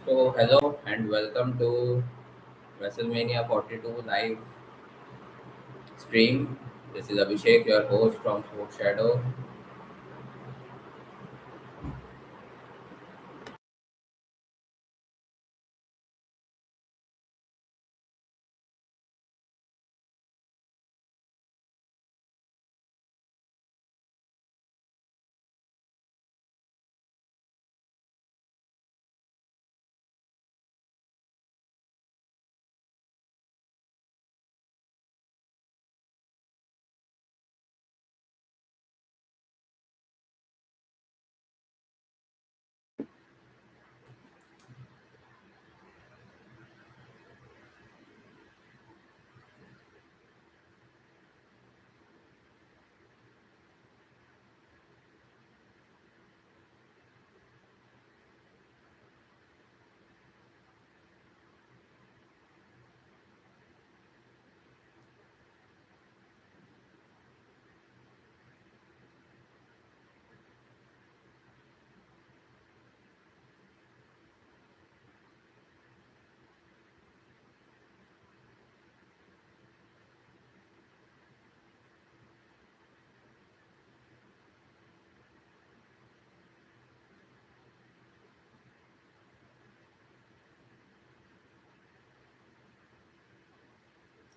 So, hello and welcome to WrestleMania 42 live stream. This is Abhishek, your host from Sports Shadow.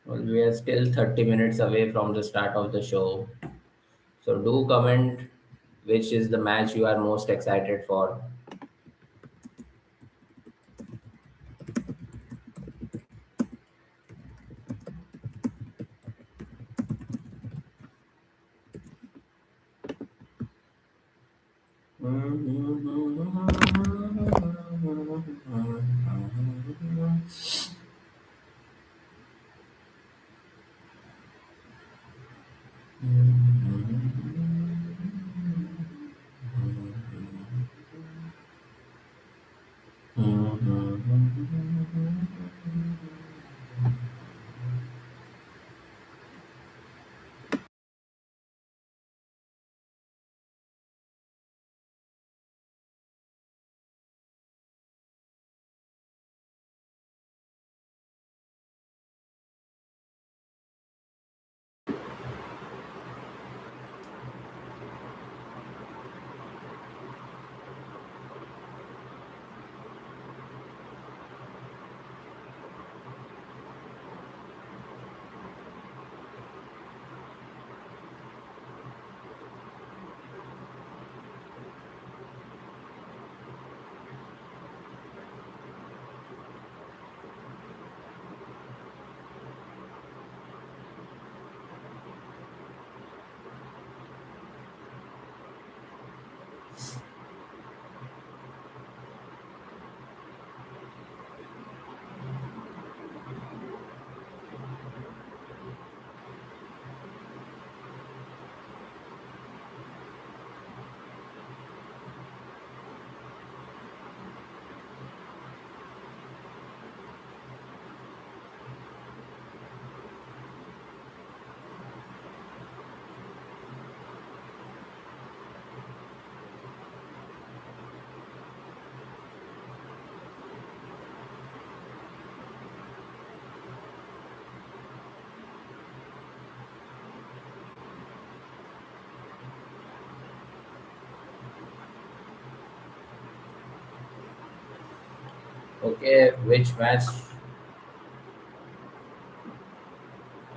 Well, we are still 30 minutes away from the start of the show. So, do comment which is the match you are most excited for. Okay, which match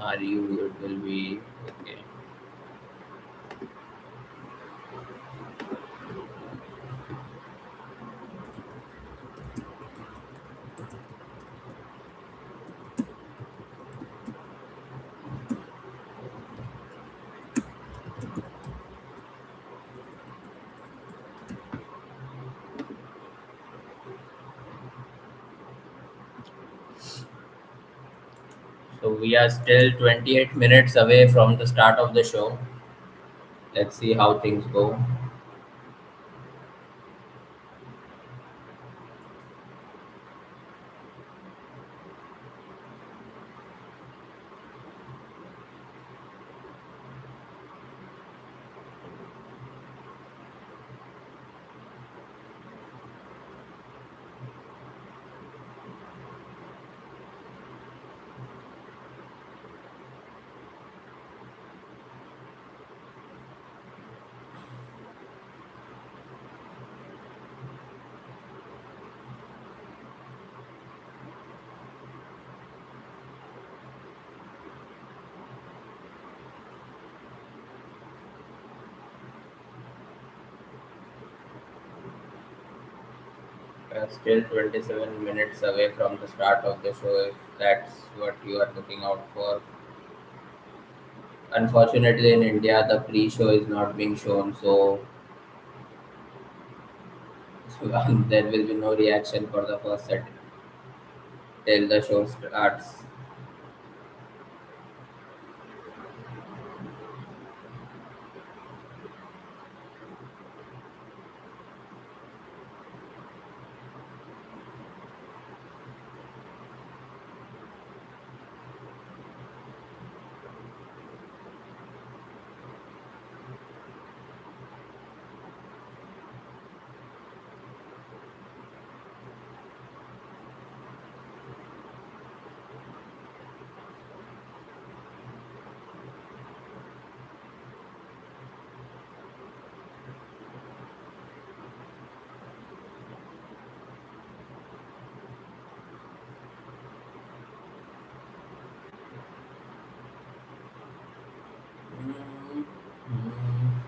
are you? It will be okay. So, we are still 28 minutes away from the start of the show. Let's see how things go. Still 27 minutes away from the start of the show, if that's what you are looking out for. Unfortunately, in India, the pre-show is not being shown, so there will be no reaction for the first set till the show starts. Mm, mm.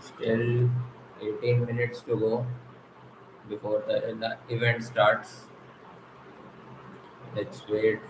Still 18 minutes to go before the event starts. Let's wait.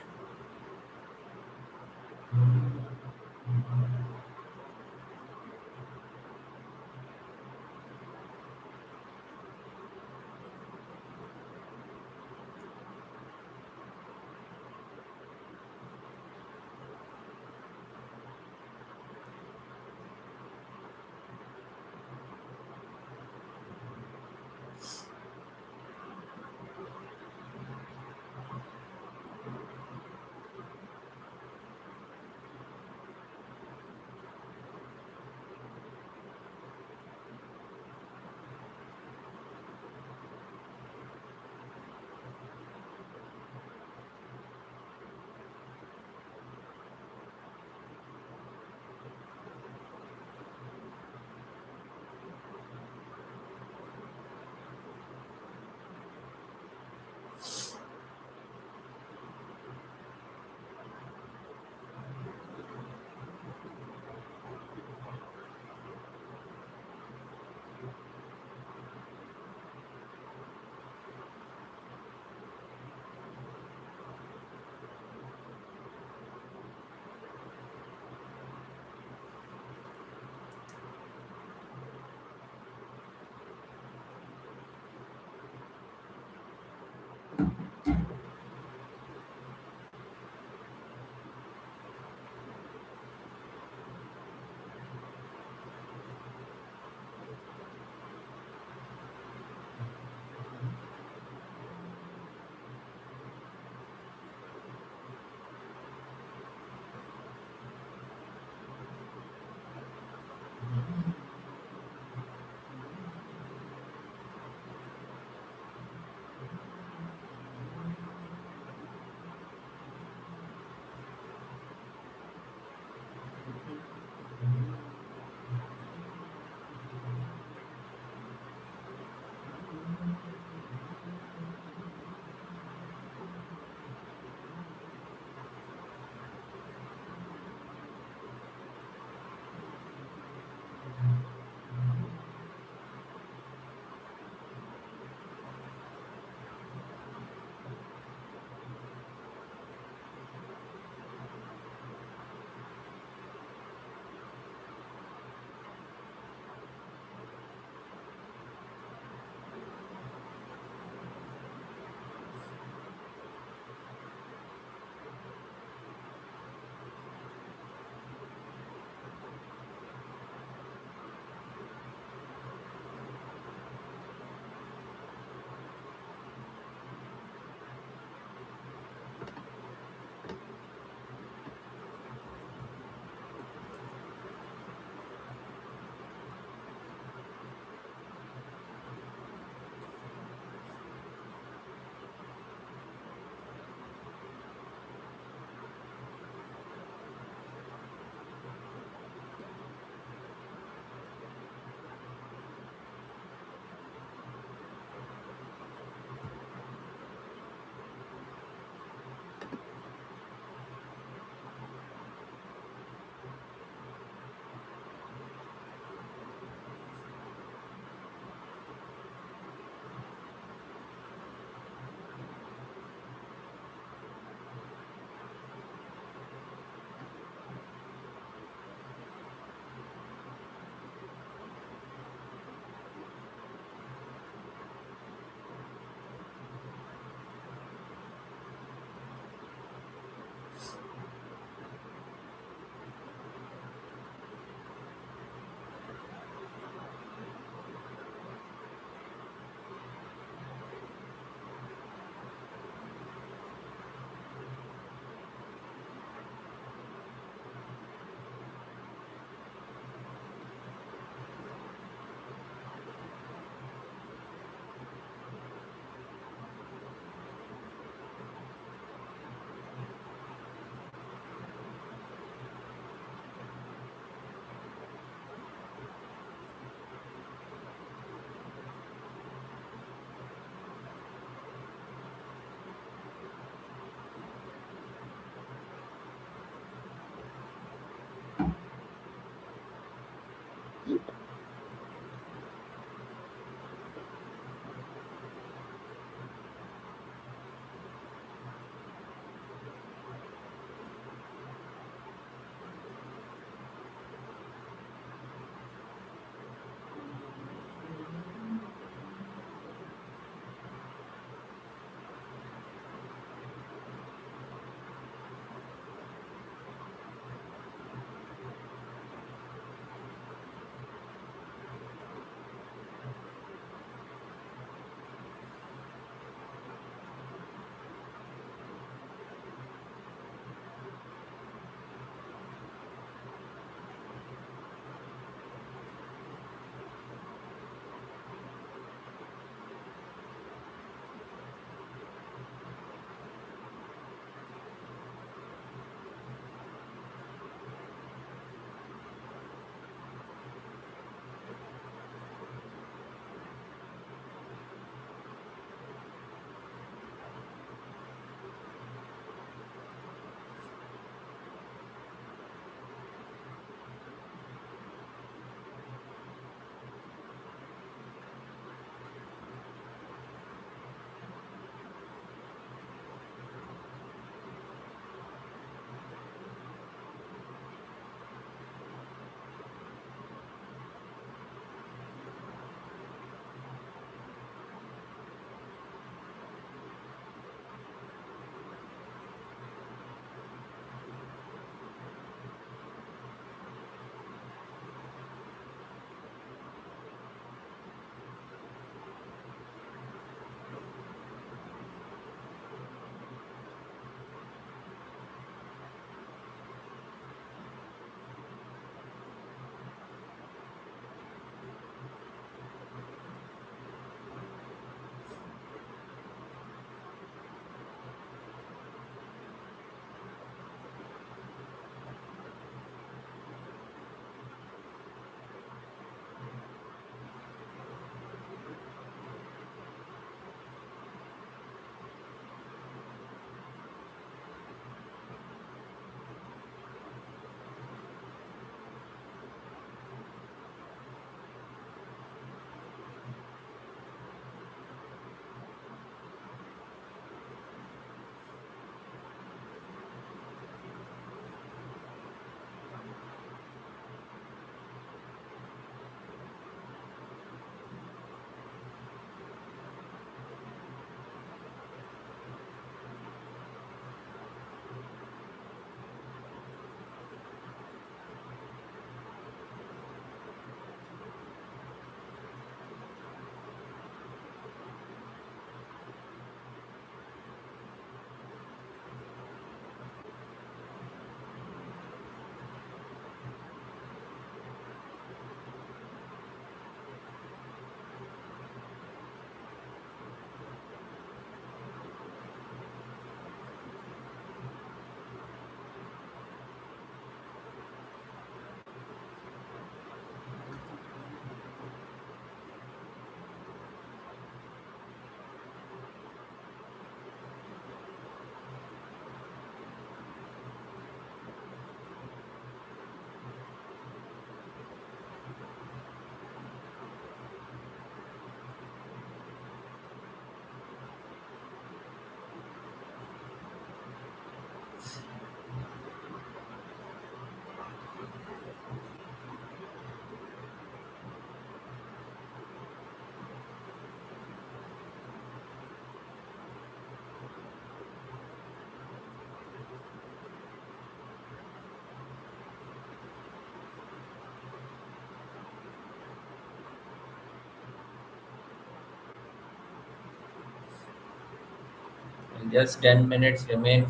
Just 10 minutes remain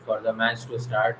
for the match to start.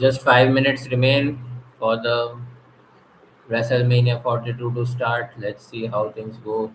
Just 5 minutes remain for the WrestleMania 42 to start. Let's see how things go.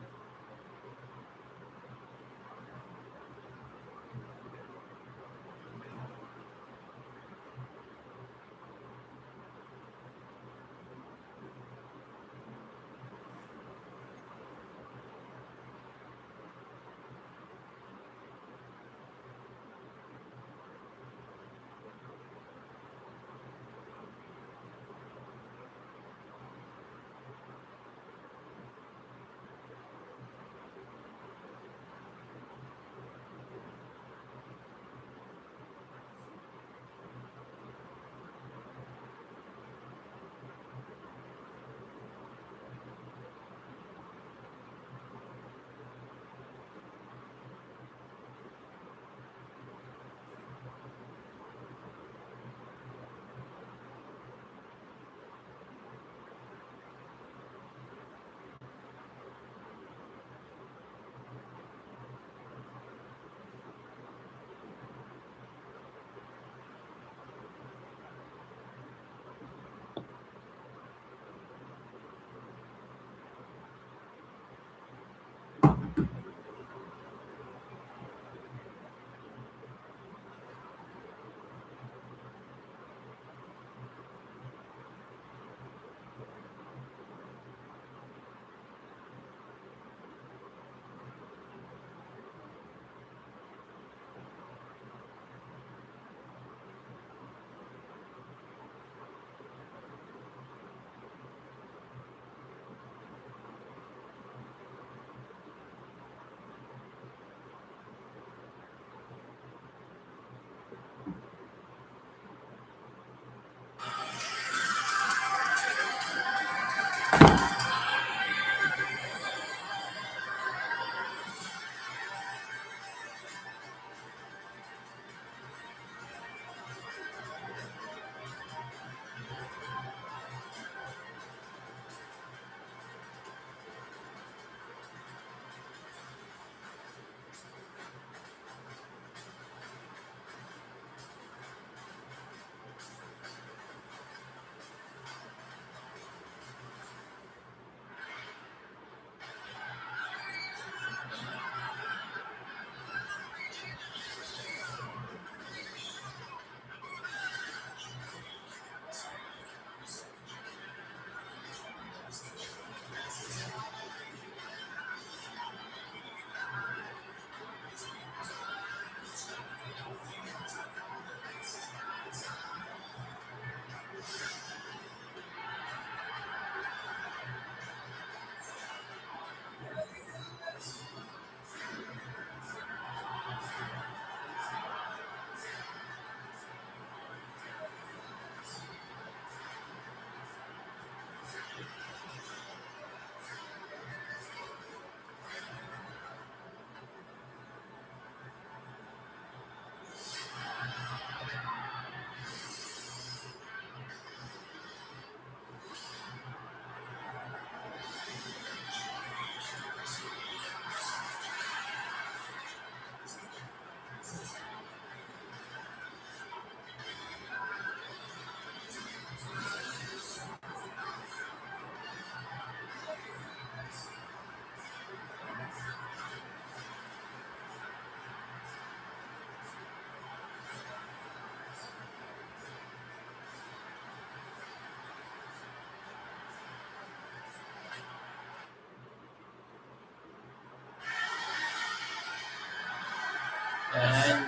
And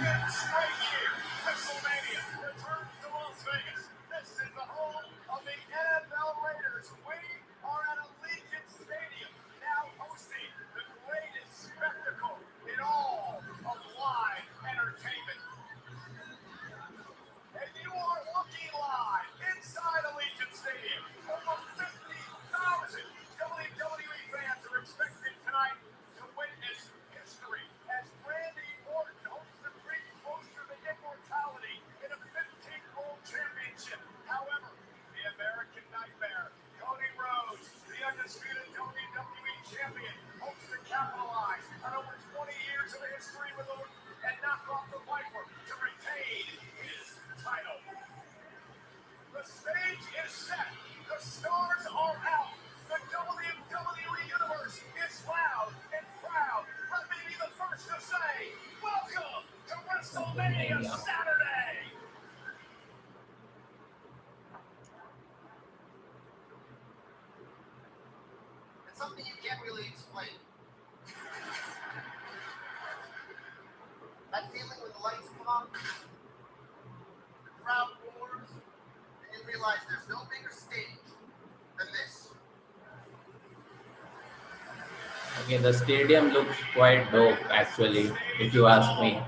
WrestleMania returns to Las Vegas. This is the home of the NFL Raiders. We are at Allegiant Stadium, now hosting the greatest spectacle in all of live entertainment. And you are looking live inside Allegiant Stadium. Over 50,000 WWE fans are expected tonight to witness history as Randy Orton holds the dream closer to immortality in a 15 World Championship. However, the American something you can't really explain. That feeling when the lights come on, the crowd roars, and you realize there's no bigger stage than this. Okay, the stadium looks quite dope actually, if you ask me.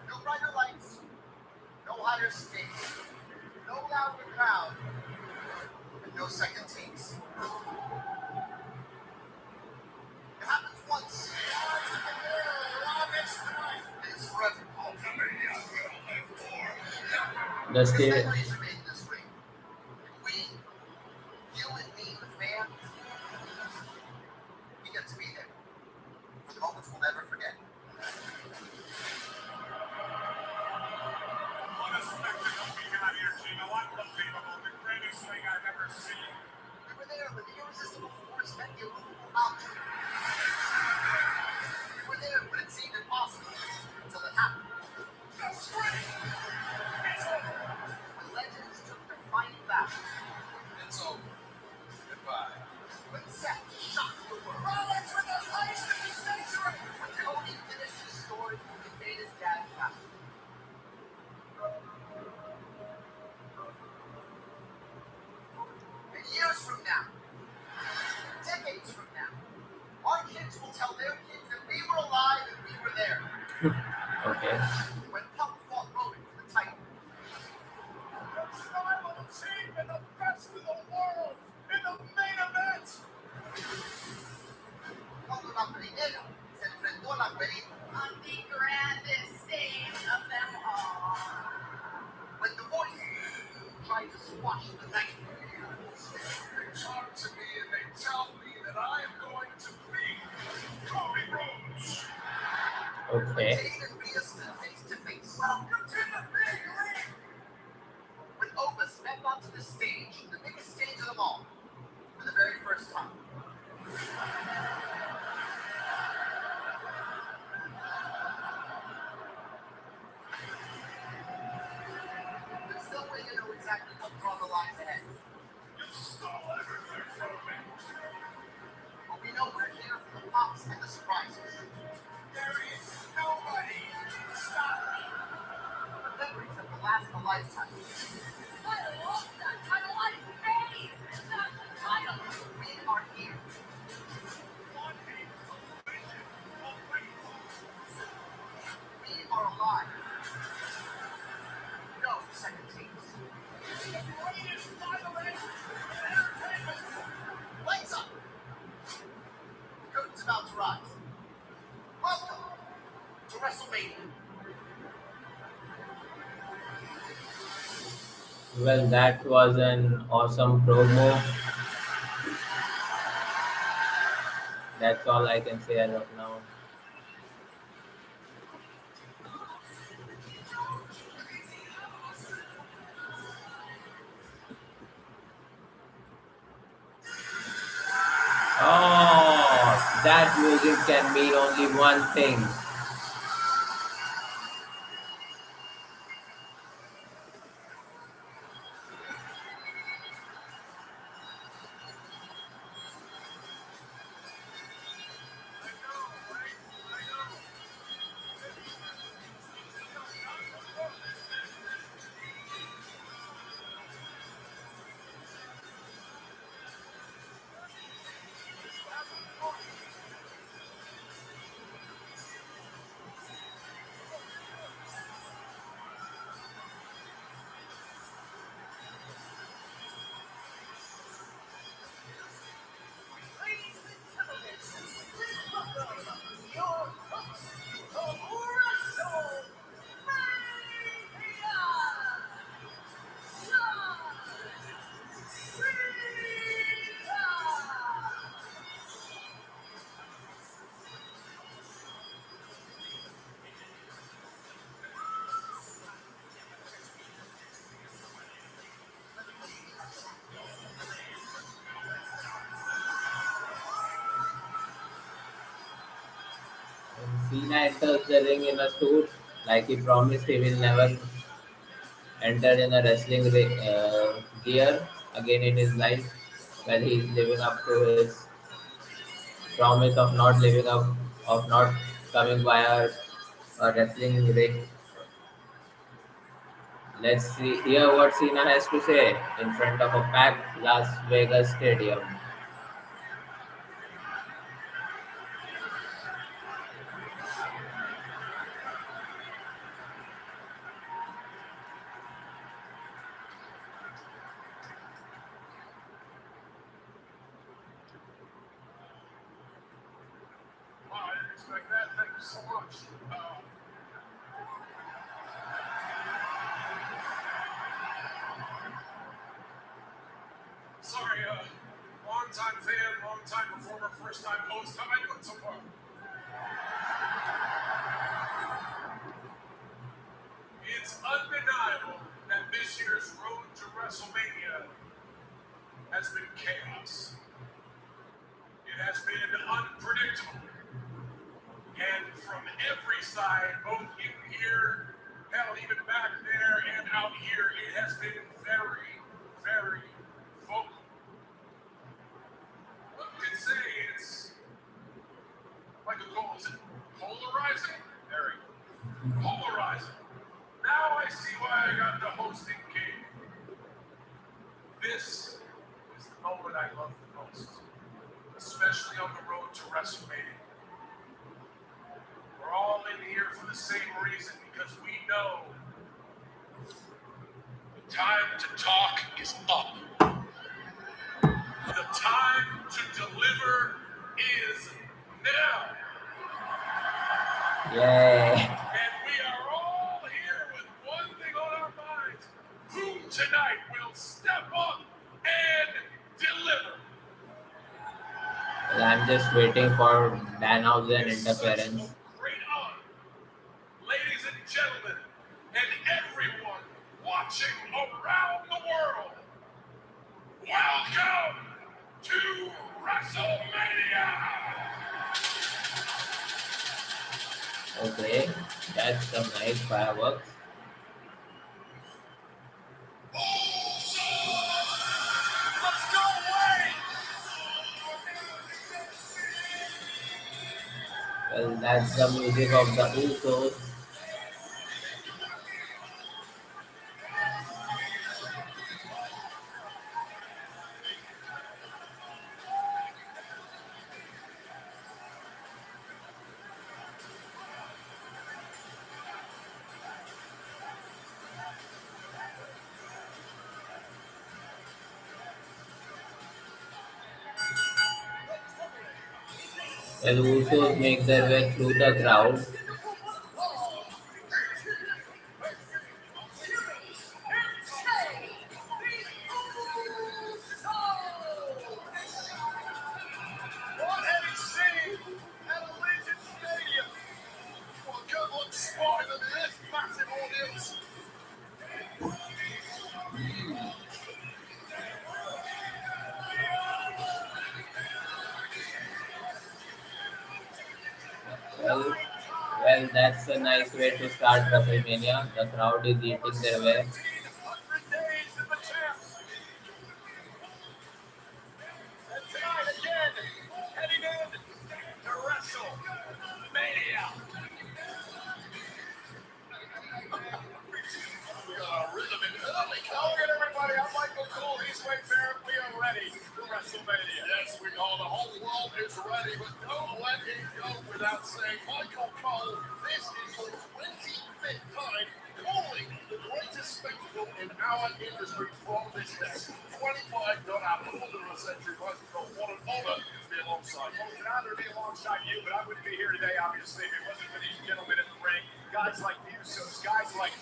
No brighter lights, no higher stakes, no louder crowd, and no second takes. It happens once. It's forever. The Because sta- memories are made in this ring. We, you and me, the fan, we get to be there. For the moments we'll never forget. What a spectacle we got here, Gino. Unbelievable. The greatest thing I've ever seen. We were there when the irresistible force met the immovable mountain. We were there when it seemed impossible until it happened. The scream. It's over. When legends took their final bow. It's over. Goodbye. When Seth shocked the world. Rollins with the heist of the century. When Cody finished his story and made his dad happy. And years from now, decades from now, our kids will tell their kids that we were alive and we were there. okay. When Punk fought Logan for the title. The tribal chief and the best in the world in the main event. Cuando la primera se enfrentó a la güerita. On the grandest stage of them all. When the voice tried to squash the night. They talk to me and they tell me that I am going to be Cody Rhodes. Okay. Jade and Rhea stood face to face. Welcome to the big league. When Oba stepped onto the stage, the biggest stage of them all, for the very first time. There's no way to know exactly what draw the lines ahead, You stole everything from me. but we know we're here for the pops and the surprises. There is nobody to stop me. The memories that will last a lifetime. I love that title. I made that title. We are here. One hate, collision, away. We are alive. No second takes. The greatest title in entertainment. Lights up! The curtain's about to rise. Welcome to WrestleMania. Well, that was an awesome promo. That's all I can say as of now. Oh, that music can mean only one thing. Cena enters the ring in a suit, like he promised he will never enter in a wrestling gear again in his life. Well, he is living up to his promise of not living up, of not coming via a wrestling ring. Let's see hear what Cena has to say in front of a packed Las Vegas stadium. Wow, I didn't expect that. Thank you so much. Sorry, long-time fan, long-time performer, first-time host. How am I doing so far? It's undeniable that this year's road to WrestleMania has been chaos. It has been unpredictable. And from every side, both in here, hell, even back there and out here, it has been very, very vocal. One could say it's like a goal. Is it polarizing? Very polarizing. Now I see why I got the hosting gig. This is the moment I love the most, especially on the road to WrestleMania. We're all in here for the same reason, because we know the time to talk is up. The time to deliver is now. Yay! And we are all here with one thing on our minds. Who tonight will step up and deliver? Well, I'm just waiting for Danhausen It's such a interference. great honor, ladies and gentlemen, and everyone watching around the world. Welcome to WrestleMania! Okay, that's some nice fireworks. Let's go, Wayne! Well, that's the music of the Usos. Well, Usos make their way through the crowd. What a scene at Allegiant Stadium! What good luck spot than this massive audience! Well, well, that's a nice way to start WrestleMania. The crowd is eating their way. 1,700 days in the champs! And tonight again, heading in to WrestleMania! We got a rhythm in early. Hello again, everybody. I'm Michael Cole. He's Vaquer. We are ready for WrestleMania. Yes, we know the whole world is ready, but don't let it go without saying, Michael Cole, this is your 25th time calling the greatest spectacle in our industry from this day. 25, not our quarter of a century, Michael Cole. What an honor to be alongside. Well, it's an honor to be alongside you, but I wouldn't be here today, obviously, if it wasn't for these gentlemen in the ring. Guys like the Usos, guys like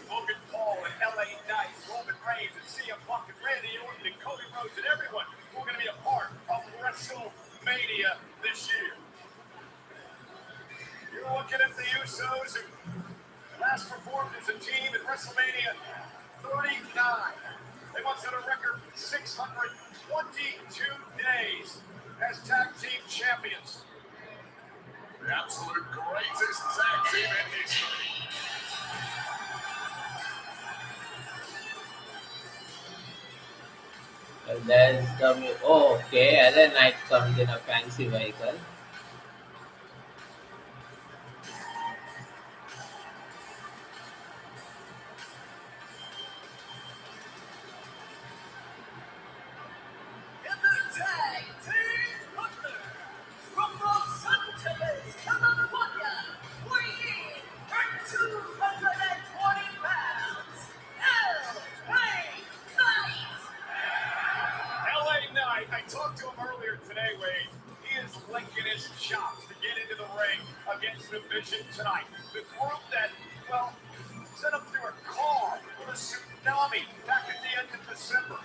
Logan Paul and LA Knight, Roman Reigns and CM Punk and Randy Orton and Cody Rhodes and everyone who are going to be a part of WrestleMania this year. You're looking at the Usos who last performed as a team at WrestleMania 39. They once had a record 622 days as tag team champions. The absolute greatest tag team in history. There's the okay. LA Knight comes in a fancy vehicle. In the tag team partner from Los Angeles, California, weighing at 220 pounds, LA Knight. I talked to him earlier today, Wade. He is licking his chops to get into the ring against the Vision tonight. The group that, well, set up through a car with a tsunami back at the end of December.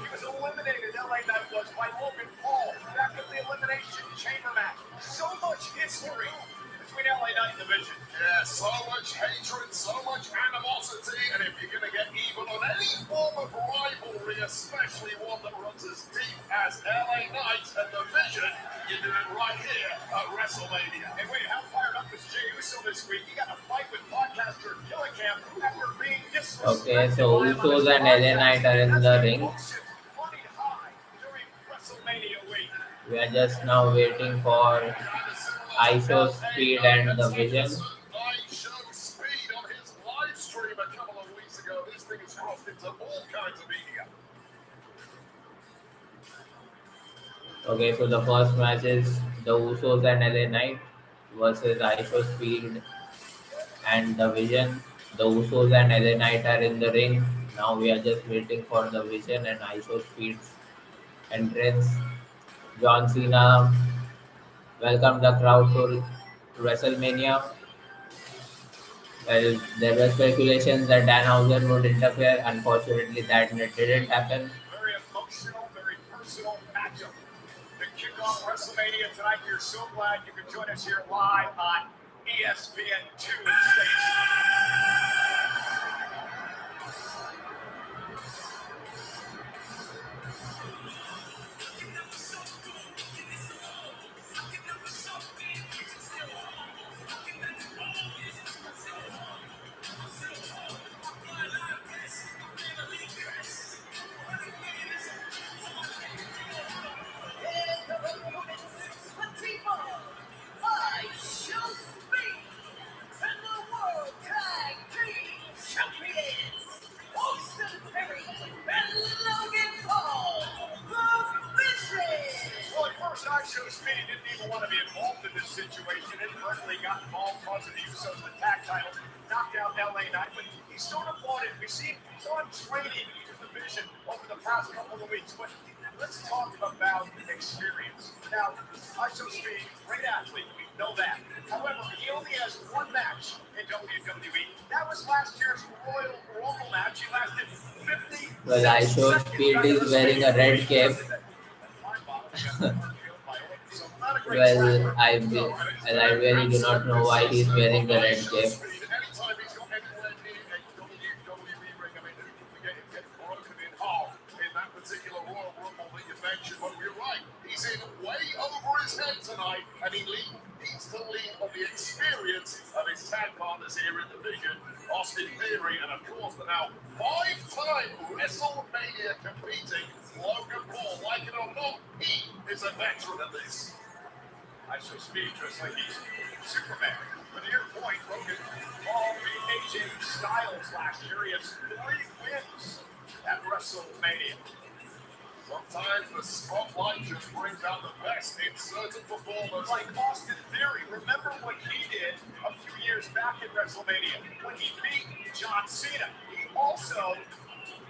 He was eliminated, LA Knight was, by Logan Paul back at the Elimination Chamber match. So much history between LA Knight and the Vision. Yeah, so much hatred, so much animosity, and if you're going to get even on any form of rivalry, especially one that runs as deep as LA Knight and the Vision, you do it right here at WrestleMania. And wait, how fired up was Jey Uso this week? He got a fight with podcaster Gilligan after being disrespected. Okay, so Usos and LA Knight are in the ring. Running high during WrestleMania week. We are just now waiting for iShowSpeed and the Vision. iShowSpeed on his live stream a couple of weeks ago. This thing has crossed into all kinds of media. Okay, so the first match is the Usos and LA Knight versus iShowSpeed and the Vision. The Usos and LA Knight are in the ring. Now we are just waiting for the Vision and iShowSpeed's entrance. John Cena welcomed the crowd to WrestleMania. Well, there were speculations that Danhausen would interfere. Unfortunately, that didn't happen. Very emotional, very personal matchup. To kick off WrestleMania tonight, we're so glad you could join us here live on ESPN2 station. iShowSpeed didn't even want to be involved in this situation. Inadvertently got involved, causing the Usos the tag titles, knocked out LA Knight, but he sort of wanted. We saw him trading with the Vision over the past couple of weeks. But let's talk about experience. Now, iShowSpeed, great athlete, we know that. However, he only has one match in WWE. That was last year's Royal Rumble match. He lasted 50 Well, iShowSpeed is wearing a red cape. Well, I really do not know why he's wearing the red cape. Anytime he's got anywhere near a WWE ring, I mean, who can forget him getting broken in half in that particular Royal Rumble that you mentioned? But you're right, he's in way over his head tonight, and he needs to lean on the experience of his tag partners here in the Vision, Austin Theory, and of course the now 5-time WrestleMania competing Logan Paul. Like it or not, he is a veteran of this. iShowSpeed just like he's Superman. But to your point, Logan Paul beat AJ Styles last year. He has 3 wins at WrestleMania. Sometimes the spotlight just brings out the best in certain performers. Like Austin Theory, remember what he did a few years back at WrestleMania when he beat John Cena. He also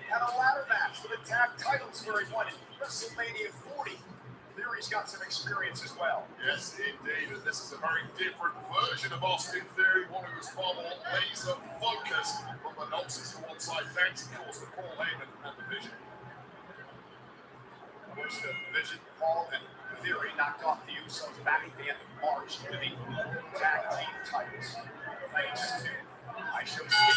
had a ladder match for the tag titles where he won at WrestleMania 40. Theory's got some experience as well. Yes, indeed. And this is a very different version of Austin Theory, one who is far more laser focused on the nonsense to one side. Thanks, of course, to Paul Heyman and the Vision. Of course, the Vision, Paul, and Theory knocked off the Usos back at the end of March to the tag team titles. Thanks to iShowSpeed.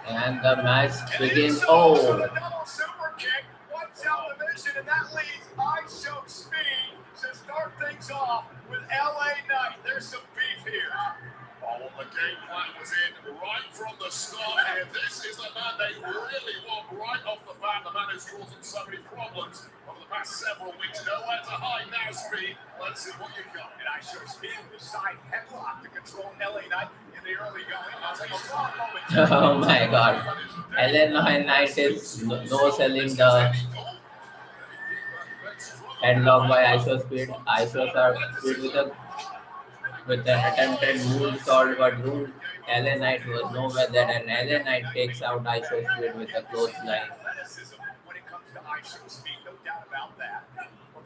And the match begins. A Oh, double super kick, wipes out the Vision, and that leaves iShowSpeed to start things off with many problems over the past several weeks. Nowhere to hide now, Speed. Let's see what you got. And iShowSpeed with a side headlock to control LA Knight in the early going. I'll take a strong moment. Oh my god. LA Knight is no selling the headlock by iShowSpeed. iShowSpeed with an attempted moonsault, but LA Knight was nowhere there, and LA Knight takes out iShowSpeed with a clothesline. Athleticism when it comes to iShowSpeed, no doubt about that.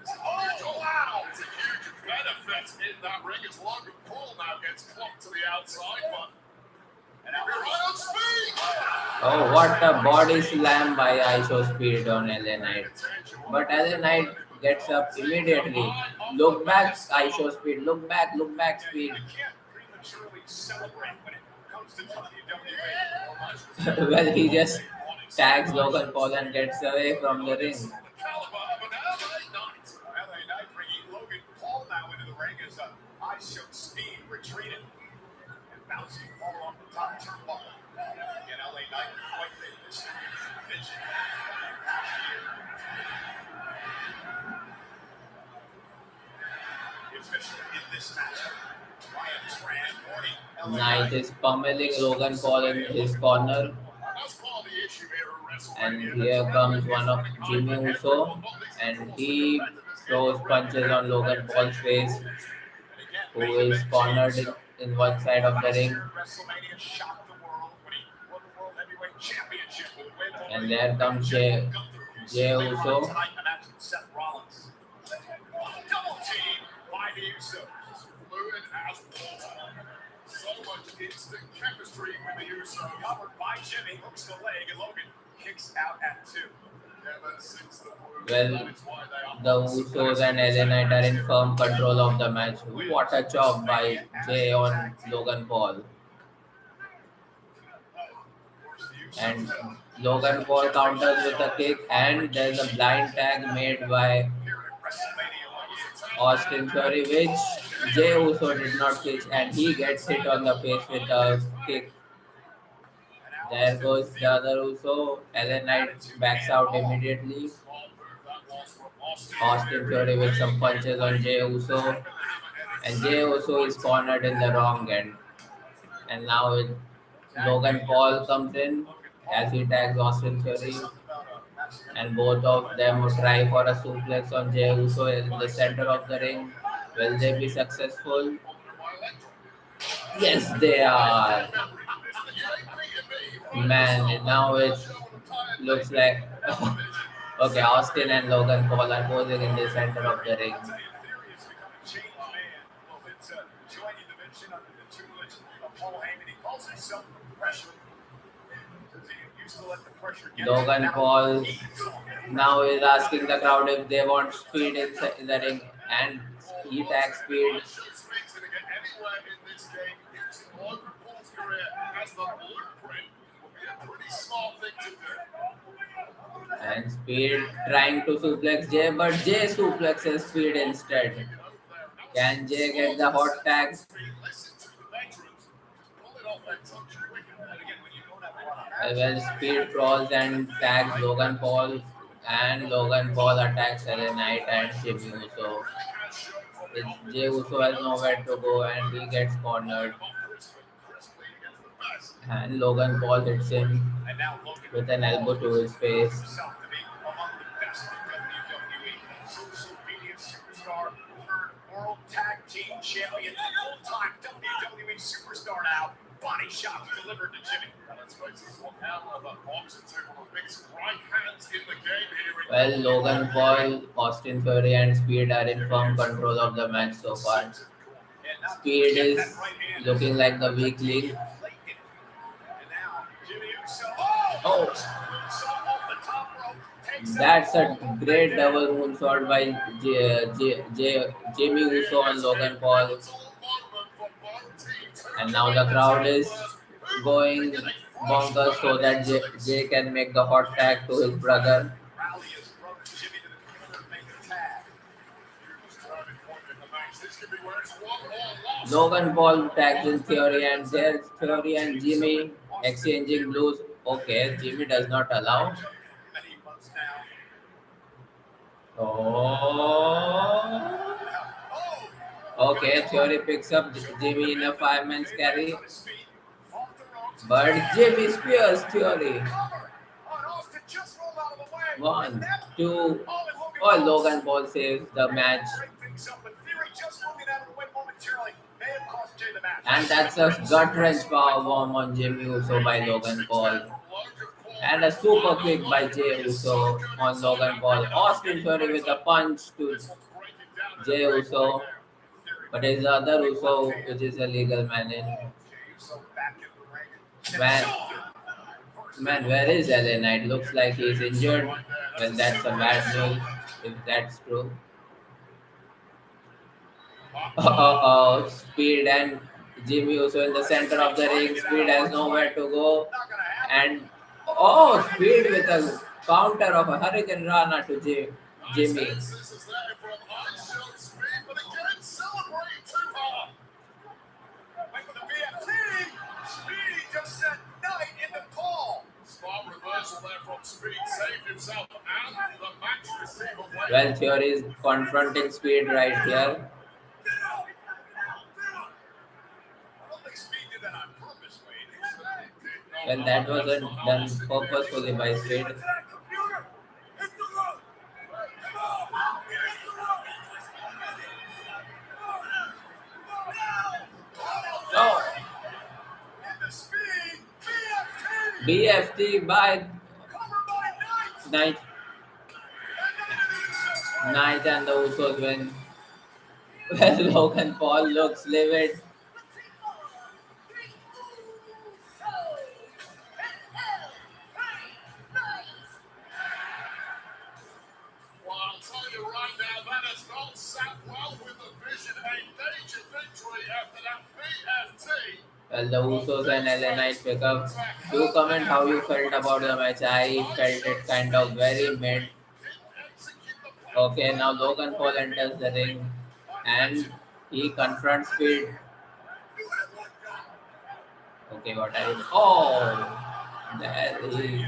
Oh, wow! It's a huge benefit in that ring as Logan Paul now gets clocked to the outside, but and now we're right on Speed! Oh, what a body slam by iShowSpeed on LA Knight. But LA Knight gets up immediately. Look back, iShowSpeed. Look back, Speed. You can't prematurely celebrate when it comes to WWE. Well, he just tags Logan Paul and gets away from the ring. The caliber of an LA Knight. LA Knight bringing Logan Paul now into the ring as iShowSpeed retreated and bouncing Paul off the top turnbuckle. Again, LA Knight quite the vision. Official in this match. Ryan Tran, Orton, Knight is pummeling Logan Paul in his corner, That's part of the issue here at WrestleMania. and here comes one of Jimmy Uso, and he throws punches on Logan Paul's face, who is cornered in one side of the ring. WrestleMania shocked the world when he won the World Heavyweight Championship with win over And there comes Jey Uso. tonight in the match with Seth Rollins. Double team by the Usos. Fluid as water. So much instant chemistry with the Usos. Covered by Jimmy, hooks the leg, and Logan kicks out at 2. Ever since the move, Well, that is why they are the Usos and LA Knight are in firm control of the match. What a job by Jay on Logan Paul. And Logan Paul counters with a kick, and there's a blind tag made by Austin Theory, which Jey Uso did not catch, and he gets hit on the face with a kick. There goes the other Uso. LA Knight backs out immediately. Austin Theory with some punches on Jey Uso, and Jey Uso is cornered in the wrong end. And now Logan Paul comes in as he tags Austin Theory, and both of them will try for a suplex on Jey Uso in the center of the ring. Will they be successful? Yes, they are. Man, now it looks like okay, Austin and Logan Paul are posing in the center of the ring. Logan Paul now is asking the crowd if they want speed in the ring, and he tags speed. Speed's going to get anywhere in this game using Logan Paul's career as the blueprint would be a pretty smart thing to do. And Speed trying to suplex Jay, but Jay suplexes Speed instead. Can Jay get the hot tag? Listen to the veterans. Pull it off that touch quick. And again, when you don't have a lot of Well, Speed crawls and tags Logan Paul, and Logan Paul attacks LA Knight and Jimmy Uso. Jay Uso has nowhere to go, and he gets cornered. And Logan Paul hits him And now Logan with an elbow to his face. himself to be among the best in WWE. Social media superstar, third world tag team champion, full-time WWE superstar now. Body shot delivered to Jimmy. Let's face it, one hell of a boxer too. One of the biggest right hands in the game here. Well, Logan Paul, Austin Theory, and Speed are in firm control of the match so far. And now Speed get is that right hand. looking like the weak link. And now Jimmy Uso. Oh. Uso off the top rope. Takes That's a great double moonsault by Jimmy Uso on Logan Paul. And now the crowd is going bonkers so that Jay can make the hot tag to his brother. Rally his brother Jimmy to the corner and make the tag. Logan Paul tags in Theory, and there's Theory and Jimmy exchanging blows. Okay, Jimmy does not allow. Many months now. Oh. Oh, Okay, Theory picks up Jimmy in a five-man carry, on his feet, off the ropes. but Jimmy spears Theory. Cover. Oh, Austin just rolled out of the way. One, And that, two. oh, and Logan Oh, falls. Logan Paul saves the match. Break things up, but Theory just moving out of the way momentarily may have cost Jay the match. And that's a gut wrench power bomb on Jimmy Uso by Logan Paul. And a super kick by Jey Uso on Logan Paul. Austin Theory with a punch to Jey Uso. But it's the other Uso, which is a legal man in. Man, man, where is LA Knight? Looks like he's injured. Well, that's a bad news if that's true. Oh, Speed and Jimmy Uso in the center of the ring. Speed has nowhere to go. And oh, Speed with a counter of a Hurricane Rana to Jimmy. This is there from iShowSpeed, but again, celebrating too hard. Wait for the BFT. Speedy just said night in the call. Smart reversal there from Speed, saved himself and the match receiver. Well, Theory is confronting Speed right here. I don't think Speed did that on purpose, Wade. Well, that wasn't done purposefully by Speed. Oh, Into Speed. BFT. BFT by Covered by Knight. Knight. Knight and the Usos win. Well, Logan Paul looks livid. Well, I'll tell you right now, that has not sat well with the Vision. A major victory after that BFT. Well, the Usos and LA Knight pick up. Do comment how you felt about the match. I felt it kind of very mid. Okay, now Logan Paul enters the ring and he confronts Speed. Okay, what are you? Oh, there he.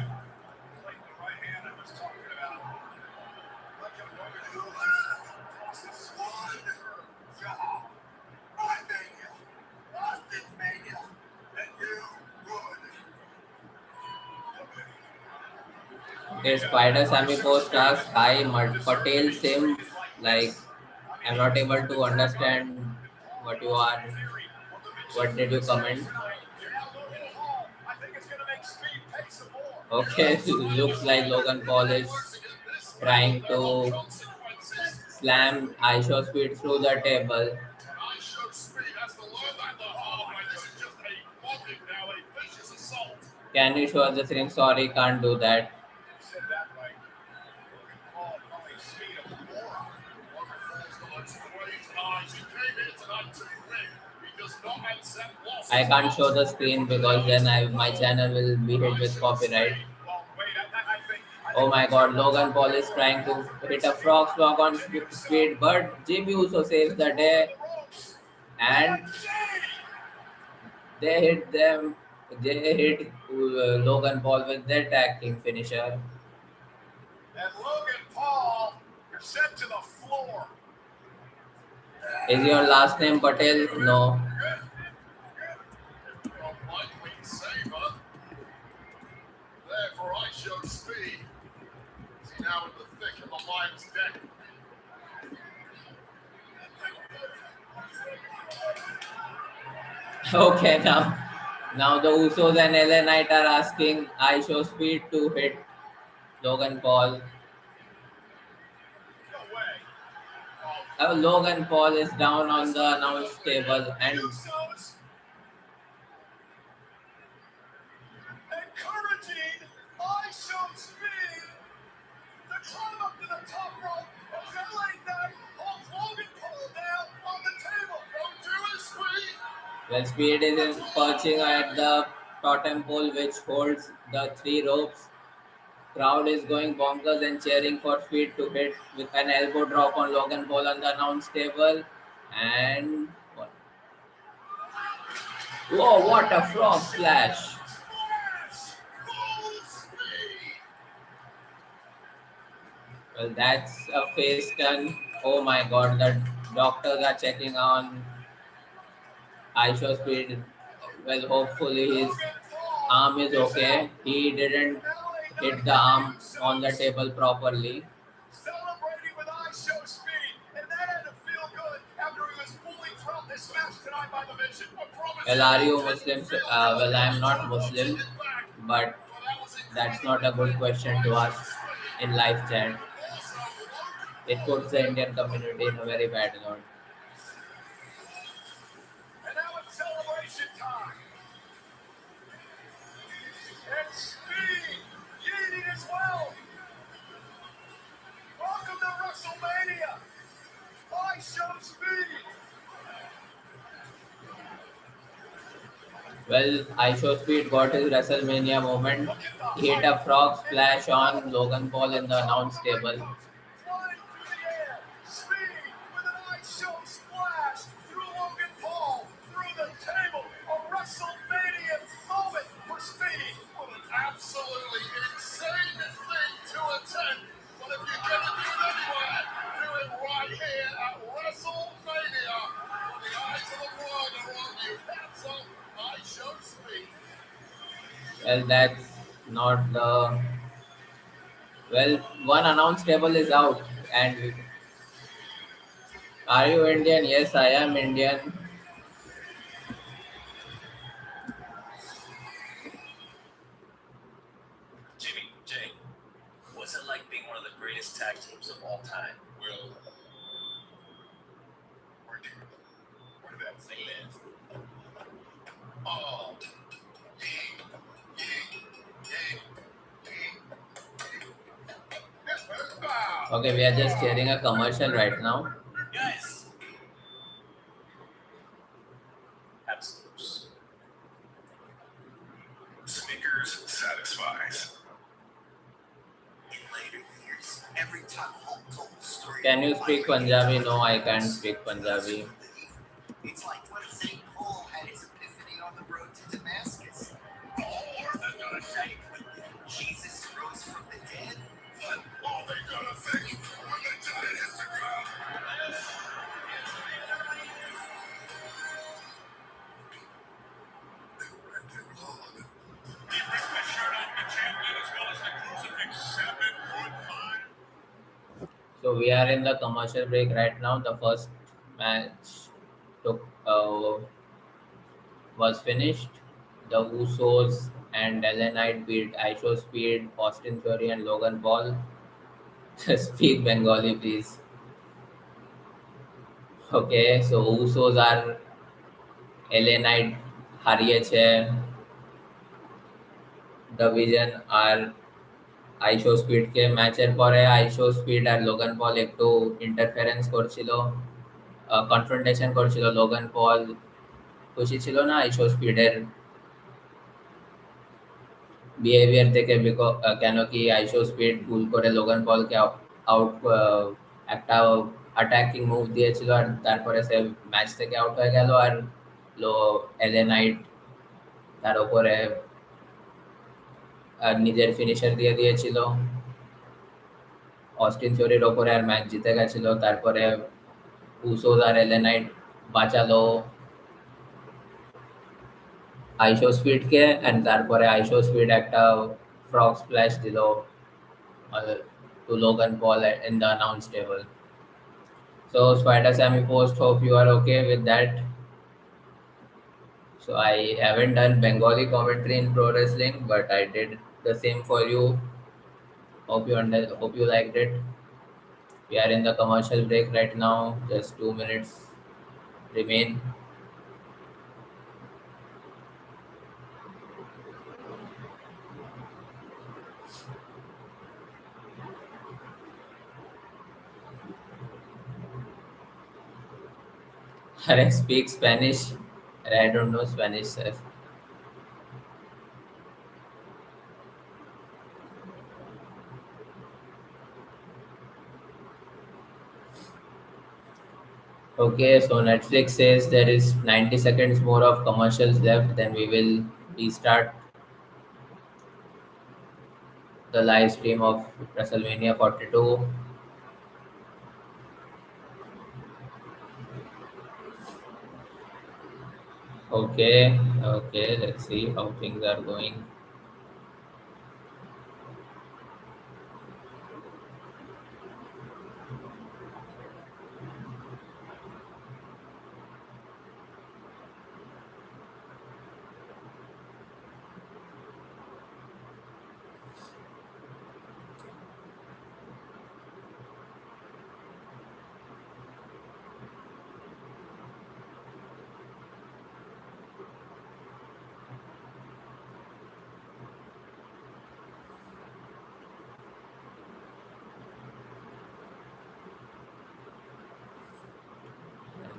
Okay, Spider Sammy post asks, hi, Patel seems like I'm not able to understand what you are. What did you comment? Okay, looks like Logan Paul is trying to slam iShowSpeed through the table. iShowSpeed has to learn that the hard way. This is just a mobbing now, a vicious assault. Can you show us the ring? Sorry, can't do that. Said that right. Paul calling Speed a moron. Logan Paul's got those great eyes. He came here tonight to win. He does not accept losses. I can't show the screen because then my channel will be hit with copyright. Well, wait, I think Oh my god, Logan Paul is trying to hit a frog slog on Speed, but Jimmy Uso saves the day and they hit them. They hit Logan Paul with their tag team finisher. And Logan Paul, you're sent to the floor. Is your last name Patel? No. From Lightweight Saber. There for iShowSpeed. Is he now in the thick of the Lion's Den? Okay, now the Usos and LA Knight are asking iShowSpeed to hit Logan Paul. No way. Logan Paul is down on the announce table and Usos encouraging iShowSpeed to climb up to the top rope as LA Knight holds Logan Paul down on the table. Don't do it, Speed. well, Speed is perching at the totem pole which holds the three ropes. Crowd is going bonkers and cheering for Speed to hit with an elbow drop on Logan Paul on the announce table. And what? Whoa, what a frog splash! Splash! Full speed. Well, that's a face turn. Oh my god, the doctors are checking on iShowSpeed. Well, hopefully his arm is okay. He didn't hit the arm on the table properly. Celebrating with iShowSpeed, and that had to feel good after he was fully throughout this match tonight by the Mission. I promise Well, you, are it you didn't Muslim? feel good. Well, I'm not Don't you Muslim, hit back. but Well, that was that's incredibly not a good good question for to ask iShowSpeed. in live chat. Also, It puts the Indian community in a very bad note. and now it's celebration time. And Speed leading as well. Welcome to WrestleMania. I show Speed. Well, iShowSpeed got his WrestleMania moment. Look at the He hit a height frog and the splash on power. Logan Paul in the announce table. Flying through the air. Speed with an I show splash through Logan Paul, through the table. A WrestleMania moment for Speed. What an absolutely insane thing to attempt. But if you get it to anyone, do it right here at WrestleMania. The eyes of the world are on you. That's all. I show Speed. Well, that's not the. Well, one announce table is out. And are you Indian? Yes, I am Indian. Jimmy, Jay, what's it like being one of the greatest tag teams of all time? Well, where did that thing live? Oh, Okay, we are just hearing a commercial right now. guys. Absolutes. Snickers satisfies. In later years, every time Hulk told the story. Can you speak Punjabi? No, I can't speak Punjabi. It's like when St. Paul had his epiphany on the road to Damascus. Or the night when Jesus rose from the dead. What are they gonna think when the giant hits the ground? They wrecked him hard. He ripped the shirt off the champion as well as the crucifix 7'5". So we are in the commercial break right now. The first match took was finished. The Usos and LA Knight beat iShowSpeed, Austin Theory, and Logan Paul. Speak Bengali, please. Okay, so Usos are LA Knight হারিয়েছে, division আর iShowSpeed কে ম্যাচের পরে iShowSpeed আর Logan Paul একটু interference করছিল, confrontation করছিল। Logan Paul খুশি ছিল না iShowSpeed এর বিহেভিয়ার থেকে, কেন কি iShowSpeed ভুল করে লোগান পলকে আউট একটা অ্যাটাকিং মুভ দিয়েছিল আর তারপরে সে ম্যাচ থেকে আউট হয়ে গেল। আর এলএ নাইট তার উপরে নিজের ফিনিশার দিয়ে দিয়েছিল অস্টিন থিওরির ওপরে, আর ম্যাচ জিতে গেছিল। তারপরে উসোস আর এলএ নাইট বাঁচালো iShowSpeed কে, অ্যান্ড তারপরে iShowSpeed একটা ফ্রগ স্প্ল্যাশ দিল to Logan Paul in the announce table. So Spider Sammy Post, hope you are okay with that. So I haven't done Bengali commentary in pro wrestling, but I did the same for you. Hope you liked it. We are in the commercial break right now. Just 2 minutes remain. I speak Spanish. I don't know Spanish, sir. Okay, so Netflix says there is 90 seconds more of commercials left, then we will restart the live stream of WrestleMania 42. Okay, okay, let's see how things are going.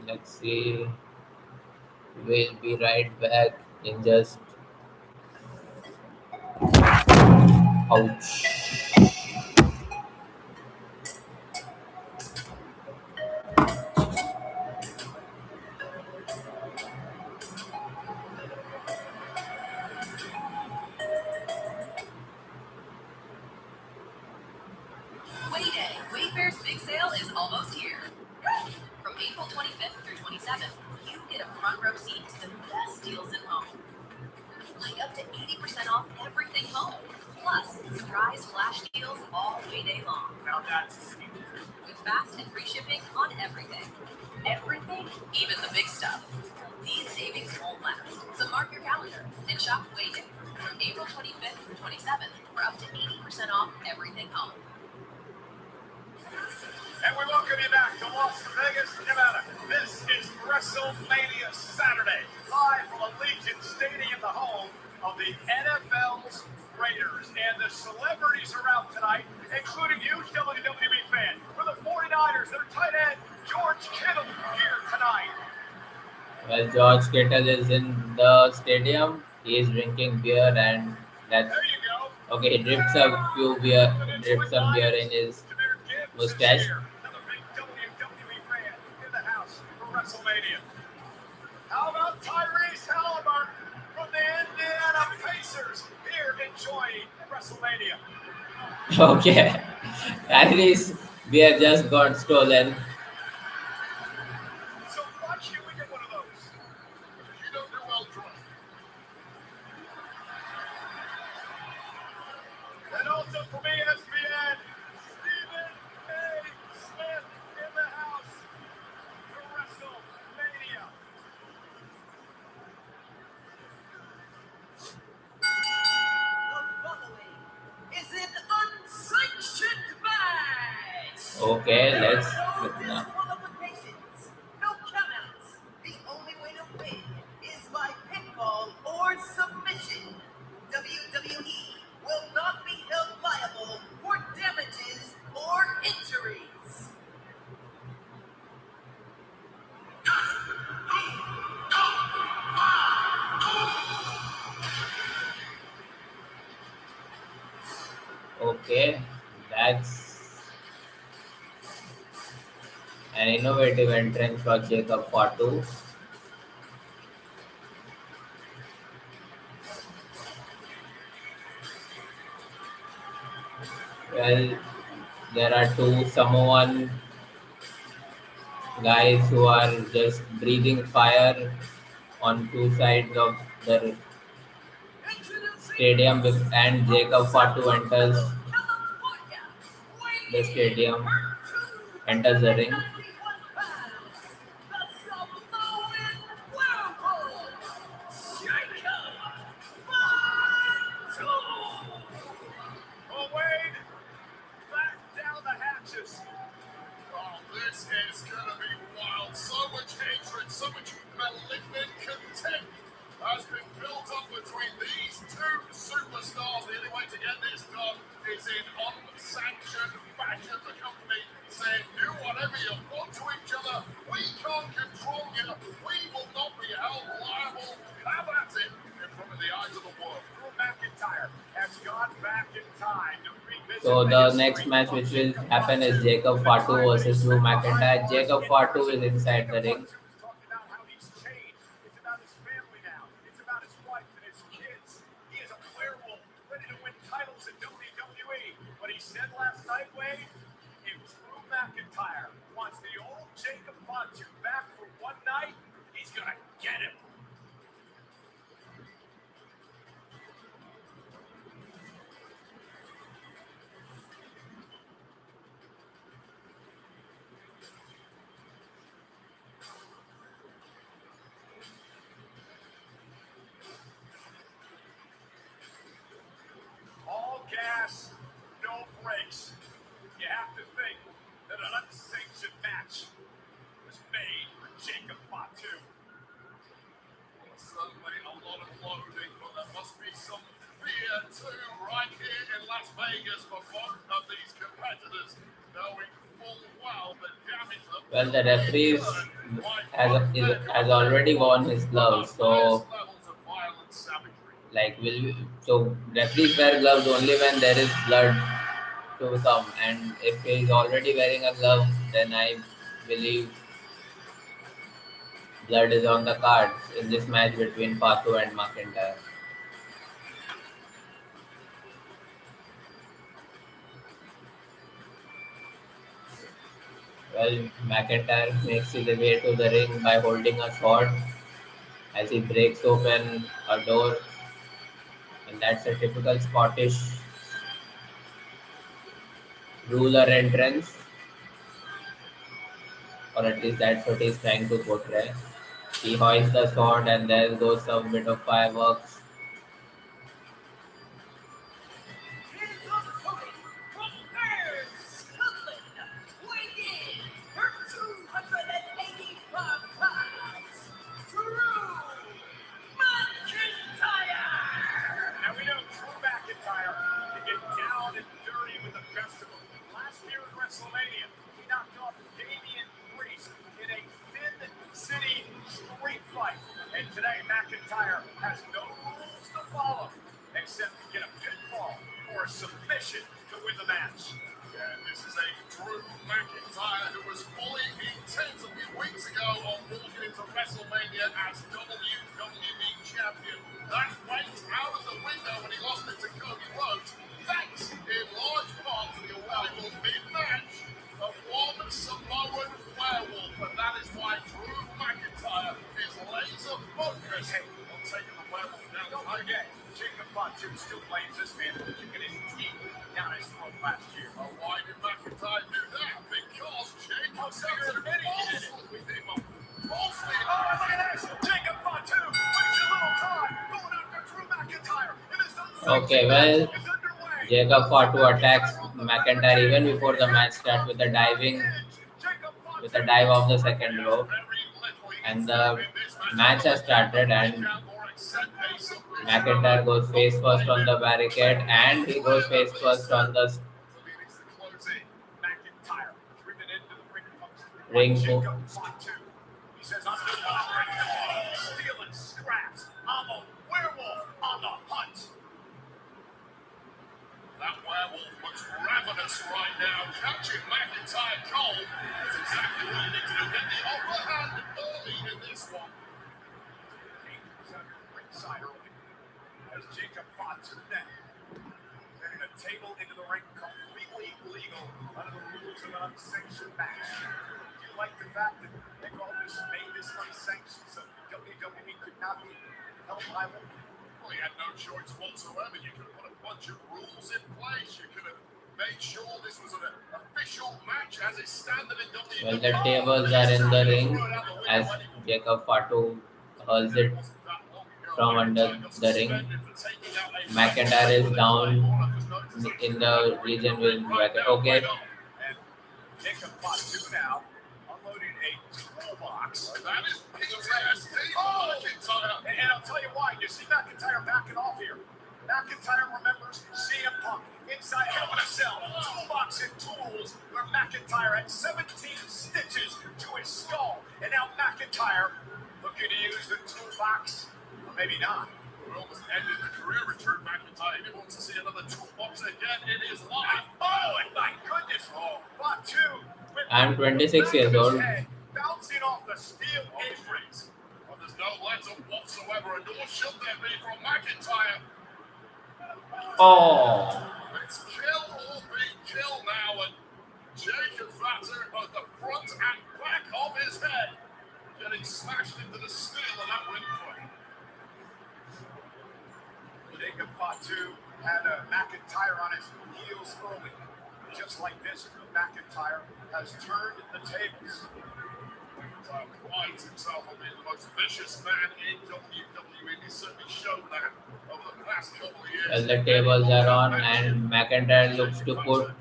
Let's see. We'll be right back in just ouch. Wayday. Wayfair's big sale is almost here. From April 25th through 27th, you get a front row seat to the best deals in home. Like up to 80% off everything home. Plus, surprise flash deals all way day long. Now that's With fast and free shipping on everything. Everything, even the big stuff. These savings won't last. So mark your calendar and shop Wayday from April 25th through 27th for up to 80% off everything home. And we welcome you back to Las Vegas, Nevada. This is WrestleMania Saturday, live from Allegiant Stadium, the home of the NFL's Raiders. And the celebrities are out tonight, including huge WWE fan. For the 49ers, their tight end, George Kittle, here tonight. Well, George Kittle is in the stadium. He is drinking beer, and that's There you go. okay. He drips a few beer, drips some beer in his mustache. Another big WWE fan in the house for WrestleMania. How about Tyrese Halliburton from the Indiana Pacers here enjoying WrestleMania? Okay, at least beer just got stolen. So why can't we get one of those? You don't do well drunk. And also for me, ESPN, Stephen A. Smith in the house for WrestleMania. The following is an unsanctioned match. Okay, let's. No disqualifications, no countouts. The only way to win is by pinfall or submission. WWE will not be held liable for damages or injuries. Okay, that's an innovative entrance for Jacob Fatu. Well, there are two Samoan guys who are just breathing fire on two sides of the stadium, and Jacob Fatu enters the stadium, enters the ring. Oh, Wade, back down the hatches. Oh, this is gonna be wild. So much hatred, so much malignant contempt has been built up between these two superstars. The only way to get this done is in unsanctioned fashion. The company saying, do whatever you want to each other. We can't control you. We will not be held liable. Have at it in front of the eyes of the world. Drew McIntyre has gone back in time to revisit So the next match which will happen is Jacob Fatu versus Drew McIntyre. Jacob Fatu is inside the ring. Talked about how he's changed. It's about his family now. It's about his wife and his kids. He is a werewolf ready to win titles in WWE. But he said last night, Wade, if Drew McIntyre wants the old Jacob Fatu back for one night, he's gonna get him. Well, the referees has already worn his gloves, so like so referees wear gloves only when there is blood to come, and if he's already wearing a glove, then I believe blood is on the cards in this match between Fatu and McIntyre. Well, McIntyre makes his way to the ring by holding a sword as he breaks open a door, and that's a typical Scottish ruler entrance, or at least that's what he's trying to portray. He hoists the sword, and there goes some bit of fireworks. Here's your opponent from Ayr, Scotland, weighing in for 285 pounds, Drew McIntyre. Now we know Drew McIntyre can get down and dirty with the best of them. Last year at WrestleMania, he knocked off Damian Priest in a Sin City street fight. And today, McIntyre has no rules to follow except to get a pinfall or a submission to win the match. And this is a Drew McIntyre who was fully intent a few weeks ago on walking into WrestleMania as WWE Champion. That went out of the window when he lost it to Cody Rhodes, thanks in large part to the arrival mid-match of one Samoan werewolf. And that is why Drew McIntyre is laser focused on taking the werewolf down. Don't forget, Jacob Fatu still blames this man for kicking his teeth down his throat last year. Well, why did McIntyre do that? Because Jacob Fatu with him falsely. Oh, look at this! Jacob Fatu wastes a little time going after Drew McIntyre. It is unsanctioned. Okay, well, It's underway. Jacob Fatu attacks McIntyre even before the match starts with a dive off the second rope, and the match has started, and McIntyre goes face first on the barricade, and he goes face first on the McIntyre driven into the ring post. ring Jacob post. Fatu. He says, I'm the one stealing scraps. I'm a werewolf on the hunt. That werewolf looks ravenous right now. Catching McIntyre cold is exactly what he needs to do. Get the upper hand early in this one. He's on the ringside early. As Jacob Fatu now. Setting a table into the ring completely legal under the rules of an unsanctioned match. Do you like the fact that they all just made this unsanctioned so WWE could not be held liable? Well, he had no choice whatsoever. You could have put a bunch of rules in place. You could have made sure this was an official match as is standard in WWE. Well, the tables are in the ring as Jacob Fatu hurls it from under the ring. McIntyre is down in the region with Vaquer. Okay, And Jacob Fatu now unloading a toolbox. That is PTSD for McIntyre. And I'll tell you why. You see McIntyre backing off here. McIntyre remembers CM Punk inside Hell in a Cell, toolbox and tools, where McIntyre had 17 stitches to his skull. And now McIntyre looking to use the toolbox. Or maybe not. Well, this ended the career Richard McIntyre. He wants to see another toolbox again in his life. Oh, and my goodness. Oh, Fatu. I'm 26 years old. Bouncing off the steel aprons. Well, there's no letter whatsoever, and nor should there be from McIntyre. oh, It's kill or be kill now, and Jacob Fatu at the front and back of his head, getting smashed into the steel of that ring frame. Jacob Fatu had McIntyre on his heels early. Just like this, McIntyre has turned the tables. McIntyre prides himself on being the most vicious man in WWE. He's certainly shown that over the past couple of years. well, the tables are on, and McIntyre looks to put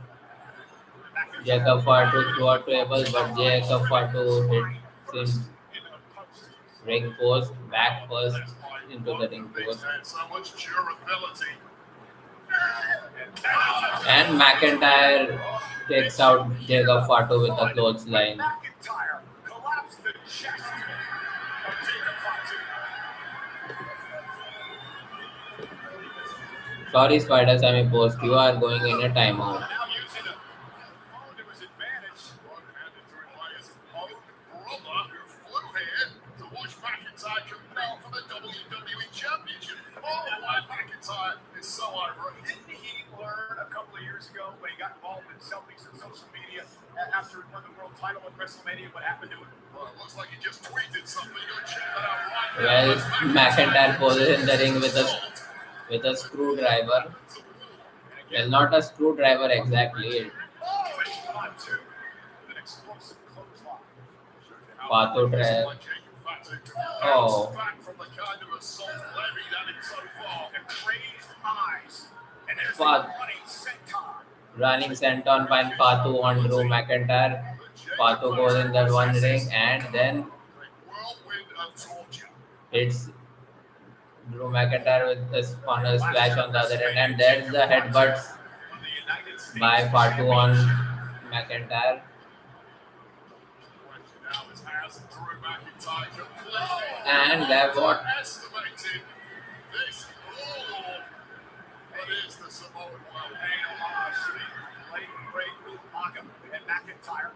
Jacob Fatu through a table, but Jacob Fatu hits him ring post, back first into the ring post. So much durability. And McIntyre takes out Jacob Fatu with a clothesline. McIntyre McIntyre collapsed the chest of Jacob Fatu. Sorry, Spider Sammy Post, you are going in a timeout. Now using a phone to his advantage. One-handed through by his own brother who flew here to watch McIntyre compete for the WWE Championship. Oh, why McIntyre is so over. Didn't he learn a couple of years ago when he got involved in selfies and social media after he won the world title at WrestleMania? What happened to him? Well, it looks like he just tweeted something. Go check that out right now. Well, McIntyre poses in the ring with a screwdriver. Well, not a screwdriver exactly. Oh, it's Fatu. An explosive clothesline. Fatu drive. Oh. Back from the kind of assault levied at him so far. And raised eyes. And there's the Fat- running senton. Running senton by Fatu on Drew McIntyre. Fatu goes in the one ring and then Whirlwind of torture. it's Drew McIntyre with on a splash on the other end, and there's the headbutts Of the United States by Fatu on Championship. McIntyre. Now his hands through McIntyre completely. And that what Estimated this all. What is the Samoan world? And homage to the late great Umaga and McIntyre.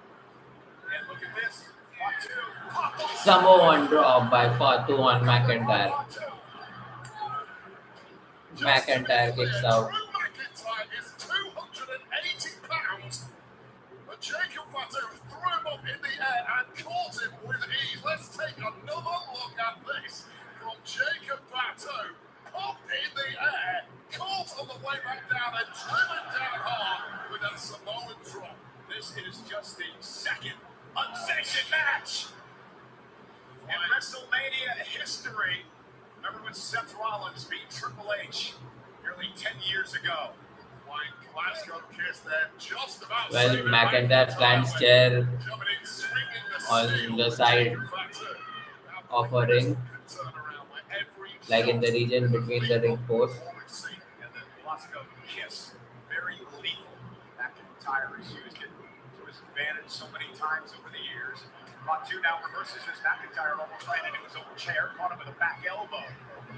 And look at this. Fatu. Pop up. Samoan drop by Fatu on McIntyre. Fatu. McIntyre kicks out. Drew McIntyre is 280 pounds. But Jacob Fatu threw him up in the air and caught him with ease. Let's take another look at this from Jacob Fatu. Popped in the air, caught on the way back down and driven down hard with a Samoan drop. This is just the second unsanctioned match in WrestleMania history. Remember when Seth Rollins beat Triple H nearly 10 years ago? Flying Glasgow kiss there, just about Well, saving McIntyre plants chair Jumping in, swinging the on steel the with side Jacob Fatu. of a ring, Turnaround where every like in the region between the ring posts. and then Glasgow kiss, very lethal. McIntyre has used it to his advantage so many times over the years. Fatu now reverses his McIntyre, almost ran into his own chair, caught him with a back elbow.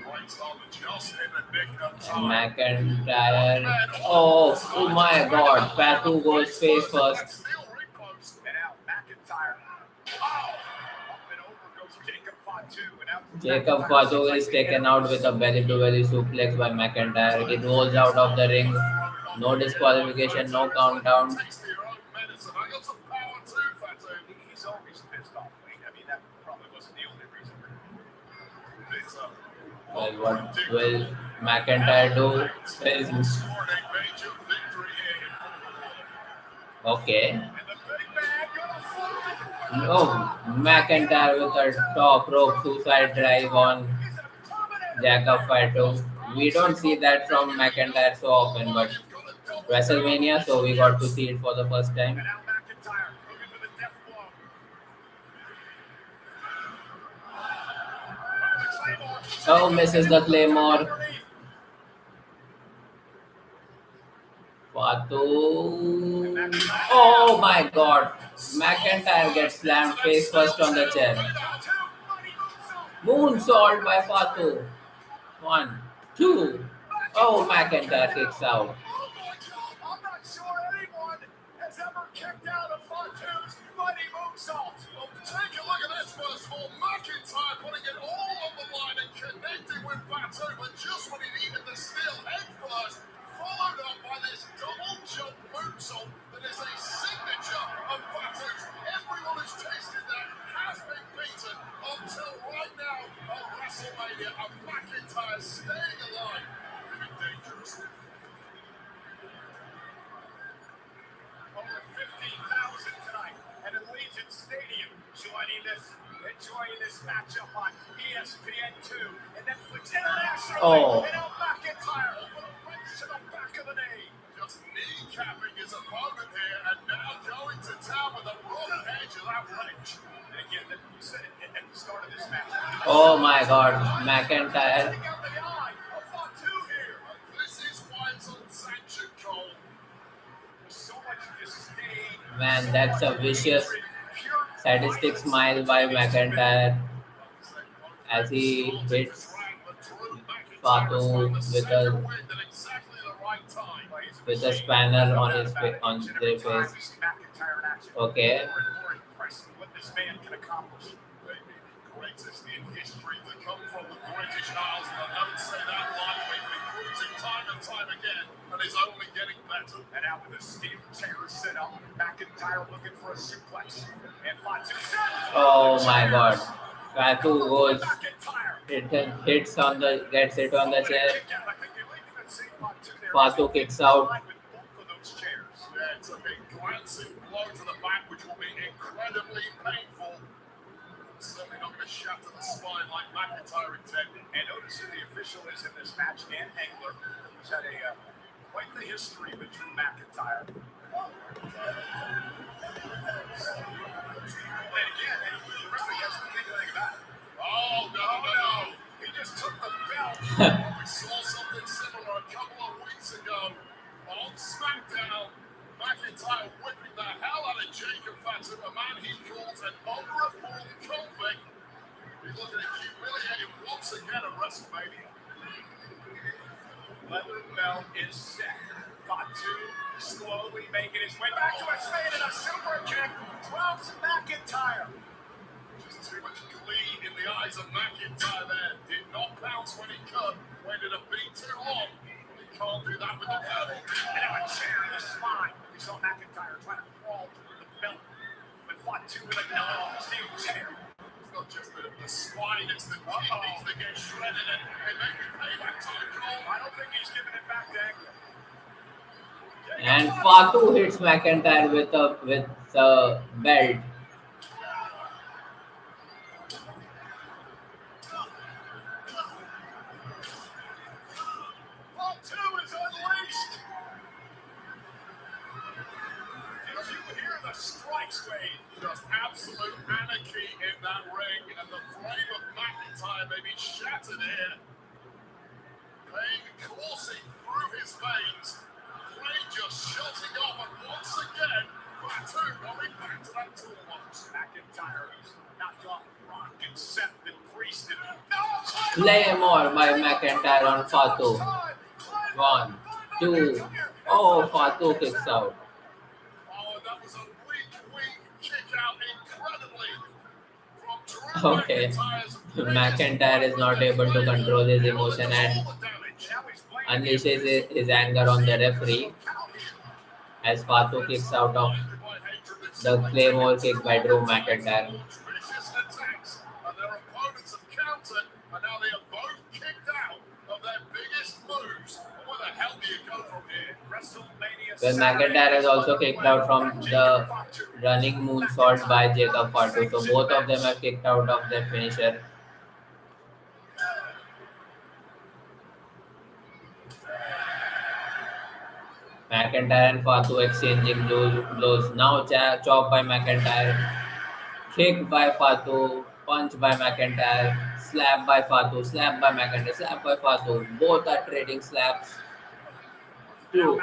Points on the just in the nick of time. McIntyre. Oh my God! Fatu goes face first. Steel ring post. And now McIntyre. Oh! Up and over goes Jacob Fatu. And now Jacob Fatu is taken out with a belly-to-belly suplex by McIntyre. He rolls out of the ring. No disqualification, no countdown. Takes to your own medicine. I got some power too, Fatu. He's always pissed off. I mean, that probably wasn't the only reason. It's Well, what will McIntyre do? Is scored a major victory here. okay. And the big man gonna fly. No, McIntyre with a top rope suicide drive on He's a permanent. Jacob Fatu. We don't see that from McIntyre so often, but WrestleMania, so we got to see it for the first time. And now McIntyre looking for the death blow. Oh, misses the Claymore. Fatu. Oh my God. McIntyre gets slammed face first on the chair. Moonsault by Fatu. 1, 2. Oh, McIntyre kicks out. Oh my God, I'm not sure anyone has ever kicked out of Fatu's mighty moonsault. Well, take a look at this first of all. McIntyre putting it all on the line and connecting with Fatu, but just when he needed the steel head first, followed up by this double jump moonsault that is a signature of Fatu's. Everyone who's tasted that has been beaten until right now at WrestleMania, and McIntyre staying alive. Very dangerous. Over 15,000 tonight at Allegiant Stadium enjoying this matchup on ESPN2 and Netflix International. Oh. And now McIntyre with a wrench to the back of the knee. Just kneecapping his opponent here and now going to town with a rough edge of that wrench. And again, you said it at the start of this match. Oh my God. McIntyre. Taking out the eye of Fatu here. This is why it's unsanctioned, Cole. So much disdain. Man, that's a vicious Sadistic smile by McIntyre as he hits Fatu with a spanner on his on their face. Okay, What this man can accomplish. Greatest in history to come from the British Isles, and I don't say that lightly. He proves it time and time again, and is only getting better. And out with a steel chair set up, McIntyre looking for a suplex. And Fatu oh my God, Fatu goes hits on the gets it on the chair. Fatu kicks out. Yeah, it's a big glancing blow to the back, which will be incredibly painful. Certainly not going to shatter the spine like McIntyre intended. And notice who the official is in this match, Dan Engler, who's had a quite the history with Drew McIntyre. And again, the referee hasn't been anything about it. Oh, no. He just took the belt. We saw something similar a couple of weeks ago on SmackDown. McIntyre whipping the hell out of Jacob Fatu, a man he calls an over-reformed convict. He's looking to humiliate him once again at WrestleMania. Leather belt is set. Fatu slowly making his way back to a spade and a super kick. Drops McIntyre. Just too much glee in the eyes of McIntyre there. Did not bounce when he could. Waited a beat too long. He can't do that with the belt. And now a chair in the spine. We saw McIntyre trying to crawl through the belt. But Fatu with a steel chair. It's not just the spine, it's the kidneys that get shredded and maybe pay back to the goal. I don't think he's giving it back to England. And Fatu hits McIntyre with a belt. Fatu is unleashed. Did you hear the strikes, Wade? Just absolute anarchy in that ring, and the frame of McIntyre may be shattered here. Pain coursing through his veins. Blade just shutting off, and once again, Fatu going back to that toolbox. McIntyre is knocked off Rock and Seth and Priest. Claymore by McIntyre on Fatu. 1, 2. Oh, Fatu kicks out. Oh, that was a weak kick out incredibly from Drew Okay, McIntyre's McIntyre is not able to control his emotion and unleashes his anger on the referee as Fatu kicks out of the Claymore kick by Drew McIntyre. Vicious attacks, and their opponents have countered, and now they are both kicked out of their biggest moves. Where the hell do you go from here? WrestleMania. Well, McIntyre is also kicked out from the running moonsault by Jacob Fatu. So both of them are kicked out of their finisher. McIntyre and Fatu exchanging blows. Now chop by McIntyre. Kick by Fatu. Punch by McIntyre. Slap by Fatu. Slap by McIntyre. Slap by Fatu. Both are trading slaps. Two.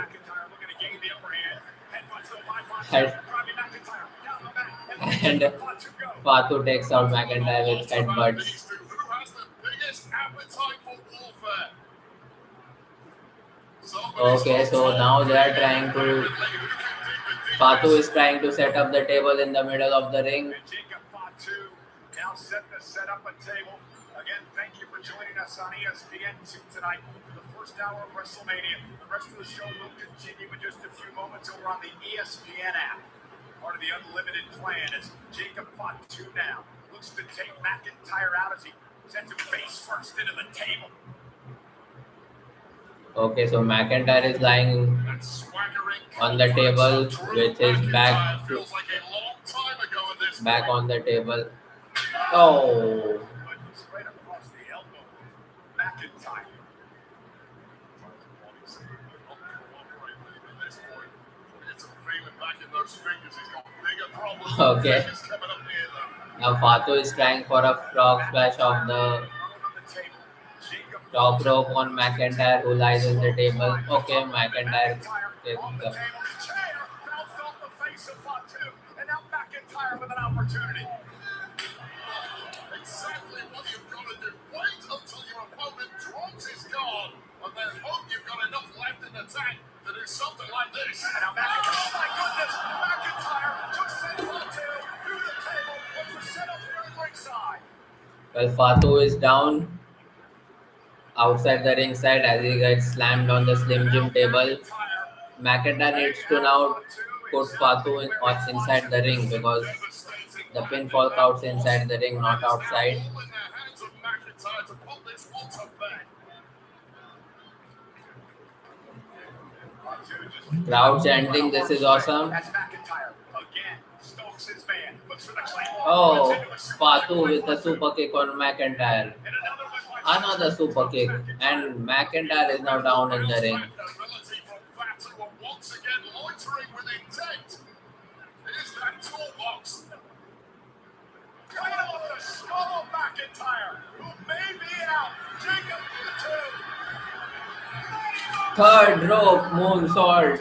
And Fatu takes out McIntyre with headbutts. Who has the biggest appetite for warfare? Okay, so now they are trying to. Fatu is trying to set up the table in the middle of the ring. Jacob Fatu now set up a table. Again, thank you for joining us on ESPN2 tonight for the first hour of WrestleMania. The rest of the show will continue in just a few moments over on the ESPN app. Part of the unlimited plan as Jacob Fatu now looks to take McIntyre out as he sends him face first into the table. Okay, so McIntyre is lying on the table with his back on the table. Oh, Right across the elbow. McIntyre. okay. Now Fatu is trying for a frog splash of the top rope on McIntyre, who lies on the table. Okay, McIntyre taking the McIntyre with an opportunity. Exactly what you've got to do. Wait until your opponent drops his guard, and then hope you've got enough left in the tank to do something like this. And now McIntyre, oh my goodness, McIntyre just sent Fatu through the table, which was set up here at ringside. Well, Fatu is down outside the ringside as he gets slammed on the Slim Jim table. McIntyre needs to now put Fatu inside the ring because the pinfall counts inside the ring, not outside. All in the hands of McIntyre to put this one to bed. Crowd chanting, "This is awesome." That's McIntyre again. Stokes his man. Looks for the claymore. Oh, Fatu with a super kick on McIntyre. And another one by Another super kick, and McIntyre is now down in the ring. Ability from Fatu, and once again loitering with intent. Here's that toolbox. right off the skull of McIntyre, who may be out. Jacob Fatu. Third rope moonsault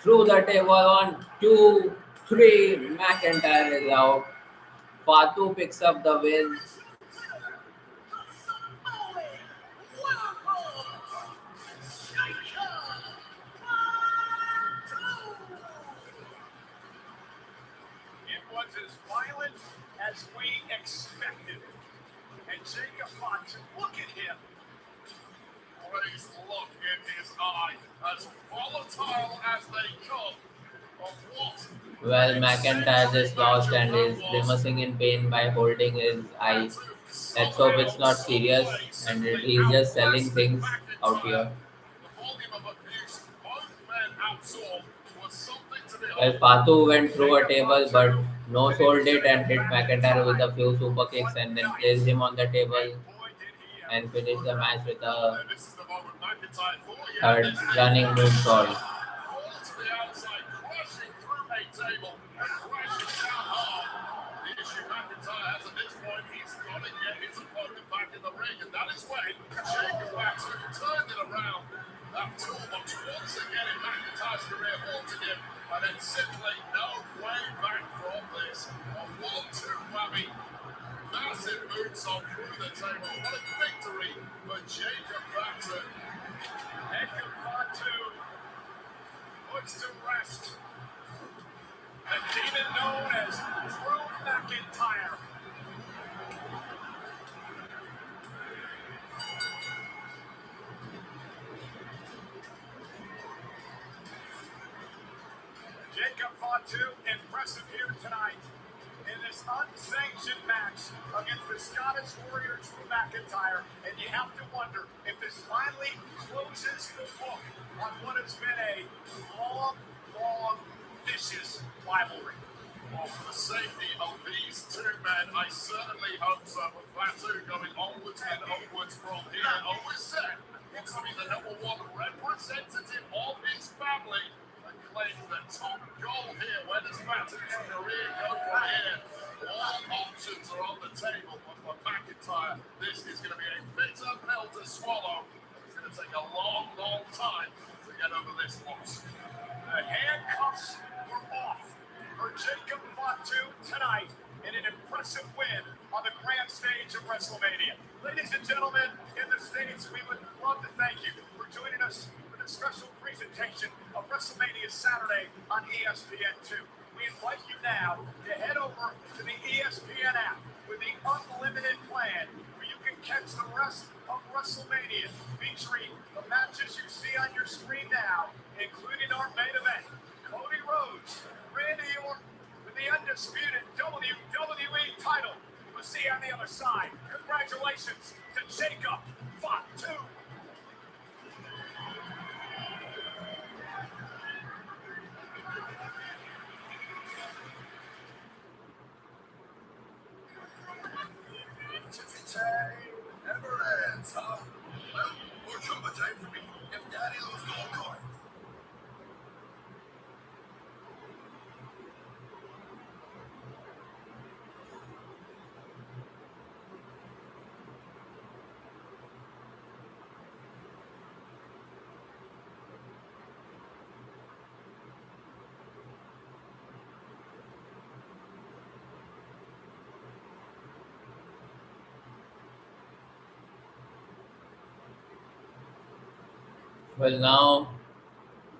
through the table on 2, 3. McIntyre is out. Fatu picks up the win. It was as violent as we expected. And Jacob Fatu, look at him. Please look in his eye, as volatile as they come. Of what? Well, McIntyre just lost and is grimacing in pain by holding his eye. Let's hope it's not serious and he's just selling things out here. The volume of abuse both men absorbed was something to Well, behold. Fatu went through a table but no sold it and hit McIntyre with a few super kicks and then placed him on the table Boy, did he ever. and finished the match with a And this is the moment McIntyre thought he had third this running moonsault. fall to the outside, crashing through a table and crashing down hard. The issue McIntyre has at this point, he's got to get his opponent back in the ring, and that is when Jacob Fatu turned it around. That toolbox once again in McIntyre's career haunted him, and then simply no way back from this. A 1-2 whammy. Massive moonsault through the table. What a victory for Jacob Fatu. Jacob Fatu puts to rest a demon known as Drew McIntyre. Jacob Fatu impressive here tonight in this unsanctioned match against the Scottish Warrior Drew McIntyre. And you have to wonder if this finally closes the book on what has been a long, vicious rivalry. Well, for the safety of these two men, I certainly hope so. With Fatu going onwards and upwards from here. Always said, wants to be the #1 representative of his family. And claims the top goal here. Where does Fatu's career go from here? All options are on the table, but for McIntyre, this is going to be a bitter pill to swallow. It's going to take a long time to get over this loss. The handcuffs were off for Jacob Fatu tonight in an impressive win on the grand stage of WrestleMania. Ladies and gentlemen in the States, we would love to thank you for joining us for this special presentation of WrestleMania Saturday on ESPN2. We invite you now to head over to the ESPN app with the Unlimited plan, where you can catch the rest of WrestleMania, featuring the matches you see on your screen now, including our main event, Cody Rhodes, Randy Orton, with the undisputed WWE title. We'll see you on the other side. Congratulations to Jacob Fatu. Never ends, huh? Well, more Trumba time for me. If Daddy loves gold card. Well, now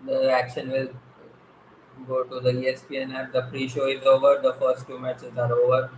the action will go to the ESPN app. The pre-show is over. The first two matches are over.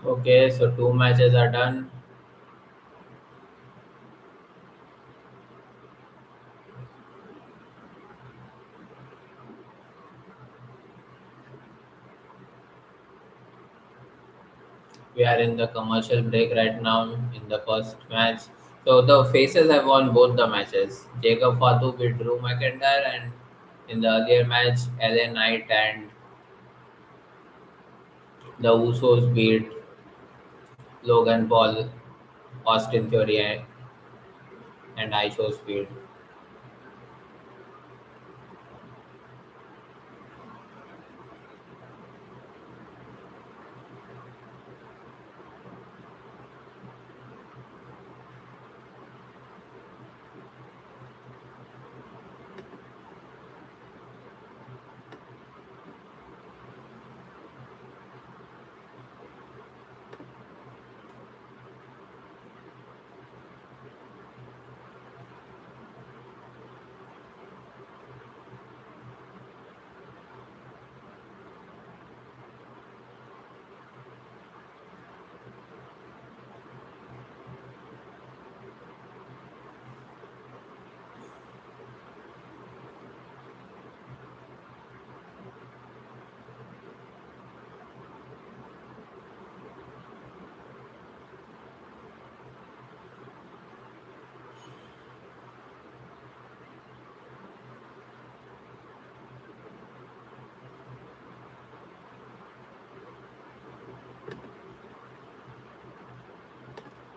Okay, so two matches are done. We are in the commercial break right now in the first match. So the faces have won both the matches. Jacob Fatu beat Drew McIntyre, and in the earlier match, LA Knight and the Usos beat Logan Paul, Austin Theory, and iShowSpeed.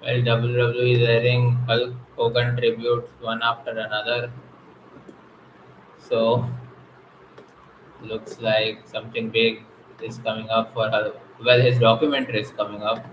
Well, WWE is airing Hulk Hogan tributes one after another. So looks like something big is coming up for her. Well, his documentary is coming up.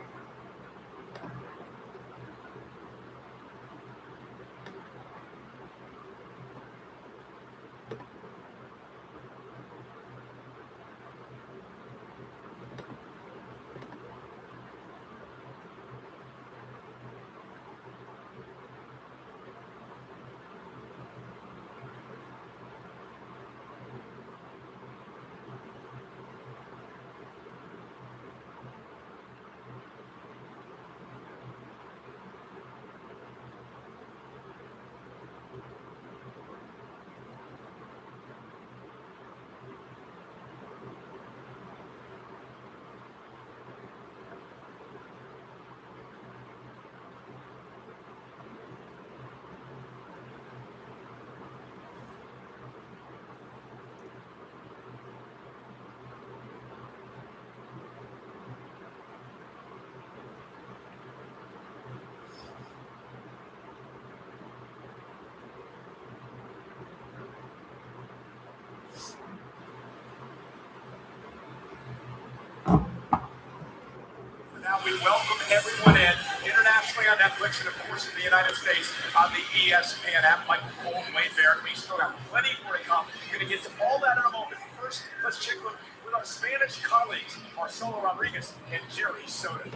We welcome everyone in, internationally on Netflix and, of course, in the United States on the ESPN app. Michael Cole, Wayne Barrett, we still got plenty more to come. We're going to get to all that in a moment. First, let's check with our Spanish colleagues, Marcelo Rodriguez and Jerry Soto.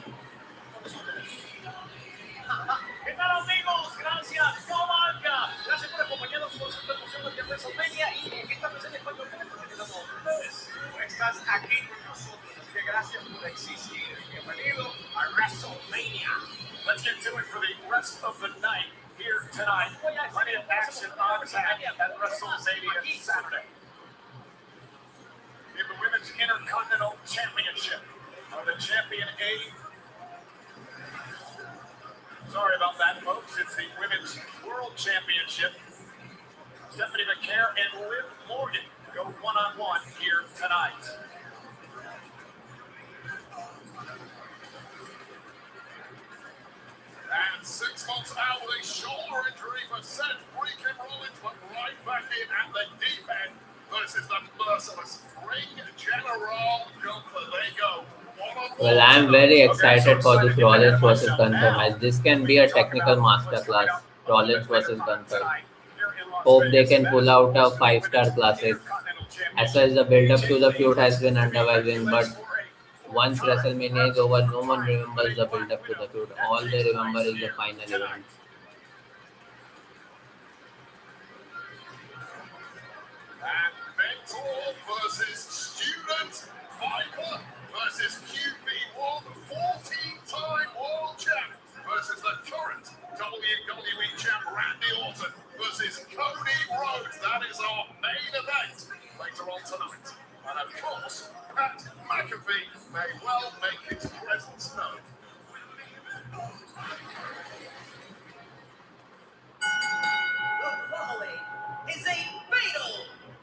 ¿Qué tal, amigos? Gracias, Cabalga. Gracias por acompañarnos por esta emoción de WrestleMania y en esta presente español que estamos con ustedes. Tú estás aquí con nosotros, así que gracias por existir. Bienvenido a WrestleMania. Let's get to it for the rest of the night here tonight. Plenty of action on tap at WrestleMania Saturday. We have the Women's Intercontinental Championship. The champion A. Sorry about that, folks. It's the Women's World Championship. Stephanie Vaquer and Liv Morgan go one-on-one here tonight. And 6 months out with a shoulder injury for Seth freaking Rollins, but right back in at the deep end versus the merciless ring general Gunther. They go. Well, I'm very excited for this Rollins versus Gunther match. This can be a technical masterclass. Rollins versus Gunther. Hope they can pull out a 5-star classic. As such, the build-up to the feud has been underwhelming, but once WrestleMania is over, no one remembers the build-up to the feud. All they remember is the final event. And mentor versus student, Viper versus QB1, 14-time world champ versus the current WWE champ Randy Orton versus Cody Rhodes. That is our main event later on tonight. And of course, Pat McAfee may well make his presence known. The following is a fatal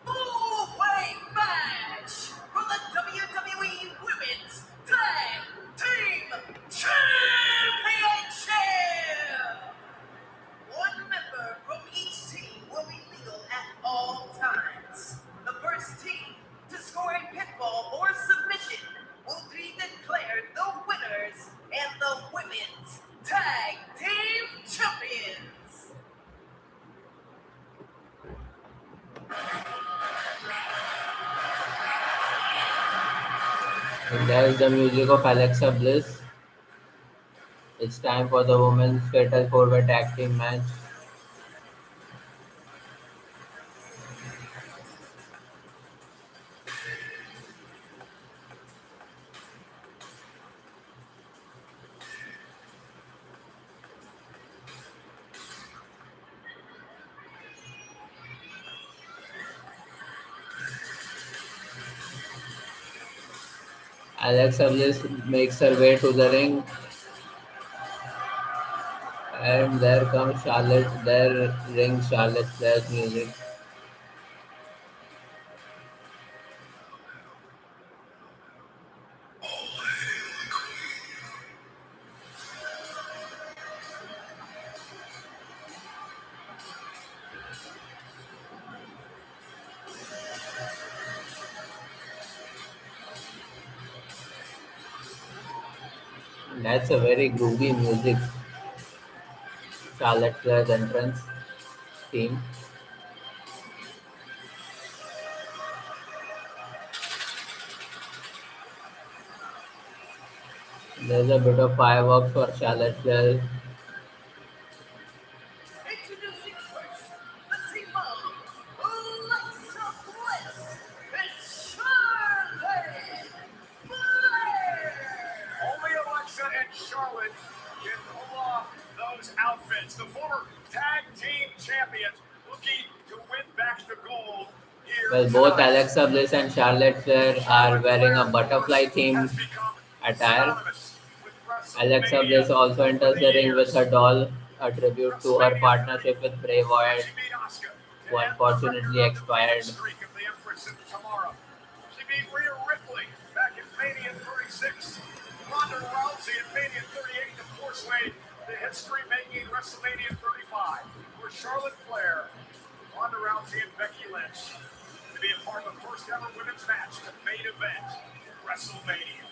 four-way match for the WWE Women's Tag Team Championship. One member from each team will be legal at all times. The first team to score a pinfall or submission will be declared the winners and the Women's Tag Team Champions. And there's the music of Alexa Bliss. It's time for the Women's Fatal 4-Way Tag Team match. Alexa Bliss makes her way to the ring. And there comes Charlotte. There rings Charlotte Flair's music. That's a very groovy music. Charlotte Flair's entrance theme. There's a bit of fireworks for Charlotte Flair. Introducing first, the team of Alexa Bliss and Charlotte Flair. Only Alexa and Charlotte can pull off those outfits. The former tag team champions looking to win back the gold here. Well, both tonight. Alexa Bliss and Charlotte Flair are wearing a butterfly theme attire. Alexa Bliss also enters the ring with her doll, a tribute to her partnership with Bray Wyatt, who unfortunately expired. She beat Rhea Ripley back in Mania 36. Ronda Rousey in Mania 38, of course, made the history-making WrestleMania 35, where Charlotte Flair, Ronda Rousey, and Becky Lynch to be a part of the first ever women's match to main event WrestleMania.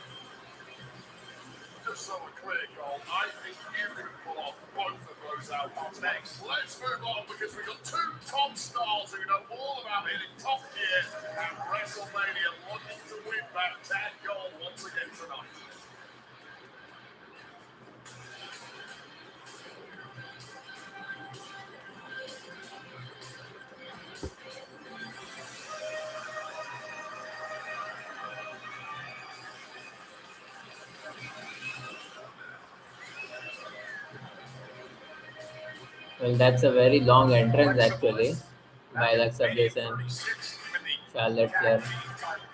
The ever so clear, Cole. I think you can pull off both of those outcomes. Next, let's move on because we've got two top stars who know all about hitting top gear at WrestleMania, looking to win that tag gold once again tonight. Well, that's a very long entrance Alexa actually Bliss, by back in Alexa May Bliss of and 36, given the Charlotte tag Flair. team title.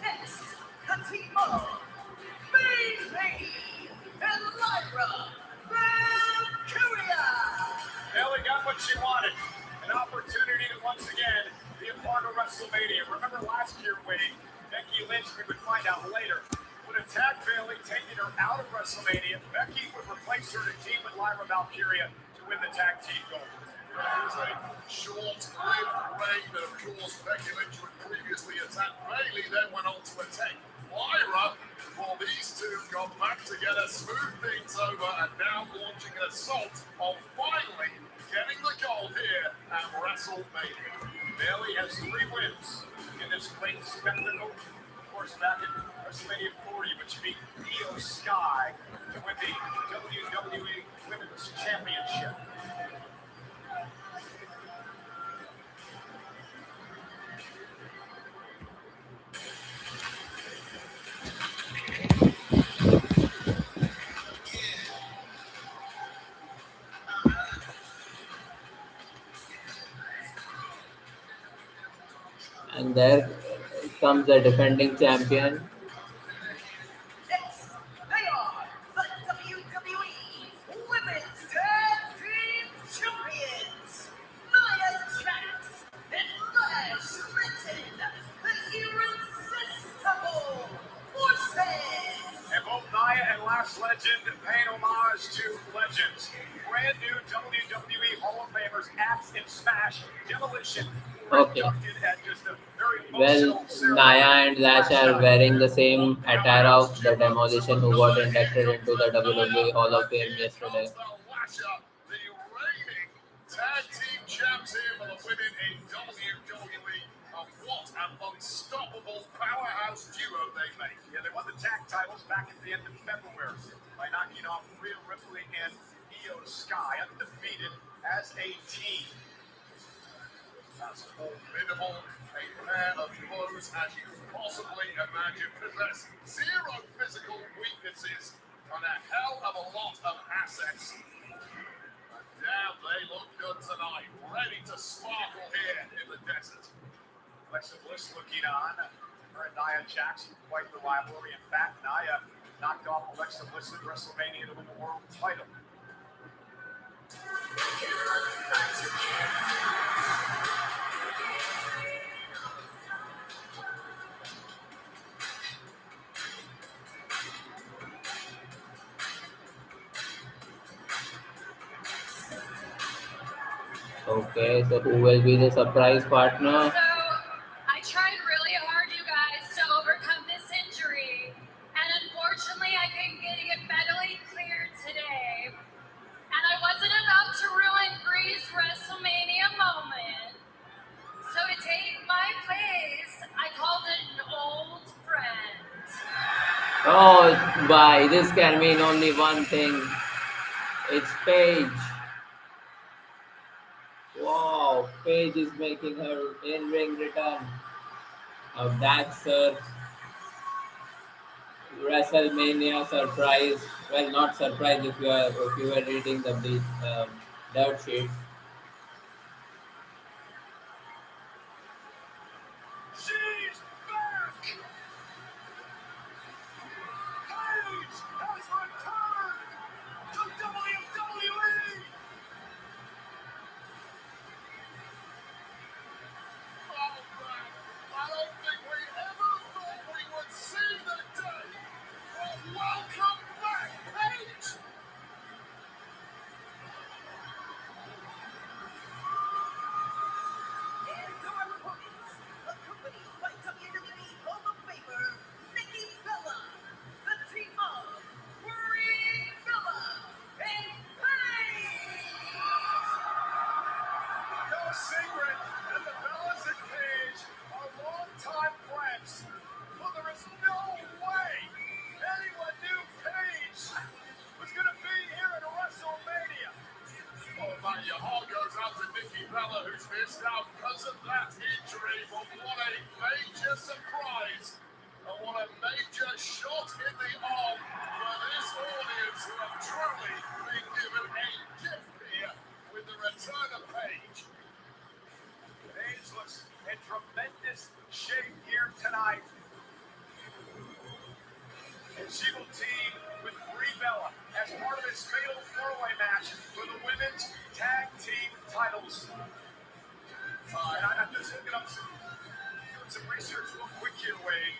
Next, the team of Bayley and Lyra Valkyria. Bayley got what she wanted. An opportunity to once again be a part of WrestleMania. Remember last year when Becky Lynch, we would find out later, would attack Bayley, taking her out of WrestleMania. Becky would replace her to team with Lyra Valkyria to win the tag team gold. It was a short-lived reign, but of course Becky Lynch would previously attack Bayley, then went on to attack Lyra. Well, these two got back together, smooth things over, and now launching an assault on finally getting the gold here at WrestleMania. Bayley has 3 wins in this great spectacle. Of course, back in WrestleMania 40, but she beat Io Sky to win the WWE Women's Championship. And there comes the defending champion. Next, they are the WWE Women's Tag Team Champions, Nia Jax and Lash Written, the Irresistible Forces. And both Nia and Lash Legend paying homage to legends. Brand new WWE Hall of Famers, Axe and Smash, Demolition. Okay. Inducted at just a very Well, emotional ceremony. Naya and Lash are wearing the same attire of the Demolition who got inducted into the WWE Hall of Fame yesterday. The reigning tag team champs here for the women in WWE. What an unstoppable powerhouse duo they make. Yeah, they won the tag titles back at the end of February by knocking off Rhea Ripley and Io Sky, undefeated as a team. As formidable a pair of foes as you could possibly imagine, possess 0 physical weaknesses and a hell of a lot of assets. And damn, they look good tonight, ready to sparkle here in the desert. Alexa Bliss looking on. Her and Nia Jax, quite the rivalry. In fact, Nia knocked off Alexa Bliss at WrestleMania to win the world title. Okay, so who will be the surprise partner? So I tried really hard, you guys, to overcome this injury, and unfortunately, I couldn't get it medically cleared today. And I wasn't about to ruin Bree's WrestleMania moment. So to take my place, I called an old friend. Oh, bye. This can mean only one thing. It's Paige. Wow, Paige is making her in-ring return. Now that's her WrestleMania surprise. Well, not surprise if you were reading the dirt sheets. She's back! Paige has returned to WWE! Oh man, I don't think we ever thought we would see the day. But welcome back, Paige! because of that injury, but what a major surprise and what a major shot in the arm for this audience who have truly been given a gift here with the return of Paige. Paige looks in tremendous shape here tonight. And she will team with Brie Bella as part of this fatal four-way match for the women's tag team titles. And I'm just looking up doing some research real quick here, Wade.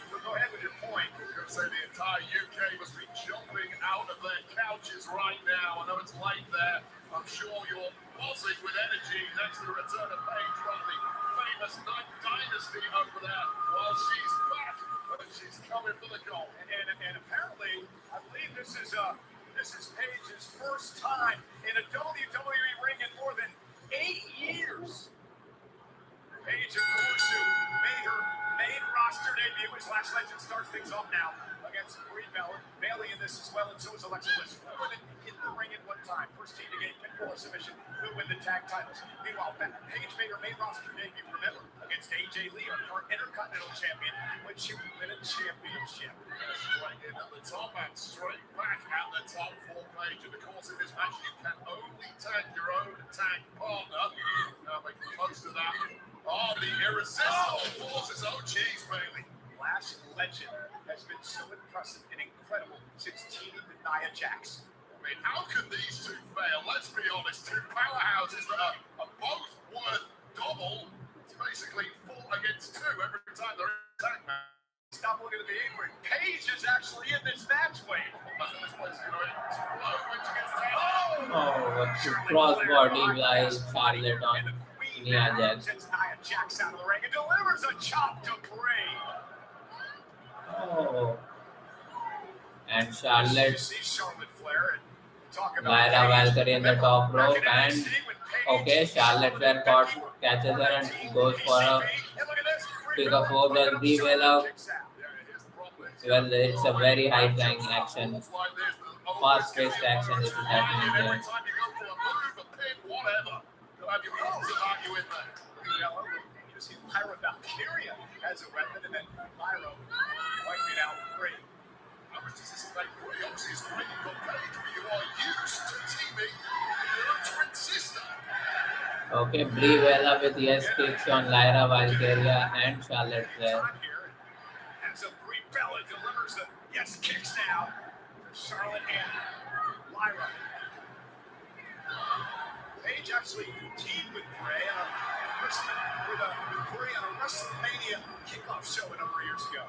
So go ahead with your point. I was going to say the entire UK must be jumping out of their couches right now. I know it's late there. I'm sure you're buzzing with energy next to the return of Paige from the famous Night Dynasty over there while she's back. But she's coming for the goal. And apparently, I believe this is Paige's first time in a WWE ring in more than 8 years. Paige, of course, who made her main roster debut as Lash Legend starts things off now against Brie Bella. Bayley in this as well, and so is Alexa Bliss. Women in the ring at one time. First team to gain pinfall or submission who win the tag titles. Meanwhile, Paige made her main roster debut, remember, against AJ Lee, our Intercontinental champion, when she won a championship. Straight in at the top and straight back at the top for Paige. And of course, in this match, you can only tag your own tag partner. Now making the most of that. Oh, the irresistible forces. Oh, geez, Bayley. Lash Legend has been so impressive and incredible since teaming with Nia Jax. I mean, how can these two fail? Let's be honest, two powerhouses that are both worth double. It's basically 4 against 2 every time they're in a tag match. Stop looking at the apron. Paige is actually in this match, Wade. This place is going to explode when she gets down. Oh, what a crossbody by Charlotte on Nia Jax. Sends Nia Jax out of the ring and delivers a chop to Bray. Oh. And You Charlotte, see Charlotte Flair and talk about Lyra Paige. Valkyrie in the top Remember rope, back in and NXT when Paige okay, Charlotte Flair catches her and goes for a And look at this, Brie pick Bella up four, picking but up Brie Charlotte Bella, kicks out. Yeah, here's the problem. well, it's a very high flying action, fast paced action this is happening Every here. time you go for a move, a pin, whatever, you'll have your balls about you in there. You see Lyra Valkyria as a weapon, and then Lyra wiping out Brie. How much does this affect Brie? Obviously, it's great you've got Paige, but you are used to teaming with your twin sister. Okay, Brie Bella with yes kicks on Lyra Valkyria and Charlotte Flair. And so Brie Bella delivers the yes kicks now to Charlotte and Lyra. Paige actually teamed with Brie on Brie on a WrestleMania kickoff show a number of years ago.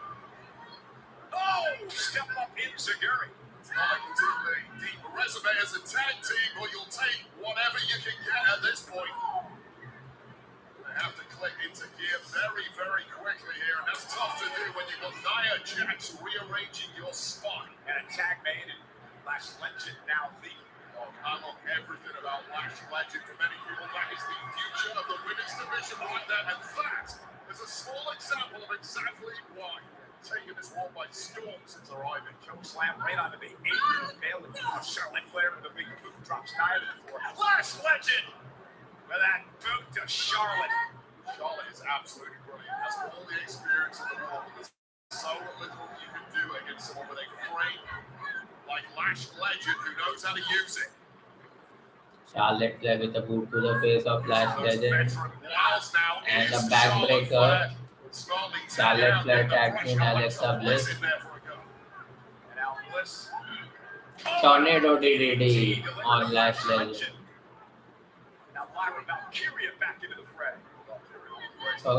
Oh, step up in Zaguri. It's not like the deep resume as a tag team, but you'll take whatever you can get at this point. They have to click into gear very, very quickly here, and that's tough to do when you've got Nia Jax rearranging your spine. And a tag made, and Lash Legend now leading. Oh, I love everything about Lash Legend. For many people, that is the future of the women's division right there, and that is a small example of exactly why. Taking this one by storm since arriving. Choke slam right onto the apron of Bayley. Charlotte Flair with a big boot drops Nia to the floor. Lash Legend with that boot to Charlotte. Charlotte is absolutely brilliant. Has all the experience in the world. There's so little you can do against someone with a frame like Lash Legend who knows how to use it. Charlotte Flair with a boot to the face of Lash Legend and a a backbreaker. Charlotte Flair tags in Alexa Bliss. And now Bliss. Tornado DDT on Lash Legend. Now Lyra Valkyria back into the fray. So,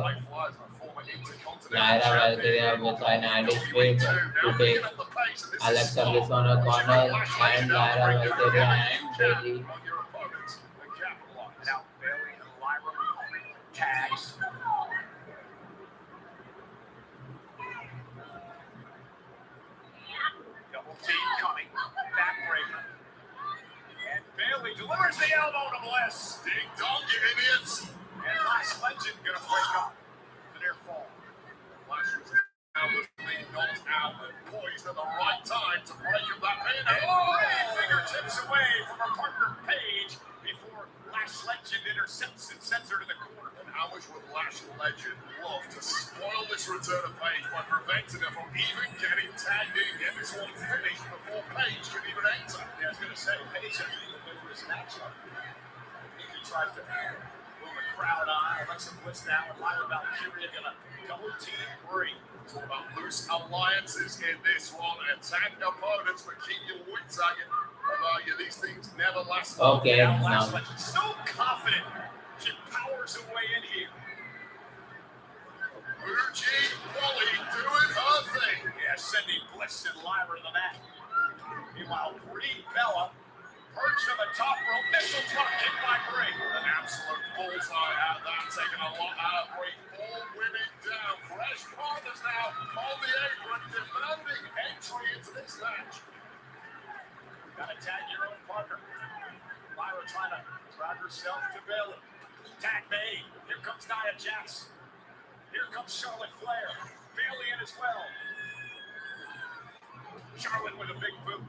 Lyra Valkyria with an anti-split to take Alexa Bliss on a corner, and Lyra Valkyria and Bayley. Now Bayley and Lyra tags. Double team coming. Backbreaker. And Bayley delivers the elbow to Bliss. Ding dong, you idiots! And Lash Legend gonna break up the near fall. Lash was obviously knocked out and poised at the right time to break up that pin. And Brie fingertips away from her partner Paige before Lash Legend intercepts and sends her to the corner. And how Lash legend love to spoil this return of Paige by preventing her from even getting tagged in. Get this one finished before Paige can even enter. Yeah, I was going to say, Paige hasn't even been to this matchup. He tries to move the crowd on. Alexa Bliss now and Lyra Valkyria going to double team Brie. It's all about loose alliances in this one. Attack opponents, but keep your wits on you. These things never last long. Okay, Now now. Lash legend so confident. She powers her way in here. Fuji Wally doing her thing. Yeah, sending Bliss and Lyra to the mat. Meanwhile, Brie Bella perched on the top rope. Missile drop kick by Brie. An absolute bullseye at that, taking a lot out of Brie. 4 women down. Fresh partners now on the apron, demanding entry into this match. Got to tag your own partner. Lyra trying to drag herself to Bayley. Tag made. Here comes Nia Jax. Here comes Charlotte Flair. Bayley in as well. Charlotte with a big boot.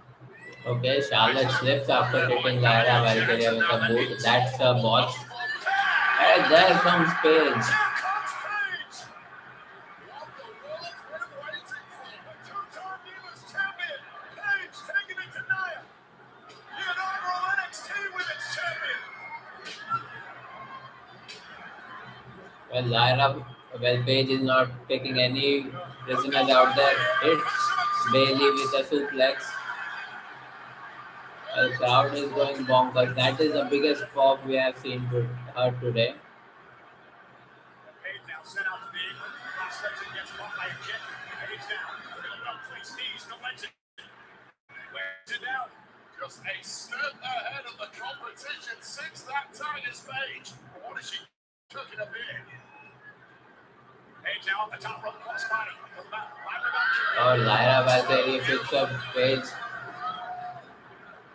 Okay, Charlotte slips after hitting Lyra Valkyria with a boot. That's a botch. And there comes Paige. Here comes Paige. What the world's been waiting for. A two-time Divas champion. Paige taking it to Nia. The inaugural NXT Women's Champion. Well, Paige is not taking any prisoners out there. Hits Bayley with a suplex. The crowd is going bonkers. That is the biggest pop we have seen to her today. Paige now sent out to the apron. Lash legend gets caught by a kick. Paige down. Up place knees to legend. Wears it down. Just a step ahead of the competition since that Titus Paige. What is she cooking up here? Paige now on the top rope, cross body. Oh, Lyra Valkyria picks up Paige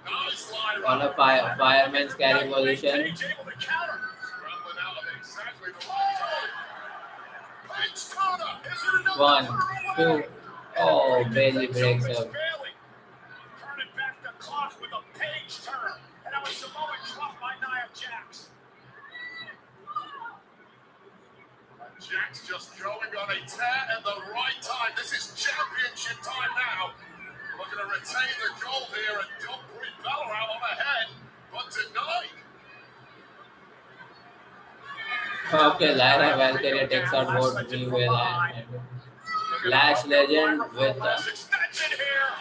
Nice line. on a fireman's carry position. Paige able to counter. Scrambling out at exactly the right time. Paige Turner. Is there another 1, 2. Oh, Bayley breaks It's up. Bayley. Turning back the clock with a Paige turn. And that was Samoa drop by Nia Jax. Jack's just going on a tear at the right time. This is championship time now. Looking to retain the gold here and dump Brie Bella out on ahead, but denied. Okay, Lyra Valkyria takes out both Brie Bella and Lash legend with Extension here.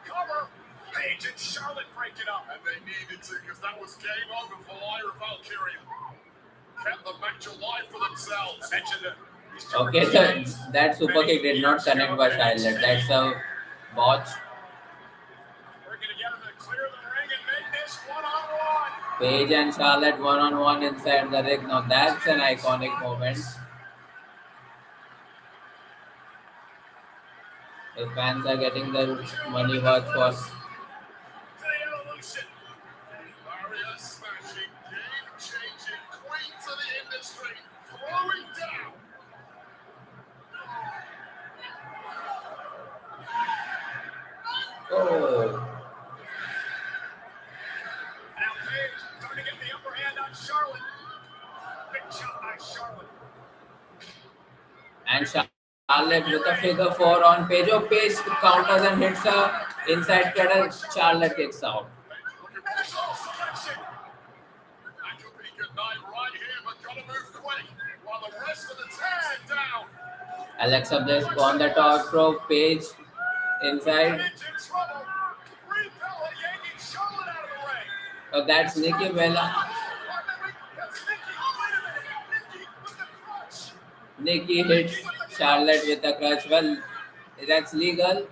Cover. Paige and Charlotte break it up. And they needed to, because that was game over for Lyra Valkyria. Kept the match alive for themselves. I mentioned it. Okay, that super kick did not connect by Charlotte. That's a botch. Working together to clear the ring and make this one-on-one. Paige and Charlotte one-on-one inside the ring. Now that's an iconic moment. The fans are getting their money worth for. To the Evolution. Barrier smashing, game-changing, queens of the industry, throwing down. Oh, Now Paige trying to get the upper hand on Charlotte. Big shot by Charlotte. and Charlotte with a figure 4 on Paige. Oh, Paige counters and hits her inside cradle. Charlotte kicks out. National selection. That could be good night right here, but gotta move quick while the rest of the team's it down. Alexa Bliss on the top rope. Paige inside. Paige in trouble. Brie Bella yanking Charlotte out of the ring. Oh, that's Nikki Bella. That's Nikki. Wait a minute. Nikki with the crutch. Nikki hits Charlotte with a crutch. Well, that's legal.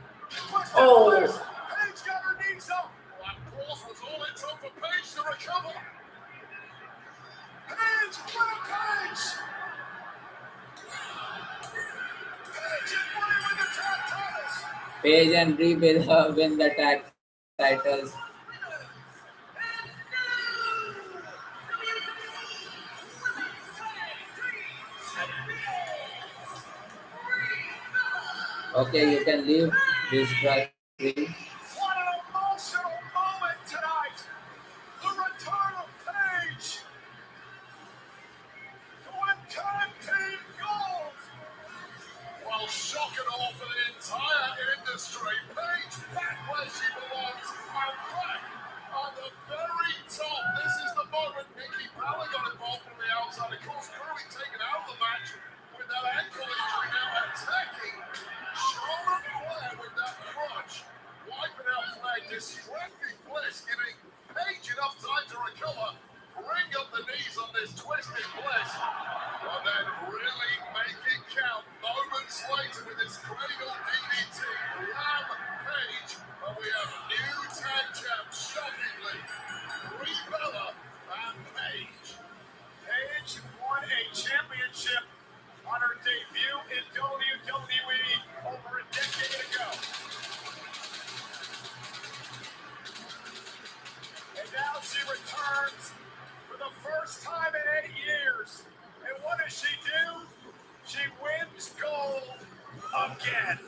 Oh. Oh. Paige got her knees up. That pause was all it took for Paige to recover. Paige, what a Paige. Paige and Brie with the tag titles. Paige and Brie Bella win the tag titles. Okay, you can leave this track. What an emotional moment tonight. The return of Paige. it all for the entire industry. Paige, back where she belongs, and back on the very top. This is the moment Nikki Bella got involved from the outside. Of course, Curly taken out of the match with that ankle injury, now attacking Charlotte Flair with that crutch. Wiping out Flair, distracting Bliss, giving Paige enough time to recover. Bring up the knees on this twisted Bliss. And then really make it count. Moments later with this cradle DDT. Ram Page. And we have new tag champs, shockingly. Brie Bella and Page. Paige won a championship on her debut in WWE over a decade ago. And now she returns for the first time in 8 years. And what does she do? She wins gold again.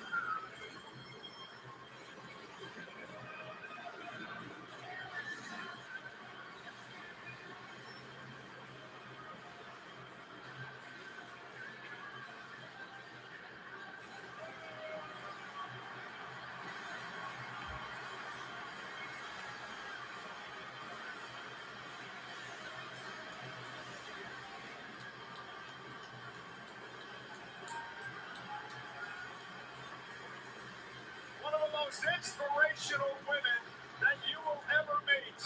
One of the most inspirational women that you will ever meet.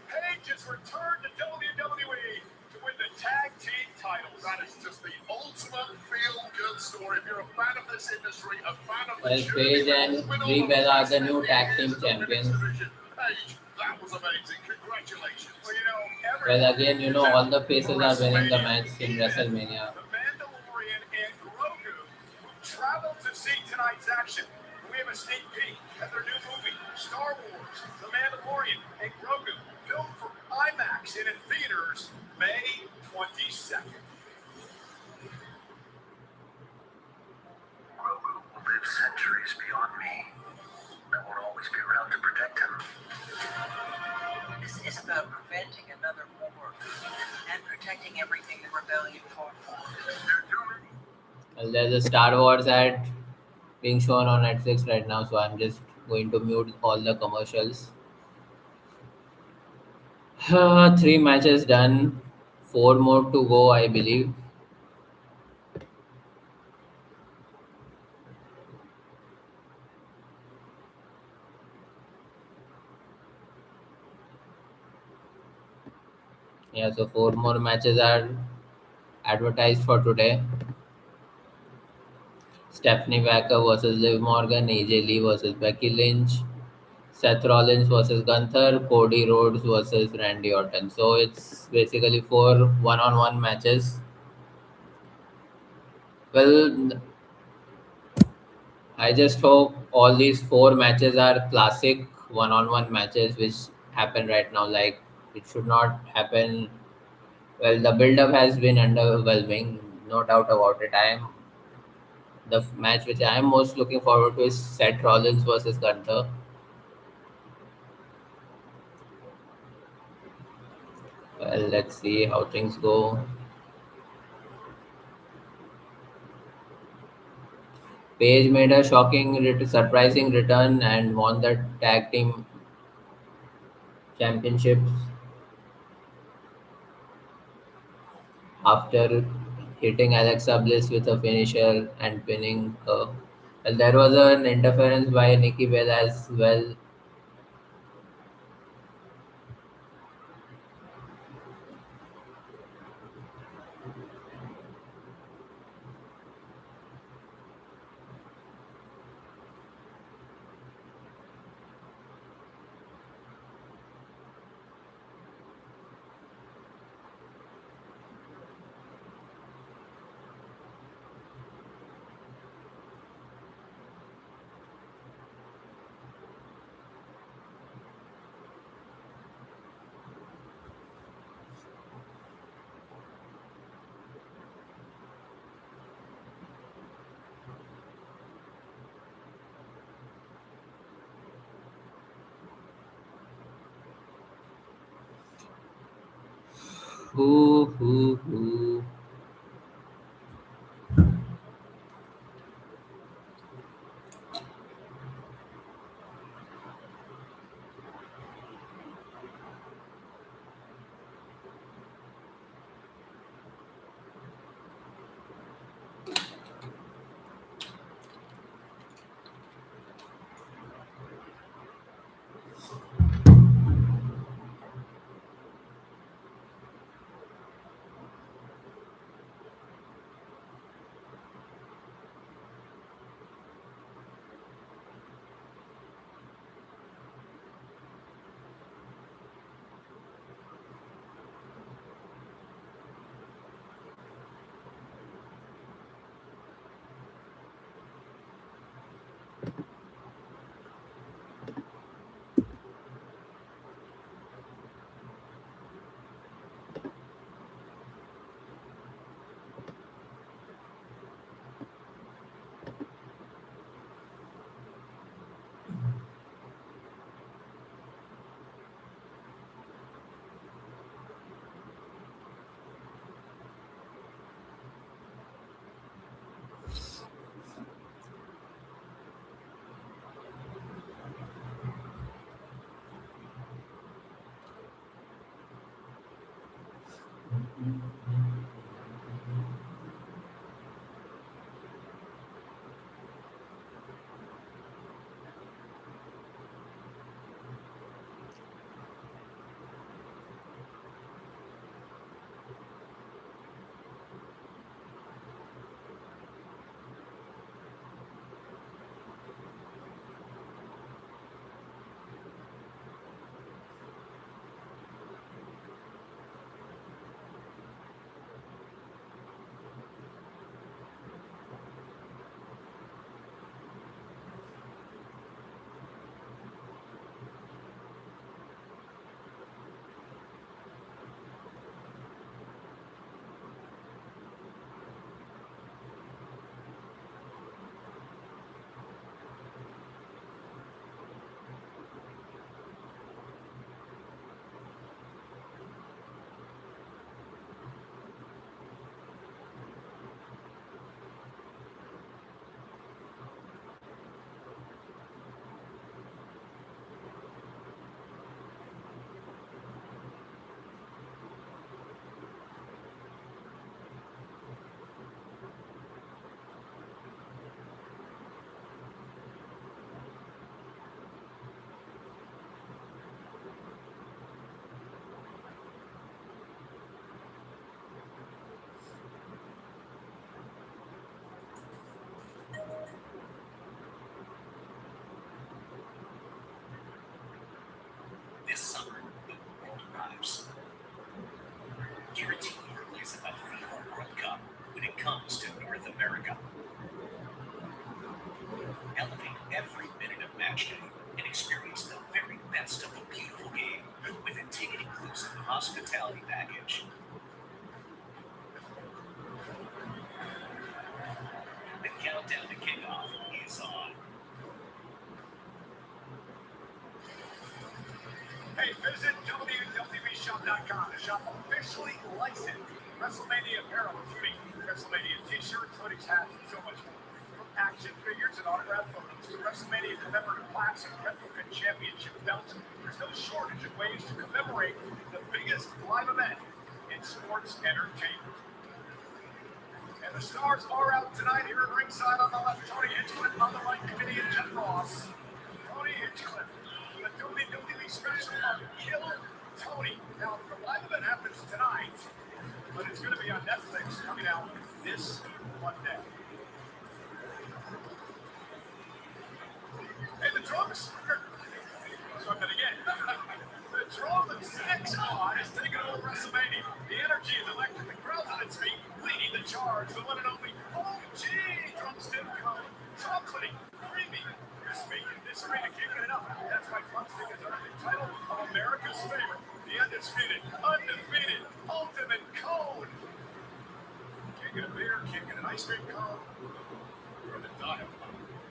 Paige has returned to WWE to win the tag team titles. That is just the ultimate feel-good story. If you're a fan of this industry, a fan of the Well, journey, Paige and Brie Bella are the new tag team champions. Paige, that was amazing. Congratulations. Well, you know, Well, everyone again, you know, all the faces are winning the match in WrestleMania. The Mandalorian and Grogu, who traveled to see tonight's action. We have a sneak peek at their new movie, Star Wars, The Mandalorian and Grogu, filmed for IMAX and in theaters May 22nd. Grogu will live centuries beyond me. I will always be around to protect him. This is about preventing another war and protecting everything the rebellion fought for. Well, there's a Star Wars ad being shown on Netflix right now, so I'm just going to mute all the commercials. 3 matches done, 4 more to go, I believe. Yeah, so 4 more matches are advertised for today. Stephanie Vaquer versus Liv Morgan, AJ Lee versus Becky Lynch, Seth Rollins versus Gunther, Cody Rhodes versus Randy Orton. So it's basically 4 one-on-one matches. Well, I just hope all these 4 matches are classic one-on-one matches which happen right now. Like, it should not happen. Well, the build-up has been underwhelming, no doubt about it. The match which I am most looking forward to is Seth Rollins versus Gunther. Well, let's see how things go. Paige made a surprising return and won the tag team championships after hitting Alexa Bliss with a finisher and pinning her. Well, there was an interference by Nikki Bella as well. Ooh, ooh, ooh. America. Elevate every minute of match day and experience the very best of the beautiful game with a ticket-inclusive hospitality package. The countdown to kickoff is on. Hey, visit www.shop.com to shop officially licensed WrestleMania apparel, including WrestleMania t-shirts, hoodies, hats, and so much more. From action figures and autographed photos to WrestleMania commemorative plaques and replica championship belts, there's no shortage of ways to commemorate the biggest live event in sports entertainment. And the stars are out tonight here at ringside. On the left, Tony Hinchcliffe. On the right, comedian Jeff Ross. Tony Hinchcliffe with a WWE special of Kill Tony. Now, the live event happens tonight, but it's going to be on Netflix coming out this Monday. Hey, the drums. So I'm going to get the drum and stick squad is taking over WrestleMania. The energy is electric. The crowd's on its feet, leading the charge. The one and only OG drumstick cone. Chocolatey, creamy, crispy. This arena can't get enough. That's why drumstick has earned the title of America's favorite. The undisputed, undefeated, ultimate cone. Can't get a beer, can't get an ice cream cone. Or the dial.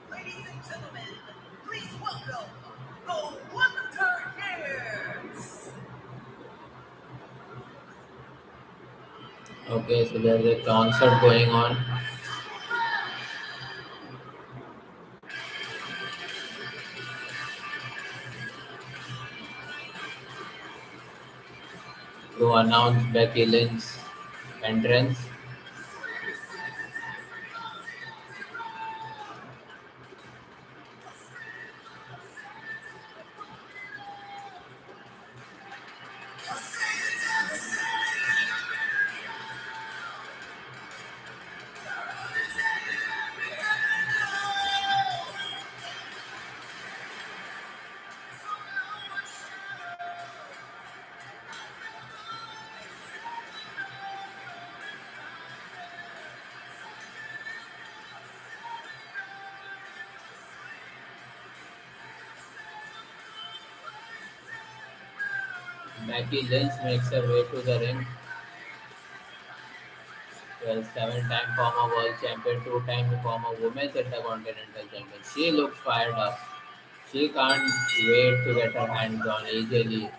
Ladies and gentlemen, please welcome the Wonder Years. Okay, so there's a concert going on. To announce Becky Lynch's entrance. Becky Lynch makes her way to the ring. Well, 7-time former world champion, 2-time former women's intercontinental champion. She looks fired up. She can't wait to get her hands on easily.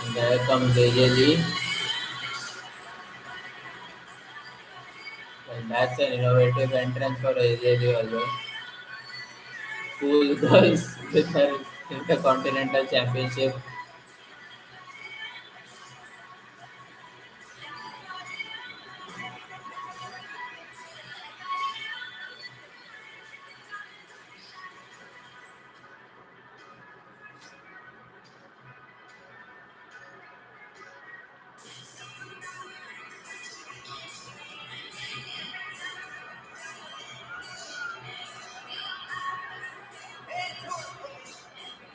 And there comes AJ Lee. Well, that's an innovative entrance for AJ Lee also. Cool girls with her Intercontinental Championship.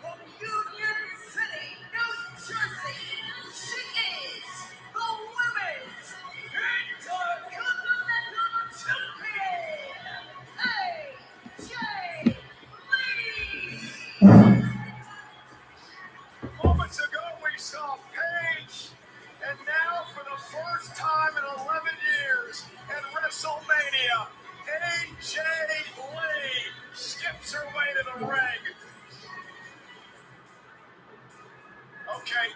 From Union City, Okay,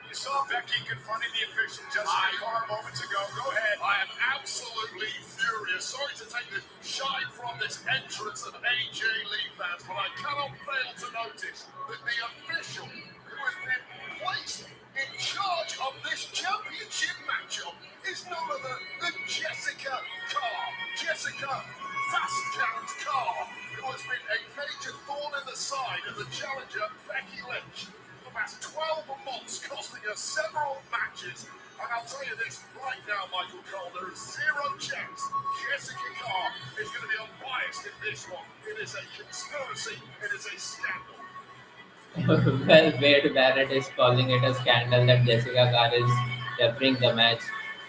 you saw Becky confronting the official just a car moments ago. Go ahead. I am absolutely furious. Sorry to take the shine from this entrance of AJ Lee fans, but I cannot fail to notice that the official who has been placed in charge of this championship matchup is none other than Jessica Carr. Jessica Fast Count Carr, who has been a major thorn in the side of the challenger Becky Lynch for the past 12 months, costing her several matches. And I'll tell you this right now, Michael Cole, there is zero chance Jessica Carr is going to be unbiased in this one. It is a conspiracy. It is a scandal. Well, Wade Barrett is calling it a scandal that Jessica Carr is refereeing the match.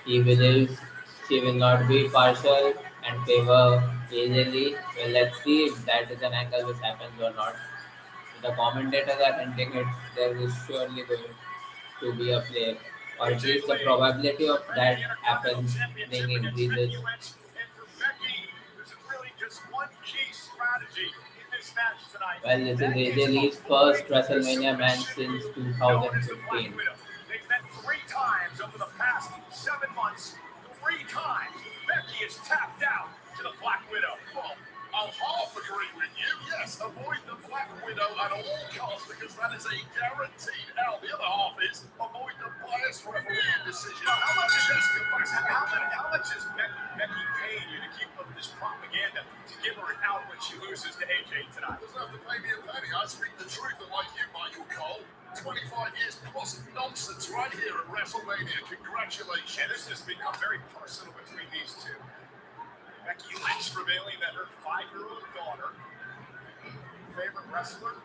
He believes she will not be partial and favor AJ Lee. Well, let's see if that is an angle which happens or not. The commentators are hinting it there is surely going to be a play, or at least the probability of that happening increases. Well, this is AJ Lee's first WrestleMania match since 2015. They've met 3 times over the past 7 months. 3 times. Becky is tapped out to the Black Widow. Well, I'll half agree with you. Yes, avoid the Black Widow at all costs because that is a guaranteed L. The other half is avoid the biased referee decision. Now, how much is Becky paying you to keep up this propaganda to give her an out when she loses to AJ tonight? Doesn't have to pay me a penny. I speak the truth, and like you, Michael Cole, 25 years plus of nonsense right here at WrestleMania. Congratulations. And this has become very personal between these two. Becky Lynch revealing that her 5-year-old daughter, favorite wrestler,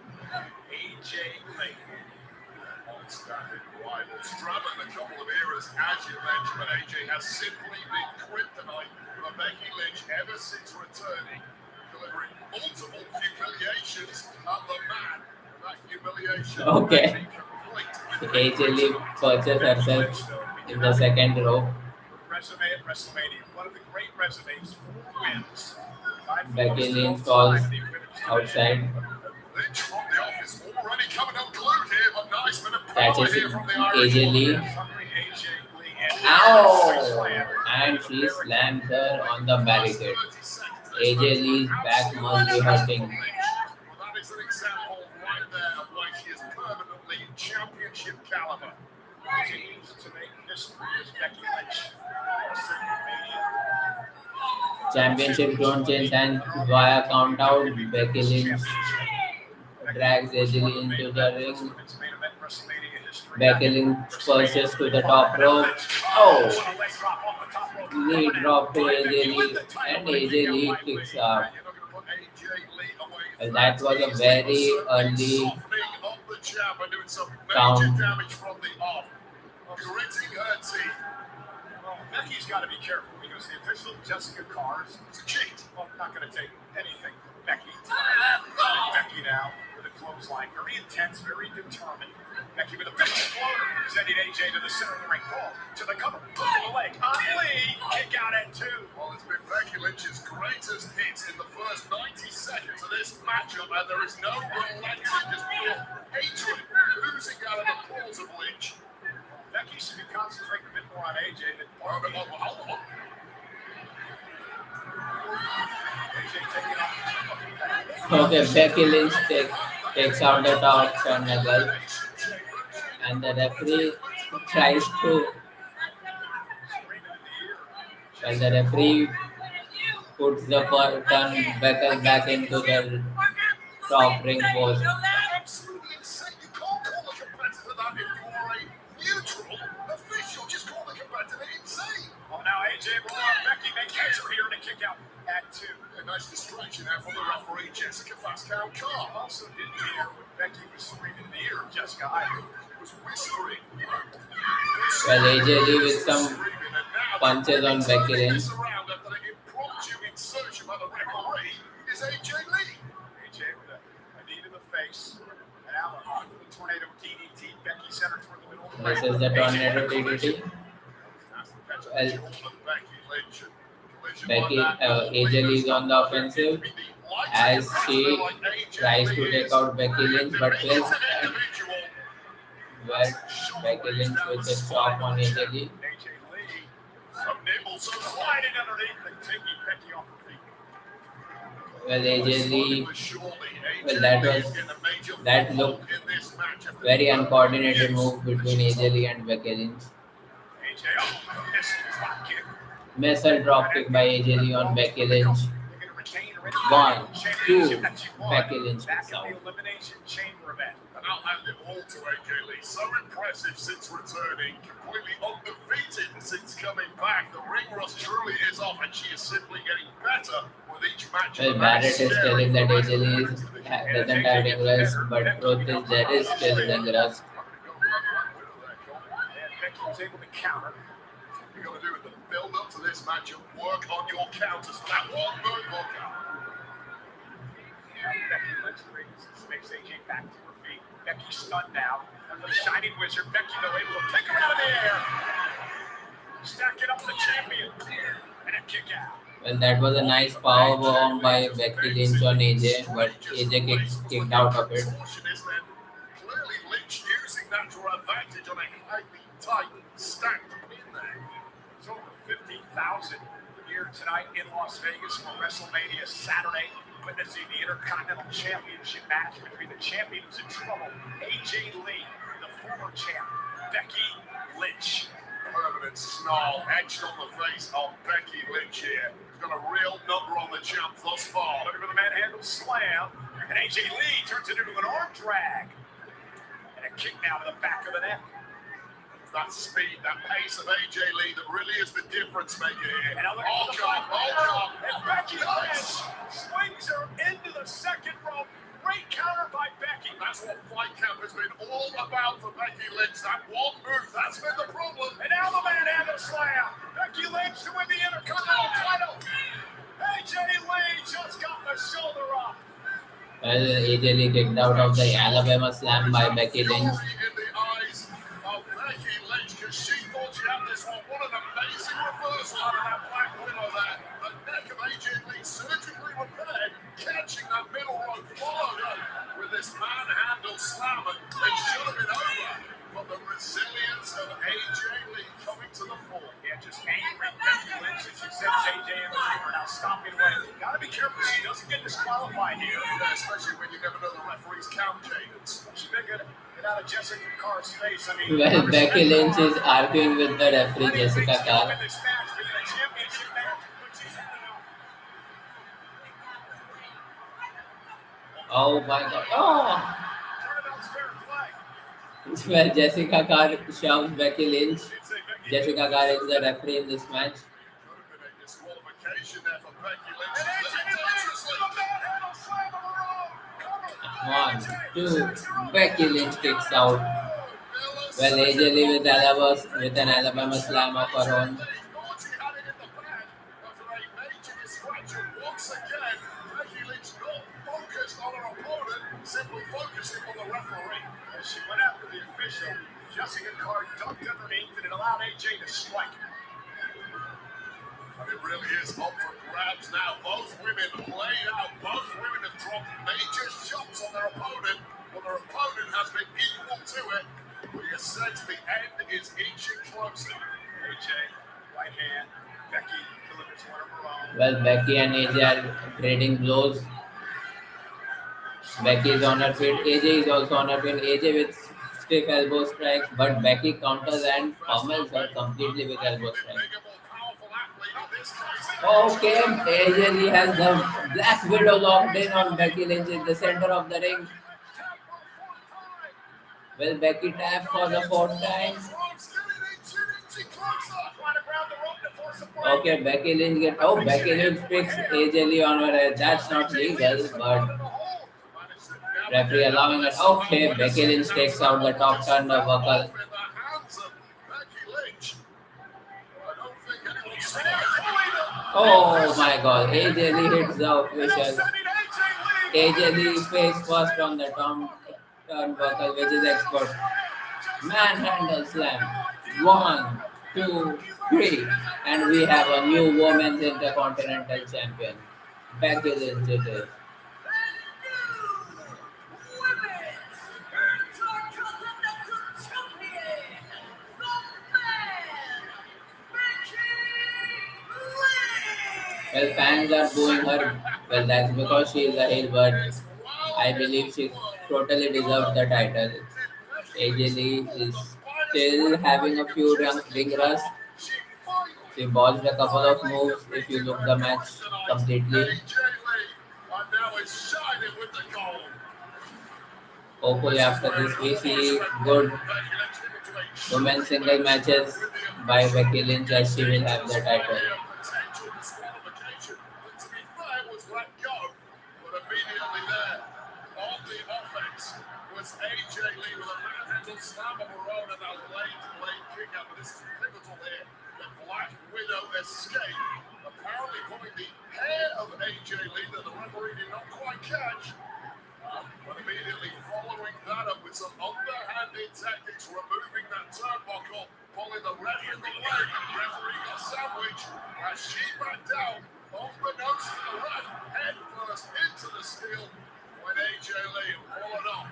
AJ Lee. Long-standing rivals, traveling a couple of eras, as you mentioned, but AJ has simply been kryptonite for Becky Lynch ever since returning, delivering multiple humiliations at the man. That humiliation. Okay. AJ Lee purchased herself in the second row. Resume at WrestleMania. One of the great resumes. 4 wins. Becky Lynch falls outside. Lynch from the office already coming unglued here, but nice bit of That power is here from the Irish AJ Lee. AJ Lee and Ow! And she slams her on the barricade. AJ Lee's back must be hurting. Well, that is an example right there of why she is permanently championship caliber. continues to make history as Becky Lynch. Championships don't change hands via count out. Becky Lynch drags AJ Lee into the ring. Becky Lynch pushes to the top rope. Oh! Knee drop to AJ Lee, and AJ Lee kicks out. Well, that was a very early count. Becky's got to be careful because the official Jessica Carr's is a cheat. Well, not going to take anything from Becky tonight. Becky now with a clothesline, very intense, very determined. Becky with a big floater, sending AJ to the center of the ring. Ball to the cover, hook of the leg. On Lee, kick out at 2. Well, it's been Becky Lynch's greatest hits in the first 90 seconds of this matchup, and there is no relenting, just pure hatred oozing out of the pores of Lynch. Becky should be concentrating a bit more on AJ than AJ taking off. Okay, Becky Lynch takes out the top turnbuckle, and the referee tries to. Well, the referee puts the turnbuckle back into the top ring post. Absolutely insane. You can't call a competitor that if you are a neutral official. Just call the competitor insane. Oh, now AJ will Becky make catch her here to kick out at 2. A nice distraction there from the referee, Jessica Fastcow Carr. Also didn't hear when Becky was screaming in the ear of Jessica. I Was whispering. Well, AJ Lee with some punches on Becky Lynch. Around after the impromptu insertion by the referee is AJ Lee. AJ with a knee to the face. And now a tornado DDT. Becky center toward the middle of the ring. This is the tornado DDT. Well, AJ Lee is on the offensive as she tries to take out Becky Lynch, but fails. where Becky Lynch with a chop on AJ Lee. AJ Lee, so nimble, so sliding underneath and taking Becky off her feet. Well, AJ Lee, But surely well, AJ that Lee was is in a major that foothold looked in this match after very uncoordinated 12 move years. between AJ Lee and Becky Lynch. AJ, oh, this drop kick. Missile drop kick by AJ Lee on Becky Lynch. They're going to retain her One, championship two, that she won Becky Lynch back kicks in out. the Elimination Chamber event. And I'll hand it all to AJ Lee. So impressive since returning, completely undefeated since coming back. The ring rust truly is off, and she is simply getting better with each match. Well, Barrett is telling that AJ Lee doesn't have ring rust, but truth is there is still ring rust. Becky was able to counter. You're going to do it the build up to this match and work on your counters for that one move. Becky Lynch makes AJ back to her feet. Becky stunned now. And the Shining Wizard, Becky though able to pick her out of the air. Stack it up the champion. And a kick out. Well, that was a nice power bomb by Becky Lynch on AJ, but AJ kicked out of it. Clearly Lynch using that to her advantage on a highly tight, stacked win there. It's over 50,000 here tonight in Las Vegas for WrestleMania Saturday, witnessing the Intercontinental Championship match between the champions in trouble, AJ Lee, the former champ, Becky Lynch. Permanent snarl etched on the face of Becky Lynch here. Got a real number on the champ thus far. Looking for the manhandle slam, and AJ Lee turns it into an arm drag. And a kick now to the back of the neck. That speed, that pace of AJ Lee that really is the difference maker here. And and Becky Lynch swings her into the second rope. Great counter by Becky. That's what Fight Camp has been all about for Becky Lynch. That one move, that's been the problem. And now the manhandle slam. Becky Lynch to win the Intercontinental title. AJ Lee just got the shoulder up. Well, AJ Lee kicked out of the Alabama slam by Becky Lynch. In the eyes of Becky Lynch, because she thought she had this one. What an amazing reversal out of that Black Widow there. The neck of AJ Lee surgically repaired, catching that middle rope, followed up with this manhandle slam. And it should have been over. But the resilience of AJ Lee coming to the fore. Yeah, just angry Becky Lynch as she sends AJ in the ring. Now stomping away. Gotta be careful she doesn't get disqualified here. Yeah, especially when you never know the referee's count cadence. She may get out of Jessica Carr's face. I mean, Well, Becky Lynch is arguing with the referee Jessica Carr. Oh my god. Oh! Well, Jessica Carr shoves Becky Lynch. Jessica Carr is the referee in this match. Disqualification there for Becky Lynch. 1, 2, Becky Lynch kicks out. Well, AJ Lee with an Alabama slam of her own. Thought she had it in the bag after a major distraction once again. Becky Lynch not focused on her opponent, simply focusing on the referee. As she went after the official, Jessica Carr ducked underneath and it allowed AJ to strike. And it really is up for grabs now. Both women laid out. Both women have dropped major shots on their opponent, but their opponent has been equal to it. We sense the end is inching closer. AJ, right hand. Becky delivers one of her own. Well, Becky and AJ are trading blows. Becky is on her feet. AJ is also on her feet. AJ with stiff elbow strikes, but Becky counters and pummels her completely with elbow strikes. Okay, AJ Lee has the Black Widow locked in on Becky Lynch in the center of the ring. Will Becky tap for the fourth time? Okay, Becky Lynch get. Oh, Becky Lynch picks AJ Lee on her head. That's not legal, but referee allowing it. Okay, Becky Lynch takes out the top turnbuckle. Oh my god, AJ Lee hits the official. AJ Lee face first on the turnbuckle, which is expert. Manhandle slam. 1, 2, 3. And we have a new women's Intercontinental Champion. Becky Lynch it is. Well, fans are booing her. Well, that's because she is a heel, but I believe she totally deserved the title. AJ Lee is still having a few ring rust. She botched a couple of moves if you look the match completely. Hopefully after this we see good women's single matches by Becky Lynch as she will have the title. On the offense was AJ Lee with a manhandle slam of her own and a late kick out. But this is pivotal here. The Black Widow escape, apparently pulling the hair of AJ Lee that the referee did not quite catch. But immediately following that up with some underhanded tactics, removing that turnbuckle, pulling the ref in the leg. Referee got sandwiched as she backed down, unbeknownst to the ref, head first into the steel. When AJ Lee followed up,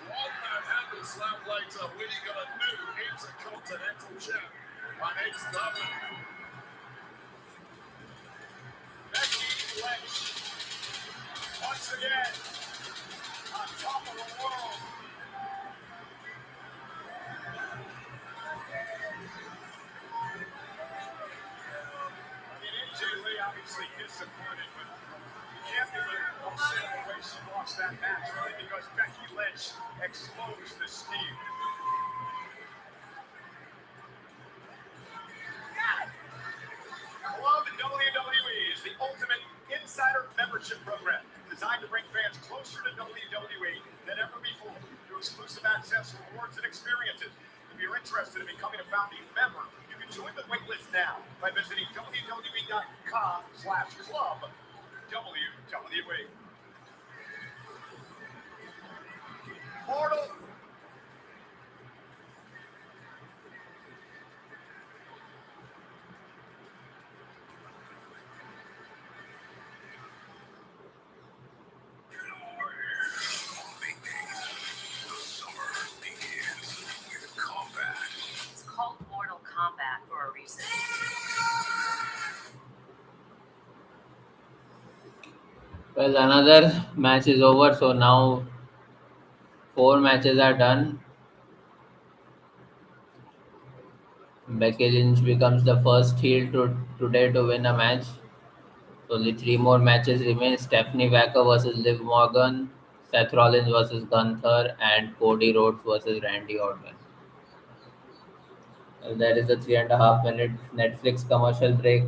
one manhandle slam later, we got a new Intercontinental champ, and it's double. Becky Lynch, once again, on top of the world. I mean, AJ Lee obviously disappointed, but you can't be upset the way she lost that match, really, because Becky Lynch exposed the steam. Club WWE is the ultimate insider membership program designed to bring fans closer to WWE than ever before through exclusive access, rewards, and experiences. If you're interested in becoming a founding member, you can join the waitlist now by visiting www.com/club WWE. Mortal. It's called Mortal Kombat for a reason. Well, another match is over, so now 4 matches are done. Becky Lynch becomes the first heel today to win a match. So only 3 more matches remain: Stephanie Vaquer versus Liv Morgan, Seth Rollins versus Gunther, and Cody Rhodes versus Randy Orton. Well, there is a 3.5 minute Netflix commercial break.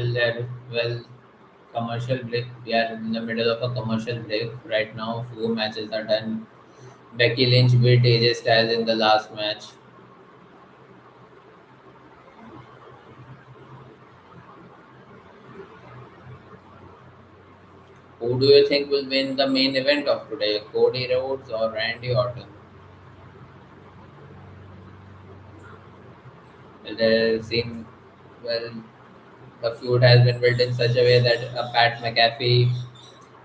Well, commercial break. We are in the middle of a commercial break right now. Few matches are done. Becky Lynch beat AJ Styles in the last match. Who do you think will win the main event of today? Cody Rhodes or Randy Orton? There seem well the feud has been built in such a way that a Pat McAfee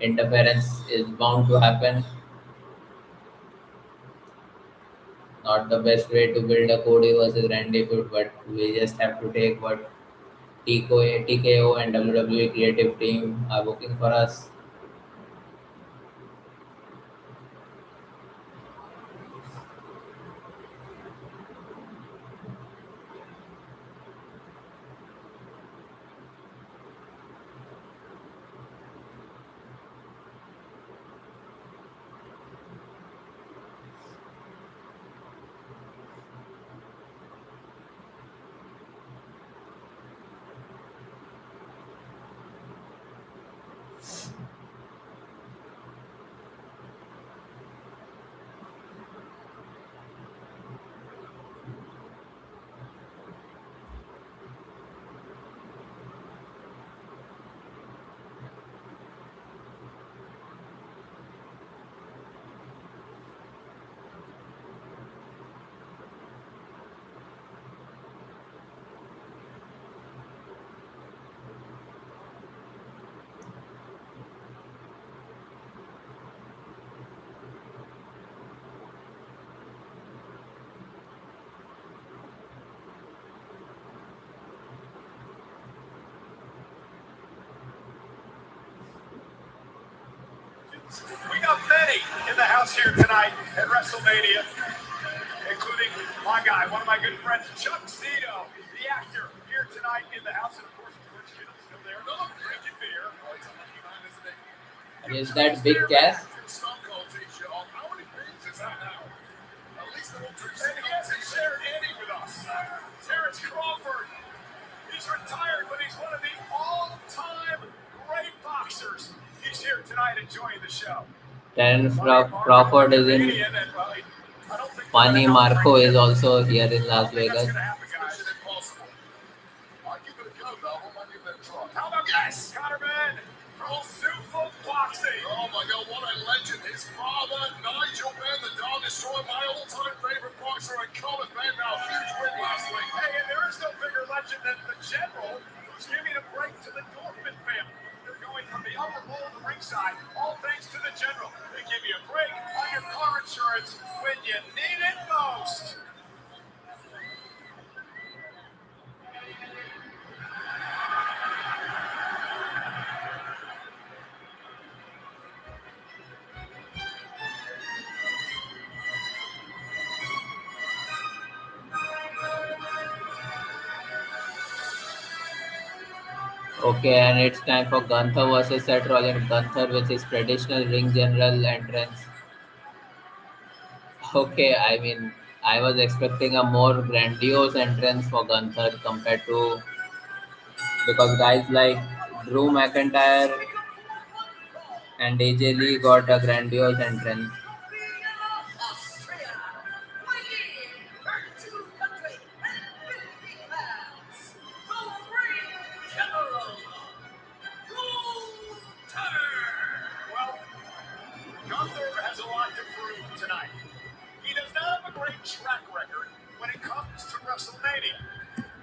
interference is bound to happen. Not the best way to build a Cody versus Randy feud, but we just have to take what TKO and WWE creative team are booking for us. We got many in the house here tonight at WrestleMania, including my guy, one of my good friends, Chuck Zito, the actor, here tonight in the house. And of course, George Kittle's still there. Another drinking beer. Oh, he's a lucky man, isn't he? Is that Big Cass? Stone Cold t-shirt on. How many beers is that now? At least they're all drinking. And he hasn't shared any with us. Terrence Crawford. He's retired, but he's one of the all-time great boxers. He's here tonight enjoying the show. Crawford is in. Funny Marco is also here in Las Vegas. How about yes, Conor Ben? Super boxing. Oh my God, what a legend. His father, Nigel Benn, the Dog Destroyer, my all-time favorite boxer, and Conor Ben, now huge win last week. Hey, and there is no bigger legend than the General, who's giving a break to the Dorfman family. They're going from the upper bowl to the ringside, all thanks to the General. They give you a break on your car insurance when you need it most. Okay, and it's time for Gunther versus Seth Rollins. Gunther with his traditional ring general entrance. Okay, I mean, I was expecting a more grandiose entrance for Gunther compared to because guys like Drew McIntyre and AJ Lee got a grandiose entrance. Well, Gunther has a lot to prove tonight. He does not have a great track record when it comes to WrestleMania.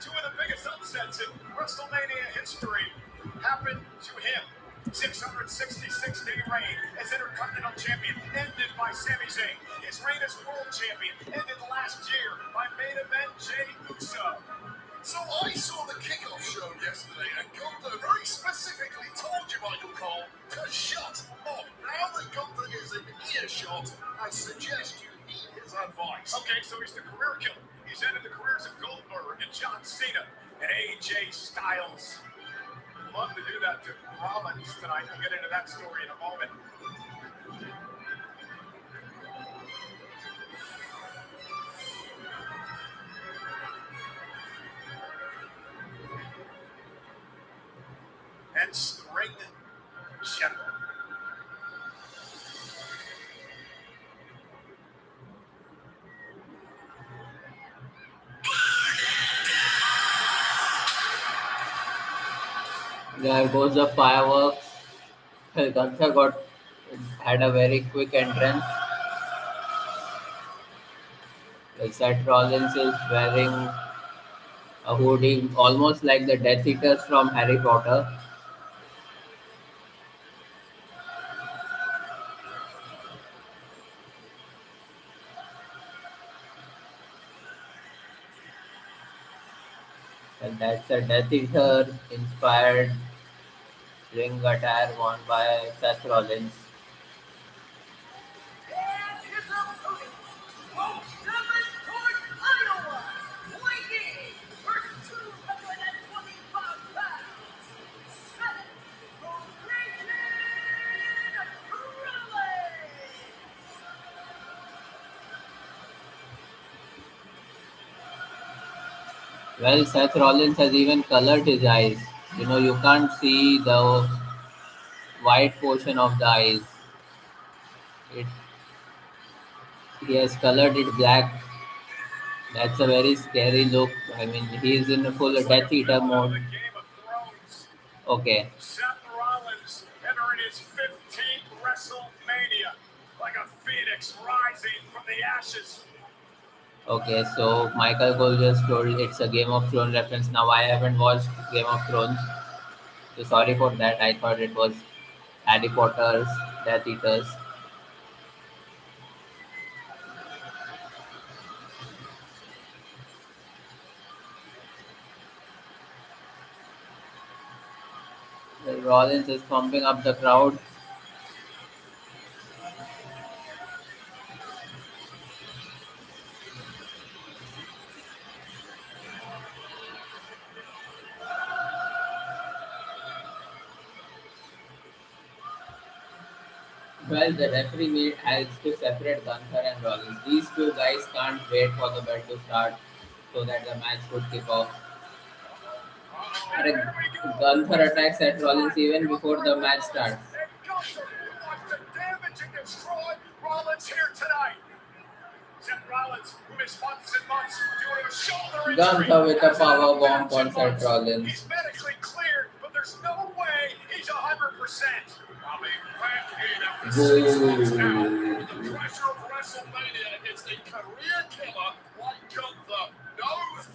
Two of the biggest upsets in WrestleMania history happened to him. 666-day reign as Intercontinental Champion ended by Sami Zayn. His reign as World Champion ended last year by main event Jey Uso. So I saw the kickoff show yesterday, and Gunther very specifically told you, Michael Cole, to shut up. Now that Gunther is in earshot, I suggest you heed his advice. Okay, so he's the career killer. He's ended the careers of Goldberg and John Cena and AJ Styles. Love to do that to Rollins tonight. We'll get into that story in a moment. Hence the ring general. There goes the fireworks. Gunther had a very quick entrance. Seth Rollins is wearing a hoodie almost like the Death Eaters from Harry Potter. And that's a Death Eater inspired ring attire worn by Seth Rollins. And his opponent, most Iowa, weighing for 225 pounds, Seth Rollins. Well, Seth Rollins has even colored his eyes. You can't see the white portion of the eyes. It He has colored it black. That's a very scary look. I mean, he is in a full Looks like Death a Eater villain out of mode. the Game of Thrones. Okay, Seth Rollins entering his 15th WrestleMania like a phoenix rising from the ashes. okay. So Michael Cole just told it's a Game of Thrones reference. Now I haven't watched Game of Thrones, so sorry for that. I thought it was Harry Potter's Death Eaters. Rollins is pumping up the crowd. Well, the referee has to separate Gunther and Rollins. These two guys can't wait for the bell to start so that the match could kick off. And And here we go. Gunther attacks at Rollins even before the match starts. And Gunther wants to damage and destroy Rollins here tonight. Seth Rollins, who missed months and months due to a shoulder injury. Gunther with a hasn't had power a bomb match in on Seth months. Rollins. He's medically cleared, but there's no way he's 100%. I mean, back in after 6 months now, with the pressure of WrestleMania against a career killer like Gunther. No,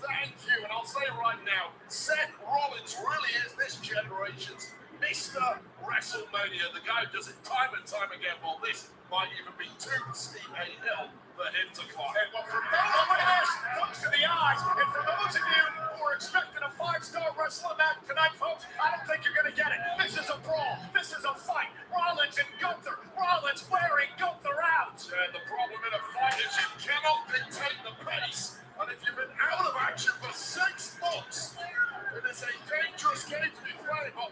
thank you. And I'll say right now, Seth Rollins really is this generation's Mr. WrestleMania. The guy who does it time and time again. Well, this might even be too steep a hill for him to climb. And well, for those looks to the eyes, and for those of you who are expecting a 5-star wrestling match tonight, folks, I don't think you're going to get it. This is a brawl. This is a fight. Rollins and Gunther. Rollins wearing Gunther out. And the problem in a fight is you cannot dictate the pace. And if you've been out of action for 6 months, it is a dangerous game to be playing. But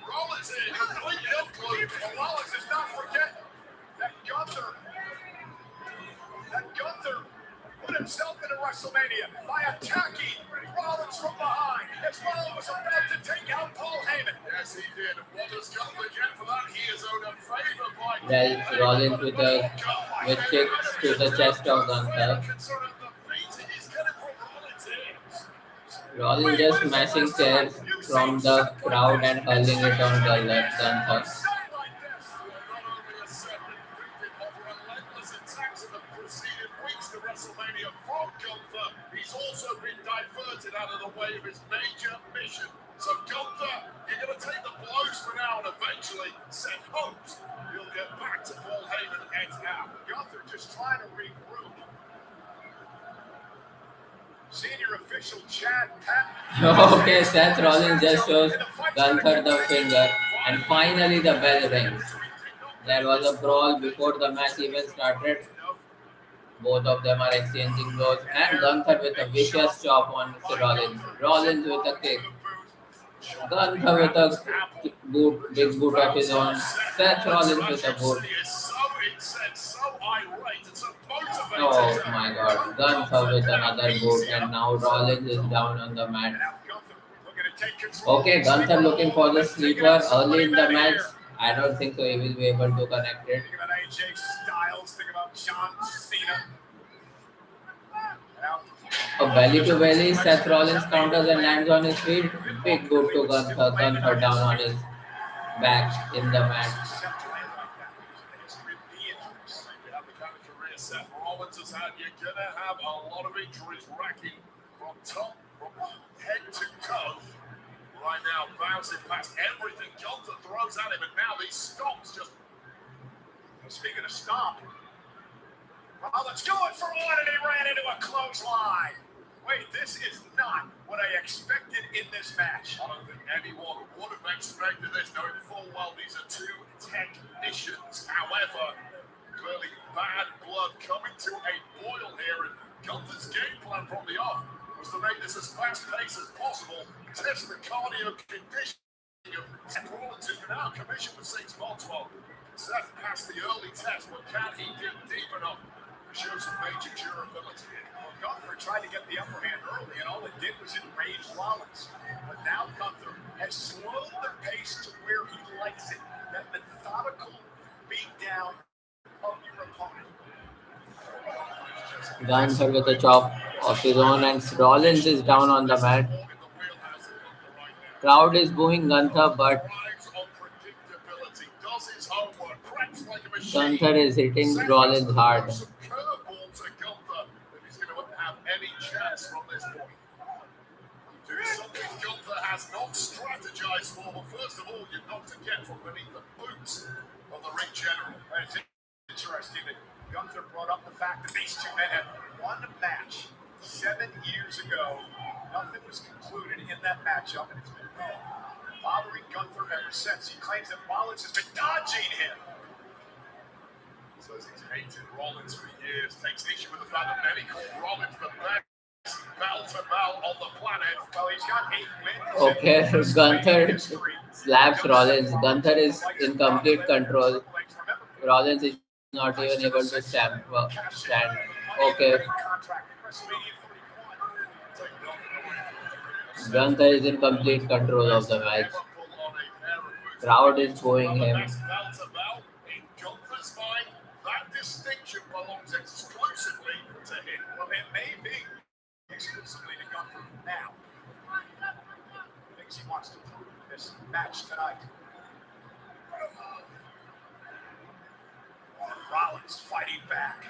Rollins is a complete hill clue. And Rollins does not forget that Gunther put himself into WrestleMania by attacking Rollins from behind as Rollins was about to take out Paul Heyman. Yes, he did. And what does Gunther get for that? He is owed a favor by Well, Rollins with kicks to the chest of Gunther. Rollins just smashing chairs from the crowd and hurling it on Gunther. He's also been diverted out of the way of his major mission. So Gunther, you're going to take the blows for now, and eventually Seth hopes you'll get back to Paul Heyman and out. Gunther just trying to regroup. Senior official Chad Patton. Okay, Seth Rollins just shows Gunther the finger, and finally the bell rings. There was a brawl before the match even started. Both of them are exchanging blows, and Gunther with a vicious chop on Rollins. Rollins with a kick. Gunther with a big boot of his own. Seth Rollins with a boot. Oh my god, Gunther with another boot, and now Rollins is down on the mat. take control. Okay, Gunther looking for the sleeper early in the match. I don't think so he will be able to connect it. Think about AJ Styles, think about John Cena. Now, A belly to belly, Seth Rollins counters and lands on his feet. Big boot to Gunther. Gunther down on his back in the match. Seth landed like that because of the history of knee injuries. You have the kind of career Seth Rollins has had, you're going to have a lot of injuries racking from top, from head to toe. Right now, bouncing past everything Gunther throws at him, and now these stomps just... Speaking of stomp, Rollins going for one, and he ran into a clothesline. Wait, this is not what I expected in this match. I don't think anyone would have expected this, knowing full well these are two technicians. However, clearly bad blood coming to a boil here, and Gunther's game plan from the off was to make this as fast-paced as possible, test the cardio conditioning of Seth Rollins, who's been out of commission for 6 months. Well, Seth passed the early test, but can he dig deep enough to show some major durability? Well, Gunther tried to get the upper hand early, and all it did was enrage Rollins. But now Gunther has slowed the pace to where he likes it, that methodical beatdown of your opponent. Gunther with a chop of his own, and Rollins is down on the mat. Crowd is booing Gunther, but Gunther is hitting Rollins hard. Gunther has not strategized for, but first of all, you're not to get from beneath the boots of the ring general. It's interesting that Gunther brought up the fact that these two men had won a match 7 years ago. Nothing was concluded in that matchup, and it's been bothering Gunther ever since. He claims that Rollins has been dodging him. Says he's hated Rollins for years, takes issue with the fact that many call Rollins the best bell-to-bell on the planet. Well, he's got 8 wins. Okay, Gunther slaps Rollins. Gunther is in complete control. Rollins is not even able to stand. Okay. Gunther is in complete control of the match. Crowd is booing him. In Gunther's mind, that distinction belongs exclusively to him. Well, it may be exclusively to Gunther now. Things he wants to prove in this match tonight. Rollins fighting back.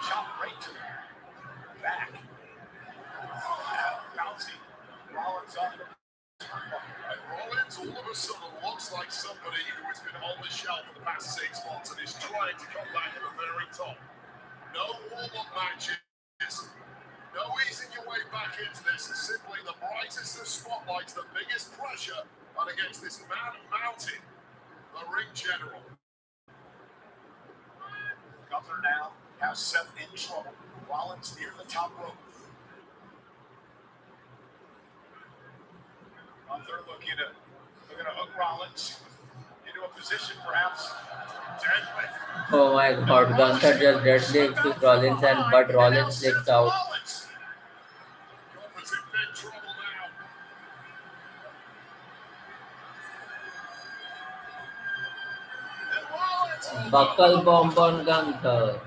Chop right to the back. Bouncing. Rollins on the... And Rollins all of a sudden looks like somebody who has been on the shelf for the past 6 months and is trying to come back at the very top. No warm-up matches. No easing your way back into this. Simply the brightest of spotlights, the biggest pressure, and against this man mountain, the ring general. Gunther now has Seth in trouble. Rollins near the top rope. Gunther looking to hook Rollins into a position perhaps deadlift. Oh my god, Gunther just deadlifts Rollins, but Rollins slips out. Gunther's in big trouble now. And Rollins... Buckle bomb on Gunther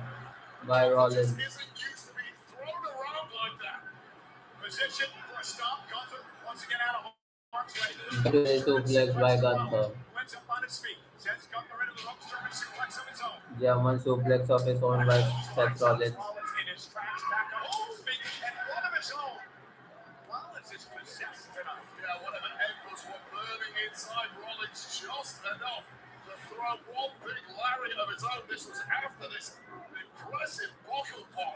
by Rollins. Isn't used to be thrown around like that. Position for a stop. Gunther once again out of harm's way. Suplex by Gunther. Wins up on his feet. Sends Gunther into the ropes, German suplex of his own. German suplex of his own by Seth Rollins. Rollins in his tracks back on his feet and one of his own. Rollins is possessed tonight. Yeah, whatever embers were burning inside Rollins just enough to throw one big lariat of his own. This was after this impressive buckle pop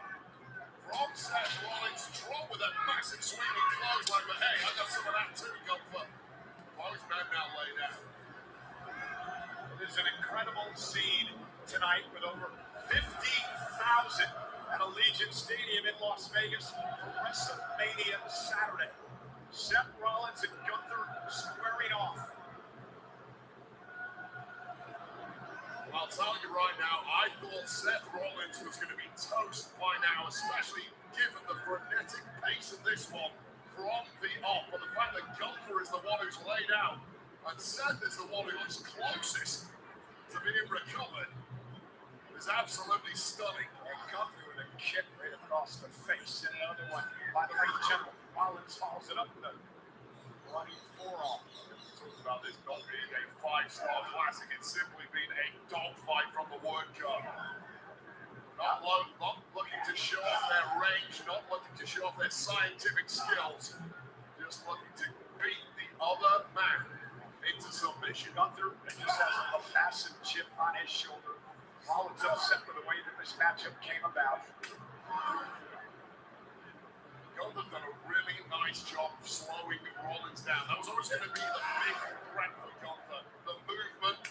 from Seth Rollins, drop with a massive swinging clothesline. But hey, I got some of that too, Gunther. Both men now laid out. It is an incredible scene tonight with over 50,000 at Allegiant Stadium in Las Vegas for WrestleMania Saturday. Seth Rollins and Gunther squaring off. I'll tell you right now, I thought Seth Rollins was going to be toast by now, especially given the frenetic pace of this one from the And Seth is the one who looks closest to being recovered. It was absolutely stunning. And Gunther with a kick right across the face. And another one by the right general. Rollins follows it up with a bloody forearm. Talk about this not being a five-star classic. It's simply been a dogfight from the word go. Not looking to show off their range, not looking to show off their scientific skills, just looking to beat the other man into submission. Gunther just has a massive chip on his shoulder. Rollins upset with the way that this matchup came about. Gunther's done a really nice job of slowing Rollins down. That was always going to be the big threat for Gunther. The movement,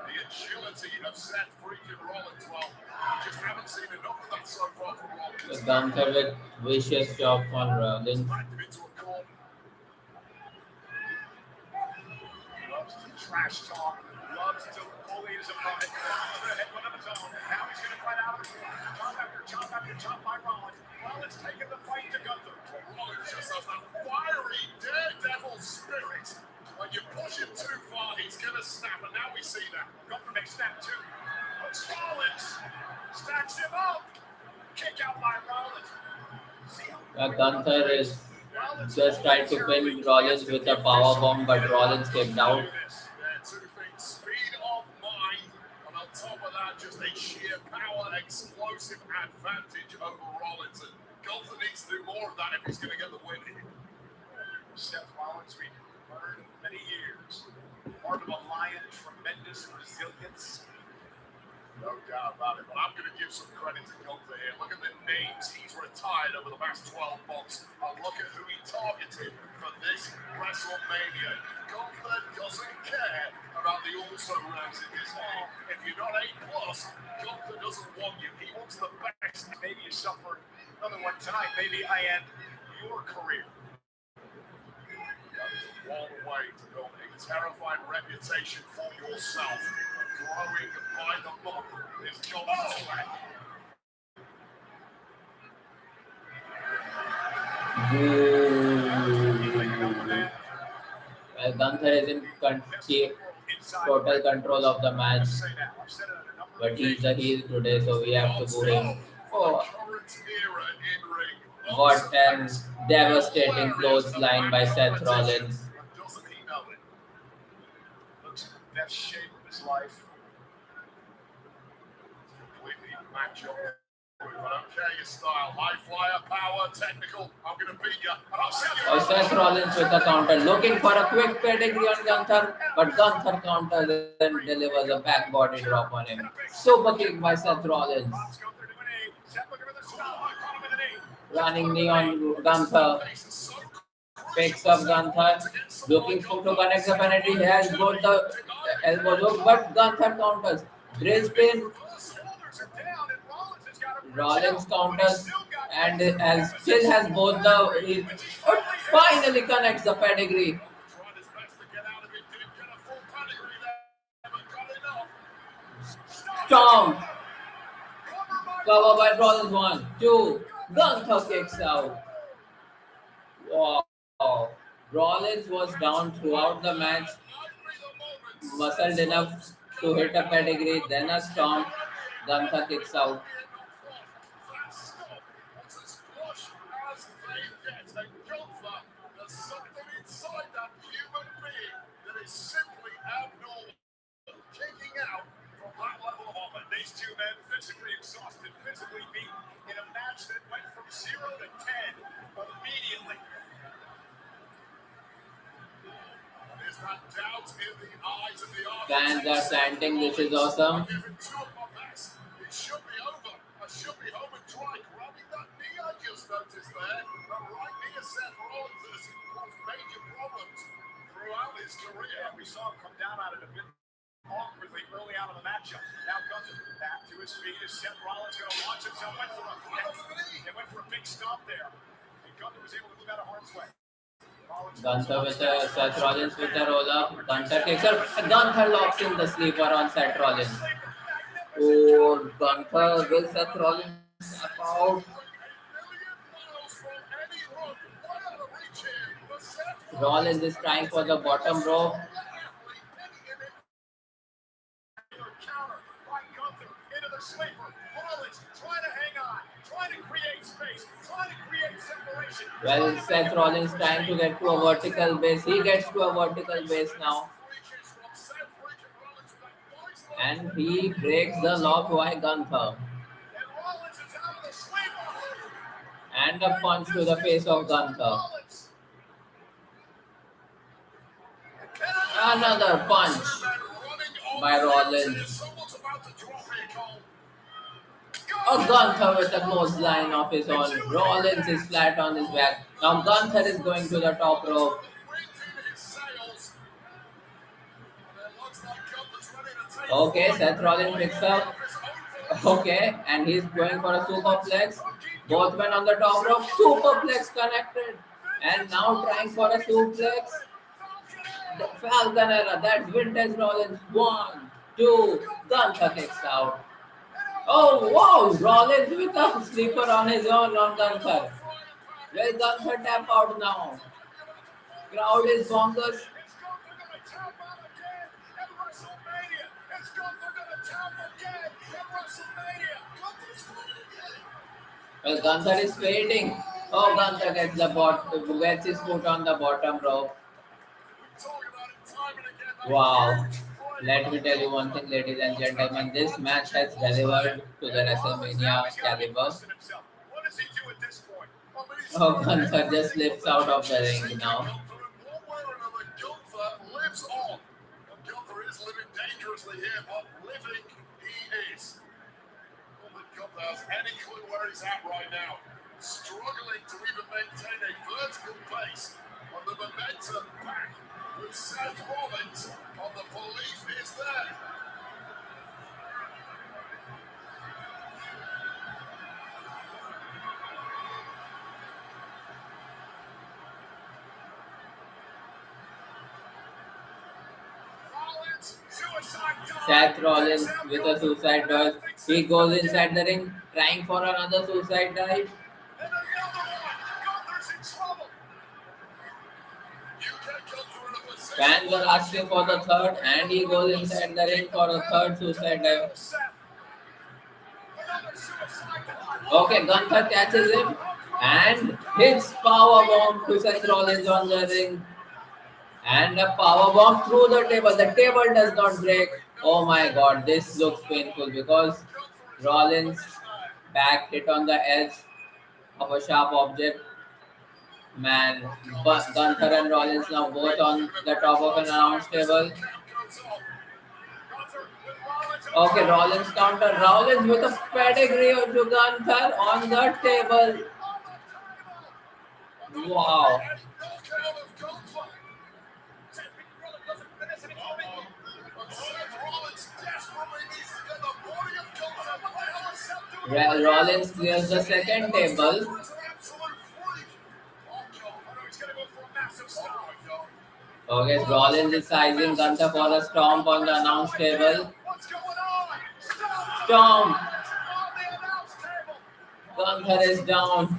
the agility of Seth freaking Rollins. Well, we just haven't seen enough of that so far from Rollins. Gunther with vicious chop on Rollins. Backed him into a corner. Loves to trash talk. Loves to bully his opponent. Head one of his own. Now he's going to fight out of the corner. Chop after chop by Rollins. Rollins taking the fight to Gunther. Rollins just has that fiery daredevil spirit. When you push him too far, he's going to snap, and now we see that. Gunther may snap too. Rollins stacks him up. Kick out by Rollins. Gunther is just trying to pin Rollins with a power bomb, but Rollins kicked out. Two things: speed of mind, and on top of that, just a sheer power, explosive advantage over Rollins. And Gunther needs to do more of that if he's going to get the win here. Seth Rollins, we learned many years. Part of a lion, tremendous resilience. No doubt about it, but I'm going to give some credit to Gunther here. Look at the names he's retired over the past 12 months, and look at who he targeted for this WrestleMania. Gunther doesn't care about the also-rans in this game. If you're not A+, Gunther doesn't want you. He wants the best. Maybe you suffer another one tonight. Maybe I end your career. That is a long way to build a terrifying reputation for yourself. Growing by the month is Gunther's way. Well, Gunther is in total control of the match, but he's a heel today, so we have to boo him. Oh, what an devastating clothesline by Seth Rollins. Doesn't he know it? Looks in the best shape of his life. Completely match up. I don't care your style. High flyer, power, technical. I'm going to beat you. And I'll see you. Seth Rollins with a counter, looking for a quick pedigree on Gunther, but Gunther counters and delivers a back body drop on him. Super kick by Seth Rollins. Running knee on Gunther. Picks up Gunther. Looking to connect the penalty. He has both the elbow hook, but Gunther counters. Bridge pin. Rollins counters and still has both the. He finally connects the pedigree. Tried his best to get out of it. Didn't get a full pedigree there, but got enough. Storm. Cover by Rollins. 1, 2. Gunther kicks out. Wow. Rollins was down throughout the match. Muscled enough to hit a pedigree, then a stomp. Gunther kicks out. There's something inside that human being that is simply abnormal. Kicking out from that level of offense. These two men physically exhausted, physically beat in a match that went from 0 to 10 immediately. There's that doubt in the eyes of the Fans are chanting, "This is awesome." It should be over. I should be home and dry. Grabbing that knee I just noticed there. The right knee of Seth Rollins has caused major problems throughout his career. Yeah, we saw him come down on it a bit awkwardly early on in the matchup. Now Gunther back to his feet. Is Seth Rollins going to launch himself? They went for a big stomp there. And Gunther was able to move out of harm's way. Gunther with a Seth Rollins with a roll up. Gunther takes her. Gunther locks in the sleeper on Seth Rollins. Oh, Gunther will Seth Rollins tap out. Rollins is trying for the bottom rope. Counter by Gunther into the sleeper. Rollins trying to hang on, trying to create space, trying to create separation. Well, Seth Rollins trying to get to a vertical base. He gets to a vertical base now. And he breaks the lock by Gunther. And a punch to the face of Gunther. Another punch by Rollins. A Gunther with a clothesline of his own. Rollins is flat on his back. Now Gunther is going to the top rope. Okay, Seth Rollins picks up. Okay, and he's going for a superplex. Both men on the top rope. Superplex connected. And now trying for a suplex. The Falcon era. That's vintage Rollins. 1, 2. Gunther kicks out. Oh, wow! Rollins with a sleeper on his own on Gunther. Well, Gunther tap out now. Crowd is bonkers. Well, Gunther is fading. Oh, Gunther gets his foot on the bottom rope. Wow. Let me tell you one thing, ladies and gentlemen. This match has delivered to the WrestleMania caliber. Oh, Gunther just slips out of the ring now. Gunther is living dangerously here, but living he is. Gunther has any clue where he's at right now. Struggling to even maintain a vertical pace on the momentum back with Seth Rollins on the belief is there. Seth Rollins with a suicide dive. He goes inside the ring, trying for another suicide dive. Fans are asking for the third, and he goes inside the ring for a third suicide dive. Okay, Gunther catches him and hits powerbomb to Seth Rollins on the ring. And a powerbomb through the table. The table does not break. Oh my god, this looks painful because Rollins' back hit on the edge of a sharp object. Man, but Gunther and Rollins now both on the top of an announce table. Okay, Rollins counter. Rollins with a pedigree to Gunther on the table. Wow. Rollins clears the second table. Okay, Rollins is sizing Gunther for a stomp on the announce table. Stomp! Gunther is down.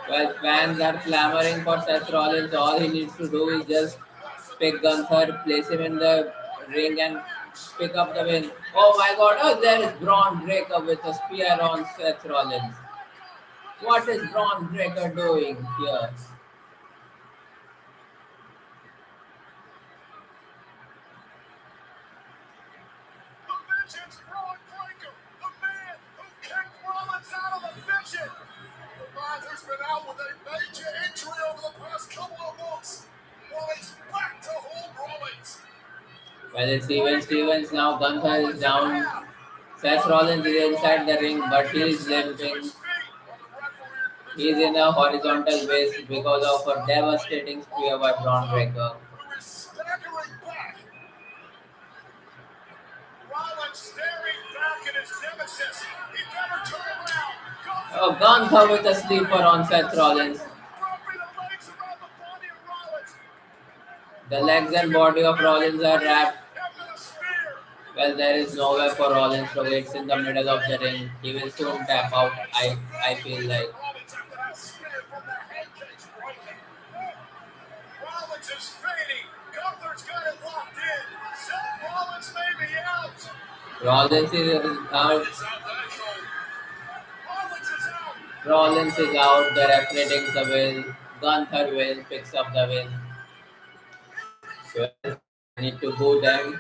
Well, fans are clamoring for Seth Rollins. All he needs to do is just pick Gunther, place him in the ring and pick up the win. Oh my god, oh, there is Braun Breaker with a spear on Seth Rollins. What is Braun Breaker doing here? Who's been out with a major injury over the past couple of months. Well, he's back to hold Rollins. Well, it's even Stevens now. Gunther is down. Seth Rollins is inside the ring, but he is limping. He is in a horizontal base because of a devastating spear by Braun Breaker. Who is staggering back. Rollins staring back at his nemesis. He better turn around. Oh, Gunther with a sleeper on Seth Rollins. The legs and body of Rollins are wrapped. Well, there is nowhere for Rollins to get. It's in the middle of the ring. He will soon tap out, I feel like. Rollins is out. It's out there, so Rollins is out. Rollins is out. The referee takes the win. Gunther win, picks up the win. Well, I need to boo them.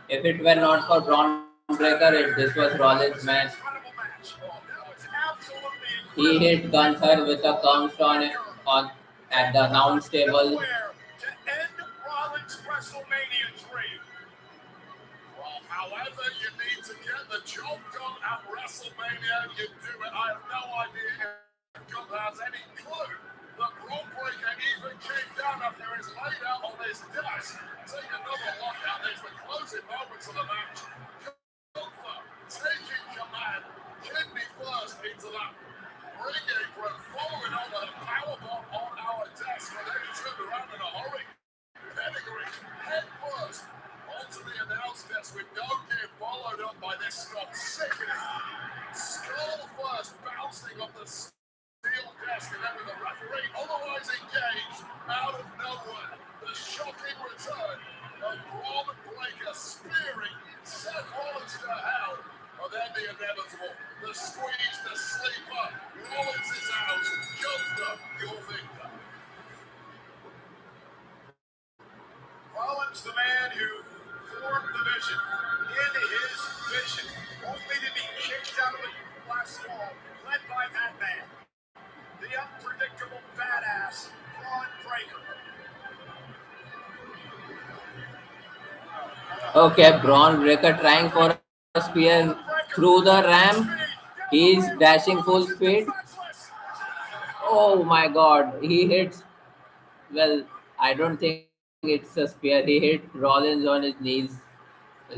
If it were not for Braun Breaker, this was Rollins' match. Incredible match. That was absolutely He incredible. hit Gunther with a tombstone on at the announce table. Nowhere to end Rollins' WrestleMania dream. Well, however you need to get the job done at WrestleMania, you do it. I have no idea if Gunther has any clue that Braun Breaker even came down after he was laid out on his desk. Take another look at this, the closing moments of the match. Gunther taking command, kidney first into that ring apron, following on with a powerbomb on our desk, and then he turned around in a hurry. Pedigree head first onto the announce desk with no gear, followed up by this stuff sickening. Skull first, bouncing off the steel desk, and then with the referee otherwise engaged out of nowhere. The shocking return of Braun Breaker spearing Seth Rollins to hell. And then the inevitable, the squeeze, the sleeper. Rollins is out. Gunther, your victor. Rollins, the man who formed the vision, in his vision, only to be kicked out of the glass wall, led by that man, the unpredictable badass, Braun Breaker. Okay, Braun Breaker trying for a spear through the ramp. He's dashing full speed. Oh my god, he hits. Well, I don't think it's a spear. He hit Rollins on his knees.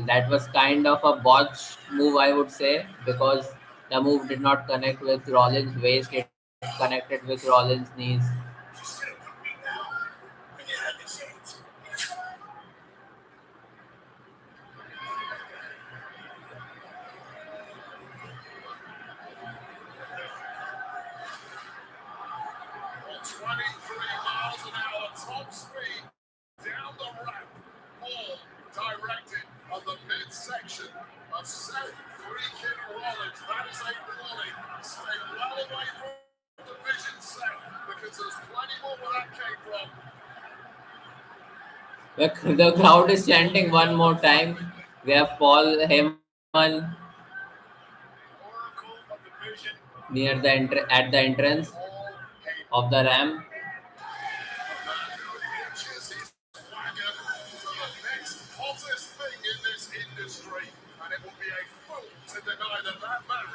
That was kind of a botched move, I would say, because the move did not connect with Rollins' waist, it connected with Rollins' knees. You should have put me down when you had the chance. Well, 23 miles an hour, top speed, down the ramp, all directed on the midsection of Seth freaking Rollins. That is a warning. Stay well away from the vision, Seth, because there's plenty more where that came from. The crowd is chanting one more time. We have Paul Heyman Oracle of the vision, near the at the entrance all came of the ramp. hitches his swagger to the next hottest thing in this industry, and it will be a fool to deny that that man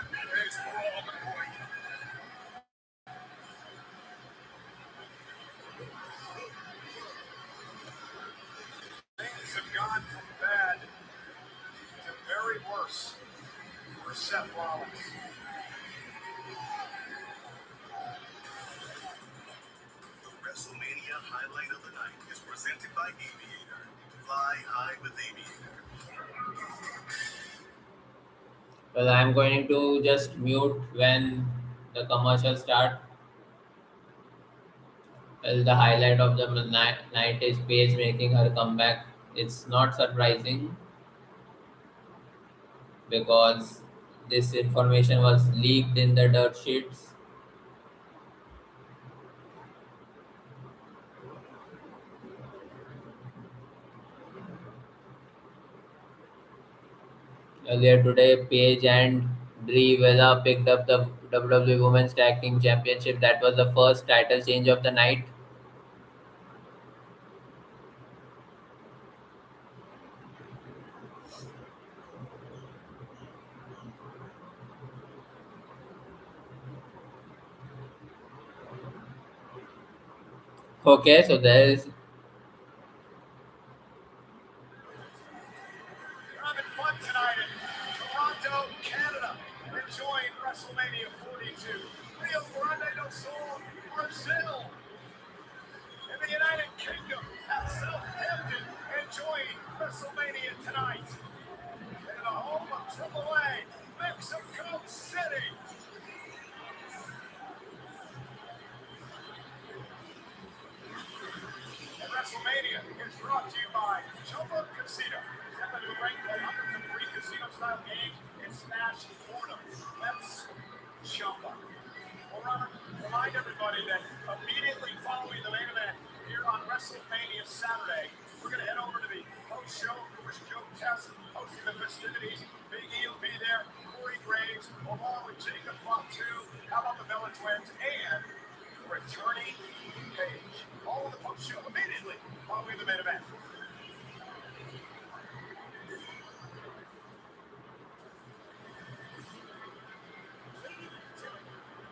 is Braun Breaker. Things have gone from bad to very worse for Seth Rollins. The WrestleMania highlight of the night is presented by Aviator. Fly high with Aviator. Well, I'm going to just mute when the commercial start. Well, the highlight of the night is Paige making her comeback. It's not surprising because this information was leaked in the dirt sheets. Earlier today, Paige and Brie Bella picked up the WWE Women's Tag Team Championship. That was the first title change of the night. Okay, so there is. We're having fun tonight in Toronto, Canada, enjoying WrestleMania 42. Rio Grande do Sul, Brazil. In the United Kingdom, at Southampton, enjoying WrestleMania tonight. In the home of AAA, Mexico City. And WrestleMania is brought to you by Chumba Casino. Set the new rate 103 casino-style games and smash boredom. Let's jump up. Well, Robert, remind everybody that immediately following the main event here on WrestleMania Saturday, we're going to head over to the post-show, which Joe Test hosting the festivities. Big E will be there, Corey Graves, along with Jacob Fatu. How about the Bella Twins and returning Page? All in the post-show immediately following the main event.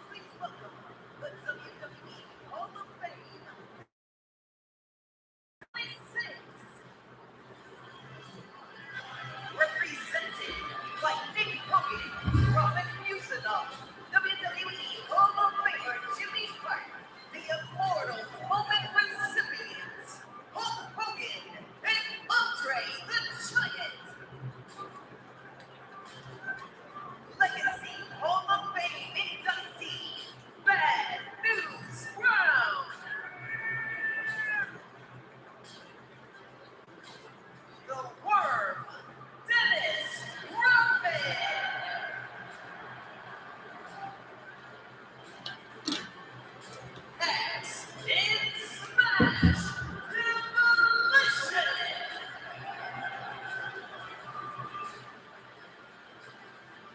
Please welcome the WWE Hall of Fame 26. Represented by Nick Hogan, Robert Musadov, WWE Hall of Famer Jimmy Hart, the Immortal Moment recipients, Hulk Hogan and Andre the Giant. Legacy Hall of Fame inductee, Bad News Brown. The Worm, Dennis Rodman. X in Smash, Demolition.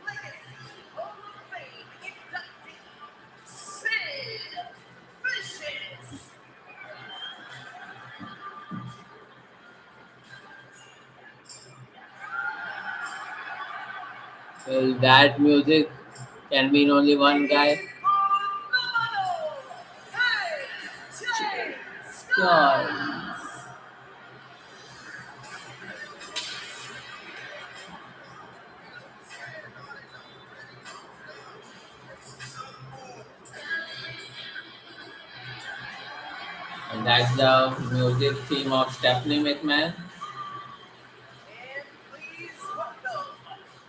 Legacy Hall of Fame inductee, Sid Vicious. Well, that music can mean only one guy. Phenomenal. AJ Styles. Styles. And that's the music theme of Stephanie McMahon. And please welcome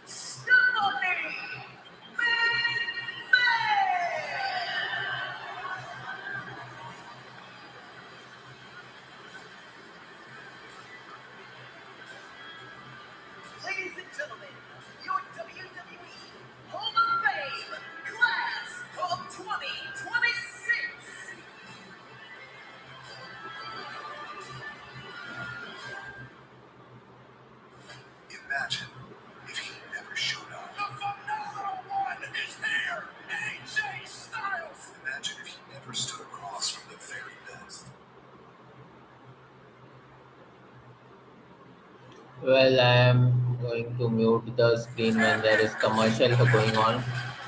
Stephanie McMahon. Ladies and gentlemen, your WWE Hall of Fame Class of 2026. Imagine if he never showed up. The phenomenal one is here, AJ Styles. Imagine if he never stood across from the very best. Well, I am going to mute the screen when there is commercial going on.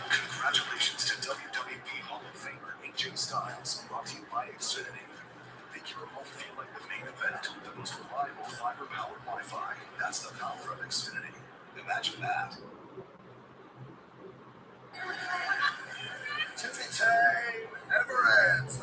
Congratulations to WWE Hall of Famer AJ Styles, brought to you by Xfinity. Make your home feel like the main event with the most reliable fiber-powered Wi-Fi. That's the power of Xfinity. Imagine that. Tiffy Tay never ends.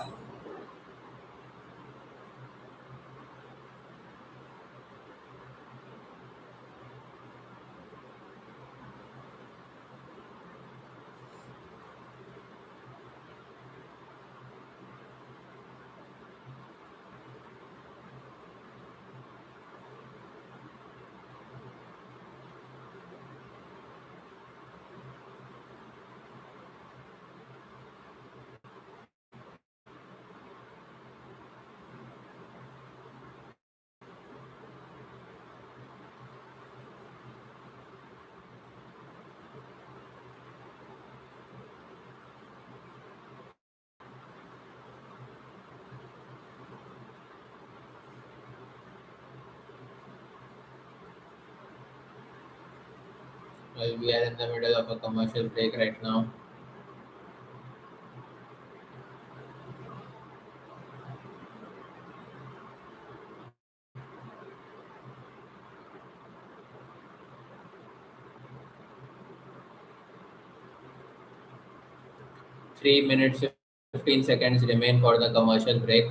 Well, we are in the middle of a commercial break right now. Three minutes, 15 seconds remain for the commercial break.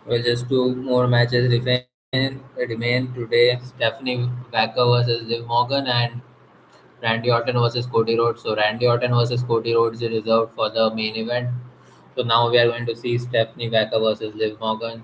Well, just two more matches remain today. Stephanie Vaquer versus Liv Morgan and Randy Orton versus Cody Rhodes. So Randy Orton versus Cody Rhodes is reserved for the main event. So now we are going to see Stephanie Vaquer versus Liv Morgan.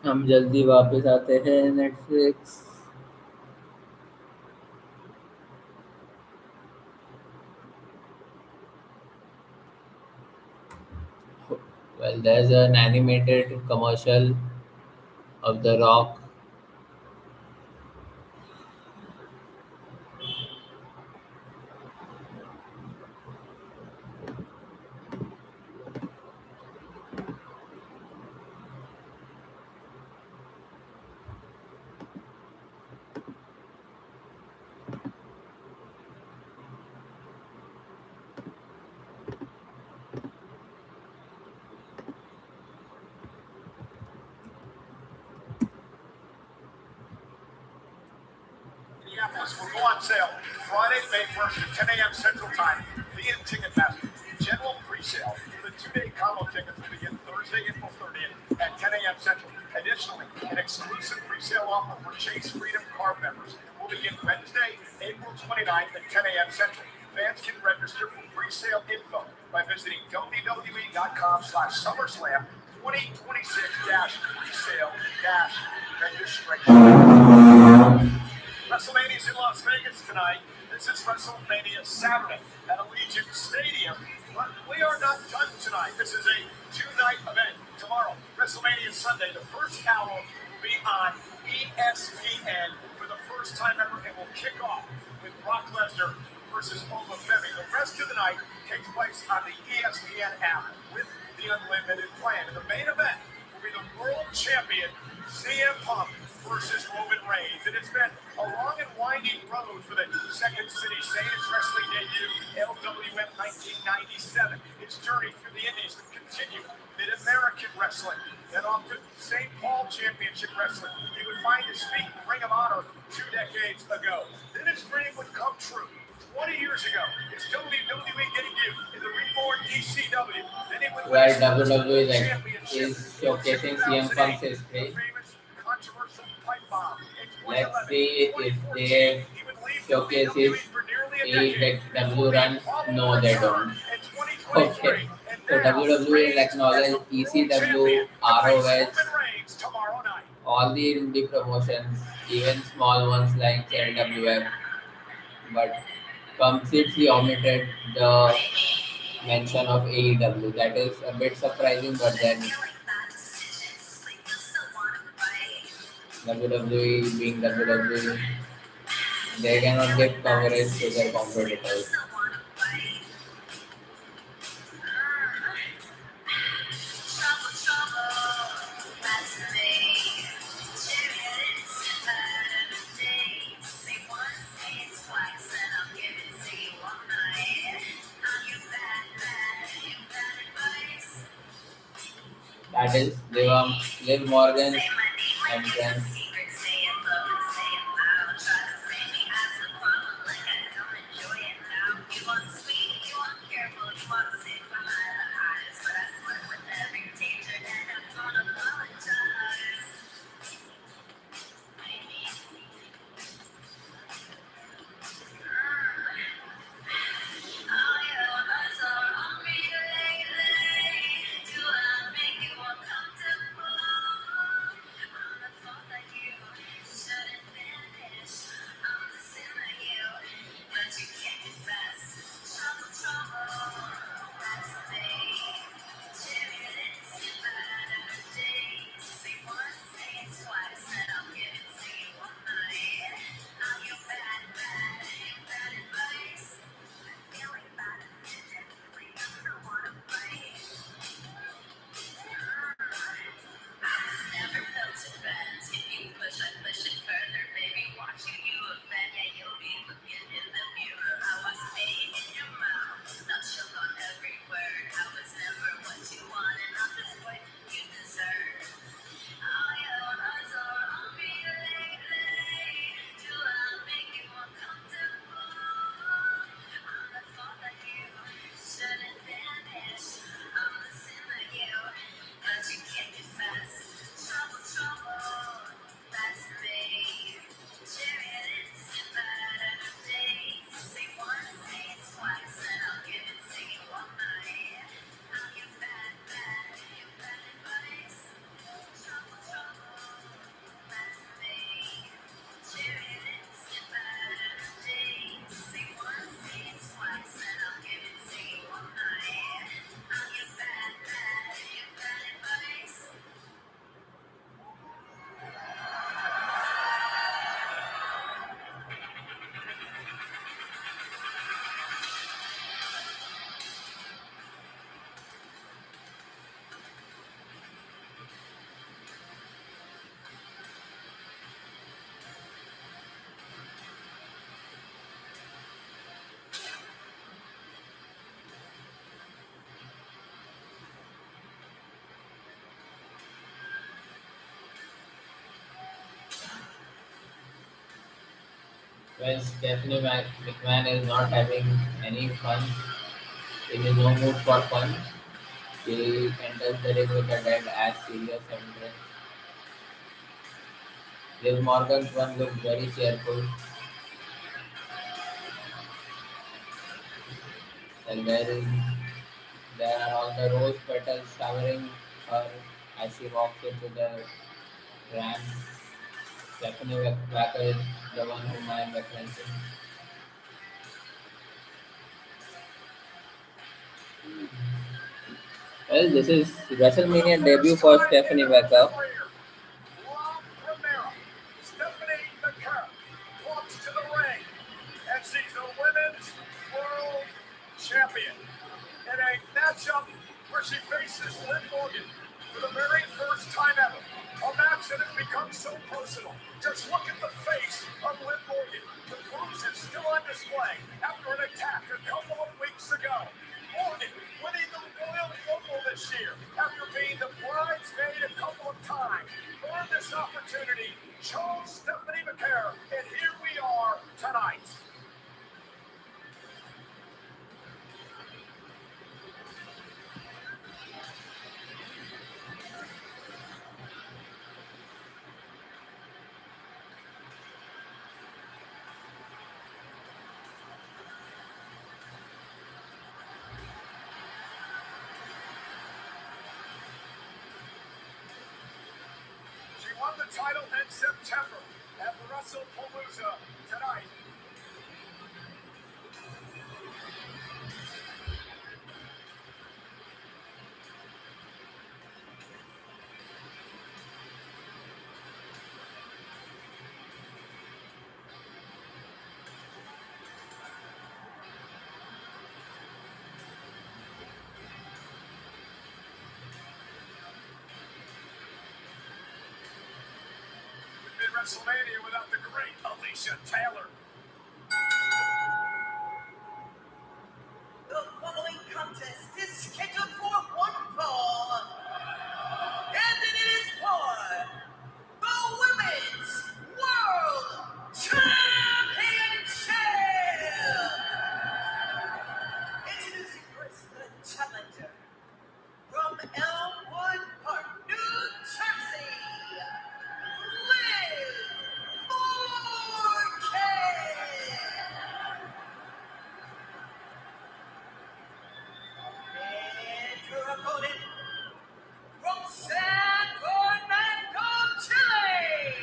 हम जल्दी वापस आते हैं Netflix. Well, there's an animated commercial of The Rock. Minneapolis will go on sale Friday, May 1st at 10 a.m. Central Time via Ticketmaster. General pre-sale for the two-day combo tickets will begin Thursday, April 30th at 10 a.m. Central. Additionally, an exclusive pre-sale offer for Chase Freedom Card members will begin Wednesday, April 29th at 10 a.m. Central. Fans can register for pre-sale info by visiting WWE.com/SummerSlam 2026-presale-registration. WrestleMania is in Las Vegas tonight. This is WrestleMania Saturday at Allegiant Stadium. But we are not done tonight. This is a two-night event. Tomorrow, WrestleMania Sunday, the first hour will be on ESPN for the first time ever. It will kick off with Brock Lesnar versus Ola Femi. The rest of the night takes place on the ESPN app with the Unlimited plan. And the main event will be the world champion CM Punk versus Roman Reigns. And it's been a long and winding road for the Second City Saints wrestling debut, LWF 1997. Its journey through the Indies would continue Mid-American wrestling, then on to St. Paul Championship Wrestling. He would find his feet in Ring of Honor 2 decades ago. Then his dream would come true. 20 years ago, it's WWE getting you in the reborn ECW. Then he would Where WWE is showcasing CM Punk's history. controversial pipe bomb. Let's see if they showcase his AEW run. No, they don't. Okay. So WWE will acknowledge ECW, ROH, all the indie promotions, even small ones like LWF, but completely omitted the mention of AEW. That is a bit surprising, but then WWE being WWE, they cannot give coverage to their competitors. That is Liv Morgan's entrance. When Stephanie McMahon is not having any fun, in his no mood for fun, she enters the ring with a dead ass serious entrance. Liv Morgan's one looked very cheerful, and there are all the rose petals showering her as she walks into the ramp. Stephanie Vaquer is the one whom I am referencing. Well, this is WrestleMania debut for Stephanie Vaquer. Stephanie McIntyre walks to the ring and she's the women's world champion in a matchup where she faces Liv Morgan for the very first time ever. A match that has become so personal. Just look at the face of Liv Morgan. The bruises still on display after an attack a couple of weeks ago. Morgan winning the Royal Rumble this year after being the bridesmaid a couple of times. Earned this opportunity, chose Stephanie McIntyre, and here we are tonight. She won the title in September at WrestlePalooza tonight. In WrestleMania without the great Alicia Taylor. The following contest is scheduled for one fall, and it is for the Women's World Championship. Introducing first the challenger from Elmwood Park, New Jersey, Liv Morgan. And her opponent from San Fernando, Chile,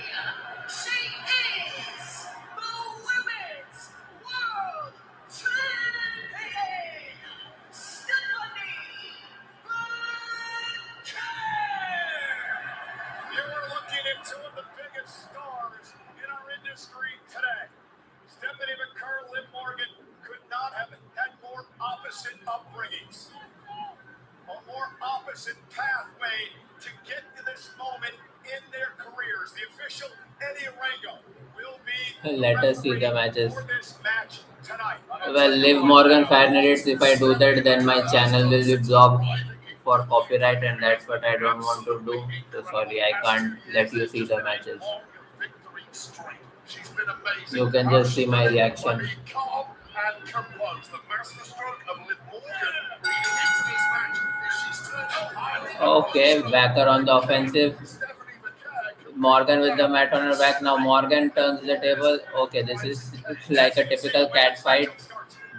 she is the Women's World Champion, Stephanie Vaquer. You are looking at two of the biggest stars in our industry today. Stephanie McIntyre, Liv Morgan could not have had more opposite upbringings, a more opposite pathway to get to this moment in their careers. The official Eddie Rango will be Let us see the matches. for this match tonight. Well, Liv Morgan fan edits. If I do that, then my channel will be blocked for copyright, and that's what I don't want to do. So sorry, I can't let you see the matches. She's been amazing. You can just see my reaction. Very calm and composed. The masterstroke of Liv Morgan leading into this match is she's turned up highly. Okay, Vaquer on the offensive. Stephanie McIntyre Morgan with the mat on her back. Now Morgan turns the table. Okay, this is like a typical cat fight.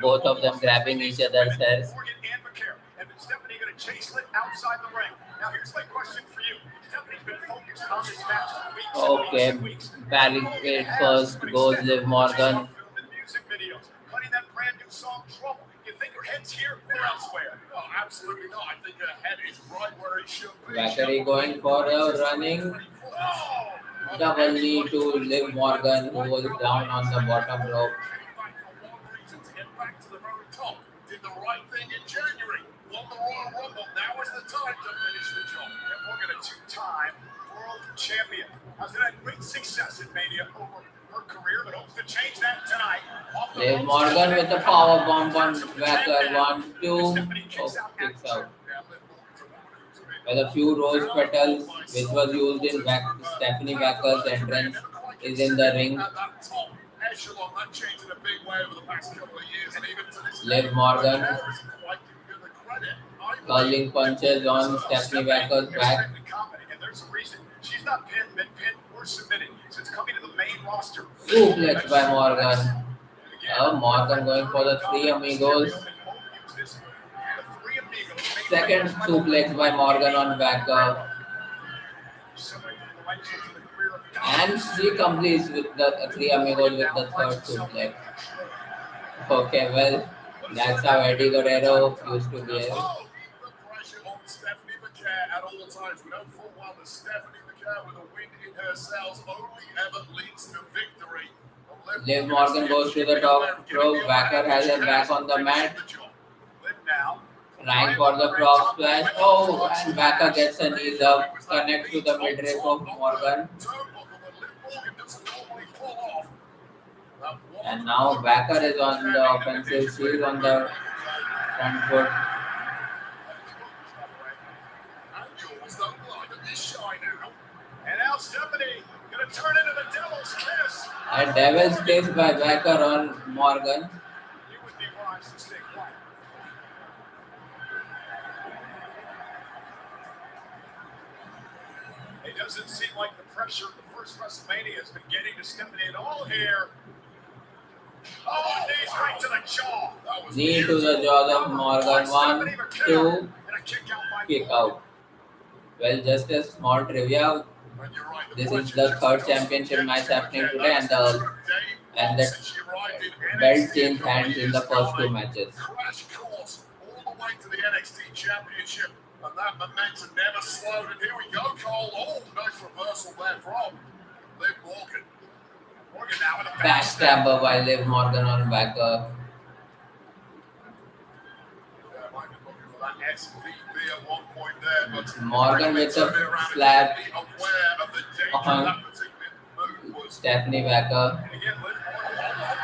Both of them grabbing each other's hairs. Morgan and McIntyre. And Stephanie going to chase Liv outside the ring. Now here's my question for you. Stephanie's been focused on this match for weeks and Okay, weeks and weeks. barricade first goes Liv Morgan. Music videos, putting that brand new song Trouble. You think her head's here or elsewhere? Oh, absolutely not. I think her head is right where it should be. Vaquer going for a running double knee to Liv Morgan, who was down on the bottom rope. Came back for one reason, to get back to the very top. Did the right thing in January. Won the Royal Rumble. Now is the time to finish the job. And Morgan, a two-time world champion, has had great success in Mania over her career, but hopes to change that tonight. Liv Morgan with a power bomb on Vaquer. 1, 2. Oh, kicks out. Well, a few rose petals, which was used in Stephanie Vaquer's entrance, is in the ring. echelon. That changed in a big way over the past couple of years, and even to this Liv day, Morgan Vaquer isn't quite giving her the credit. I curling believe punches on Stephanie Vaquer's back. And there's a reason. She's not been pinned or submitted since coming to the main roster. Suplex by Morgan. Morgan going for the Three Amigos. Second suplex by Morgan on Vaquer. And she completes with the Three Amigos with the third suplex. Okay, well, that's how Eddie Guerrero used to behave. The pressure on Stephanie Vaquer at all times. We know full well that Stephanie Vaquer with a wind in her sails only ever leads to victory. Liv Morgan goes to the top rope. Vaquer has her back on the mat. Trying for the frog splash. Oh, and Vaquer gets her knees up. Connects to the midriff of Morgan. And now Vaquer is on the offensive. She's on the front foot. And now Stephanie gonna turn into the devil's kiss. A devil's kiss by Vaquer on Morgan. You would be wise to stay quiet. It doesn't seem like the pressure of the first WrestleMania has been getting to Stephanie at all here. Oh, knees right to the jaw. That was Knee to the jaw of Morgan. 1, 2, And a kick out by kick out. Well, just a small trivia. This is the third championship match happening today, and the belt changed hands in the first two matches. Crash course all the way to the NXT Championship, and that momentum never slowed. And here we go, Cole. Oh, nice reversal there from Liv Morgan. Morgan now with a Backstabber by Liv Morgan on Vaquer. Might be looking for that SVP at one point there, but Morgan with a slap on Stephanie Vaquer. And again, Liv Morgan.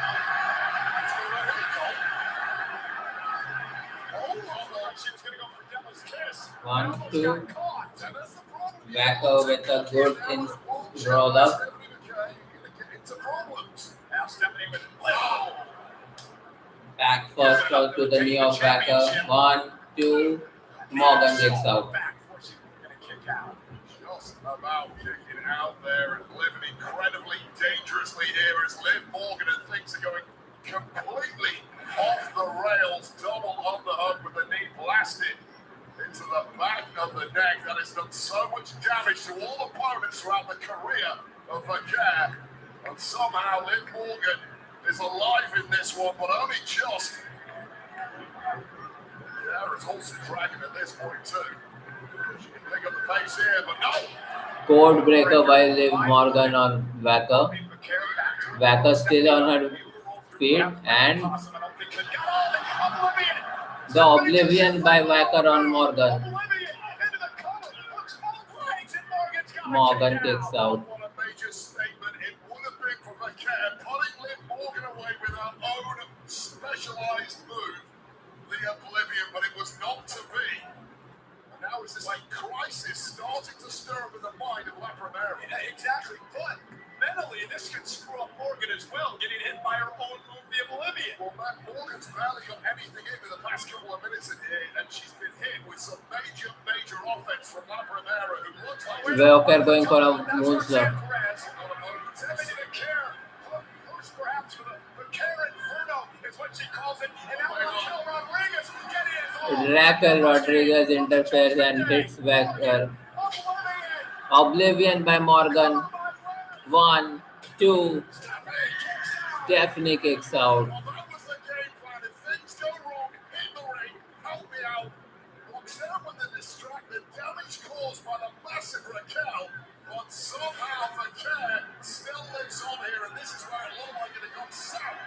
1, 2. Vaquer with a good roll up. Back first out to the knee of Vaquer. 1, 2. Morgan kicks out. Just about kicking out there and living incredibly dangerously here as Liv Morgan and things are going completely off the rails. Double underhook with the knee blasted into the back of the neck. That has done so much damage to all opponents throughout the career of Vaquer. And somehow Liv Morgan is alive in this one, but only just. Yeah, is also dragging at this point too. She can pick up the pace here, but no. Code breaker by Liv Morgan on Vaquer. Vaquer still on her feet, and the Oblivion by Vaquer on Morgan. Morgan kicks out. What a major statement it would have been for Vaquer, putting Liv Morgan away with her own specialized move, the Oblivion, but it was not to be. And now is this like crisis starting to stir up in the mind of La Primera. Yeah, exactly. But mentally, this could screw up Morgan as well, getting hit by her own move, the Oblivion. Well, Matt Morgan's barely got anything in the past couple of minutes in here, and she's been hit with some major offense from La Primera, who looks like Vaquer going for a moonsault. Raquel Rodriguez interferes and hits Vaquer. Oblivion by Morgan. 1, 2. Stephanie kicks out. That was the game plan. If things go wrong in the ring, help me out. What's up with the distracted damage caused by the massive Raquel? But somehow Vaquer still lives on here, and this is where it looked like it had gone south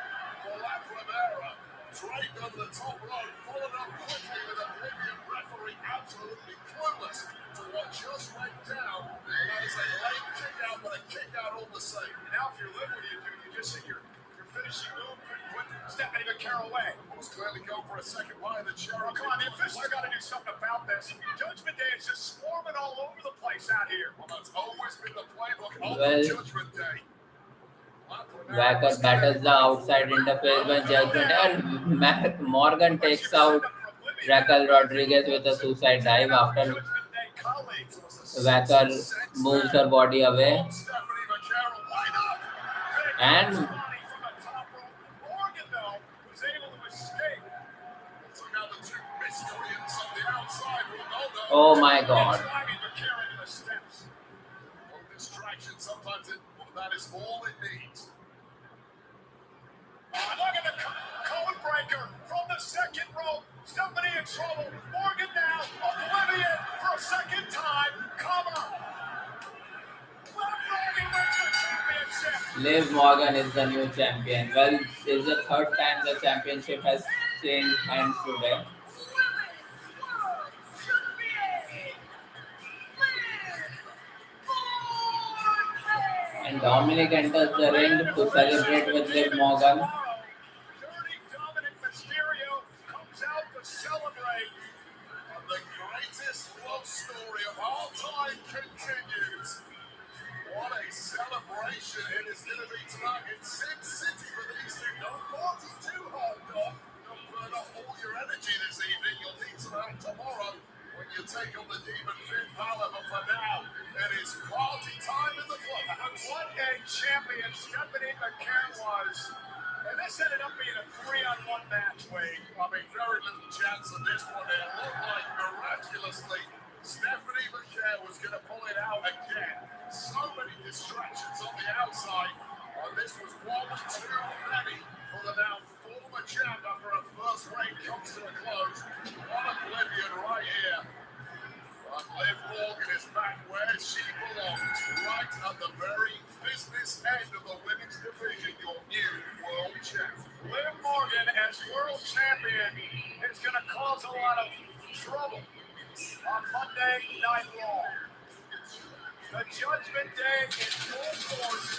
for La Primera. Draped over the top rope, followed up quickly with Oblivion referee absolutely clueless to what just went down. And that is a late kick out, but a kick out all the same. Now, if you're Liv, what do? You just see your finishing move, put Stephanie Vaquer away. Was clearly going for a second line of the chair. Oh, come on, the officials got to do something about this. Judgment Day is just swarming all over the place out here. Well, that's always been the playbook on Well, Judgment Day. La Primera Vaquer battles the outside interface by Judgment, and Morgan takes out Raquel Rodriguez with a suicide dive after Vaquer moves her body away. And oh my god. Sometimes that is all it needs. Look at the code breaker from the second row. Stephanie in trouble. Morgan now oblivion for a second time. Cover. Morgan wins the championship. Liv Morgan is the new champion. Well, this is the third time the championship has changed hands today. And Dominic enters the ring to celebrate with Liv Morgan. Dirty Dominic Mysterio comes out to celebrate. And the greatest love story of all time continues. What a celebration it is going to be tonight in Sin City for these two. Don't party too hard, Dom. Don't burn off all your energy this evening. You'll need some out tomorrow when you take on the Demon Finn Balor. But for now, it is party time in the club. And what a champion Stephanie McIntyre was. And this ended up being a 3-on-1 match, Wade. I mean, very little chance of this one. It looked like miraculously Stephanie McIntyre was going to pull it out again. So many distractions on the outside. And this was one too many for the now former champ after her first reign comes to a close. What oblivion right here. But Liv Morgan is back where she belongs, right at the very business end of the women's division, your new world champ. Liv Morgan as world champion is going to cause a lot of trouble on Monday Night Raw. The Judgment Day in full force.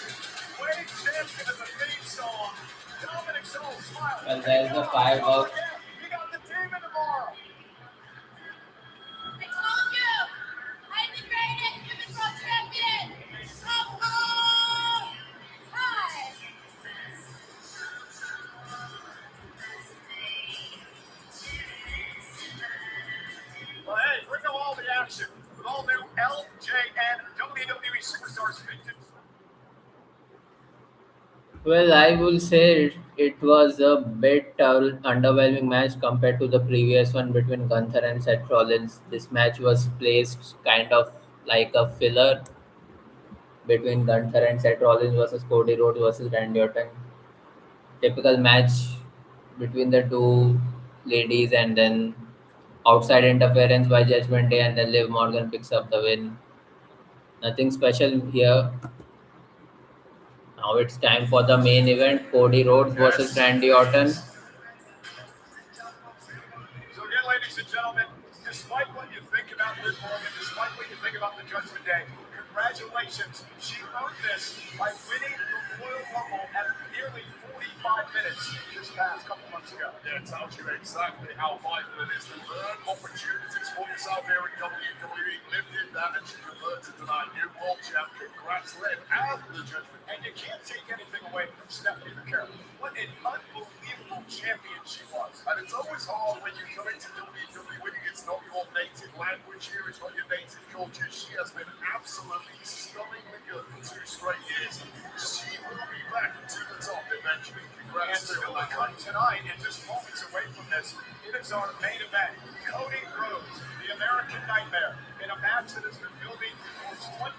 Wade Sampson is the theme song. Dominic's all smiling. Well, there's the fireworks. You got the demon tomorrow. I told you! I'm the greatest women's world champion! Oh! Hi! Well, hey, bring them all the action with all new LJN WWE Superstars victims. Well, I will say it was a bit underwhelming match compared to the previous one between Gunther and Seth Rollins. This match was placed kind of like a filler between Gunther and Seth Rollins versus Cody Rhodes versus Randy Orton. Typical match between the two ladies, and then outside interference by Judgment Day, and then Liv Morgan picks up the win. Nothing special here. Now it's time for the main event: Cody Rhodes versus Randy Orton. So again, ladies and gentlemen, despite what you think about Liv Morgan, despite what you think about the Judgment Day, congratulations. She earned this by winning the Royal Rumble at nearly 45 minutes this past couple months ago. Yeah, it tells you exactly how vital it is to learn opportunities for yourself here in WWE. Liv did that and she converted to that new world champ. Congrats, Liv, and the Judgment. And you can't take anything away from Stephanie McIntyre. What an unbelievable champion she was. And it's always hard when you come into WWE. It's not your native language here. It's not your native culture. She has been absolutely stunningly good for 2 straight years. She will be back to the top eventually. Congrats to her. Cut tonight, and just moments away from this, it is our main event. Cody Rhodes, the American Nightmare, in a match that has been building for 20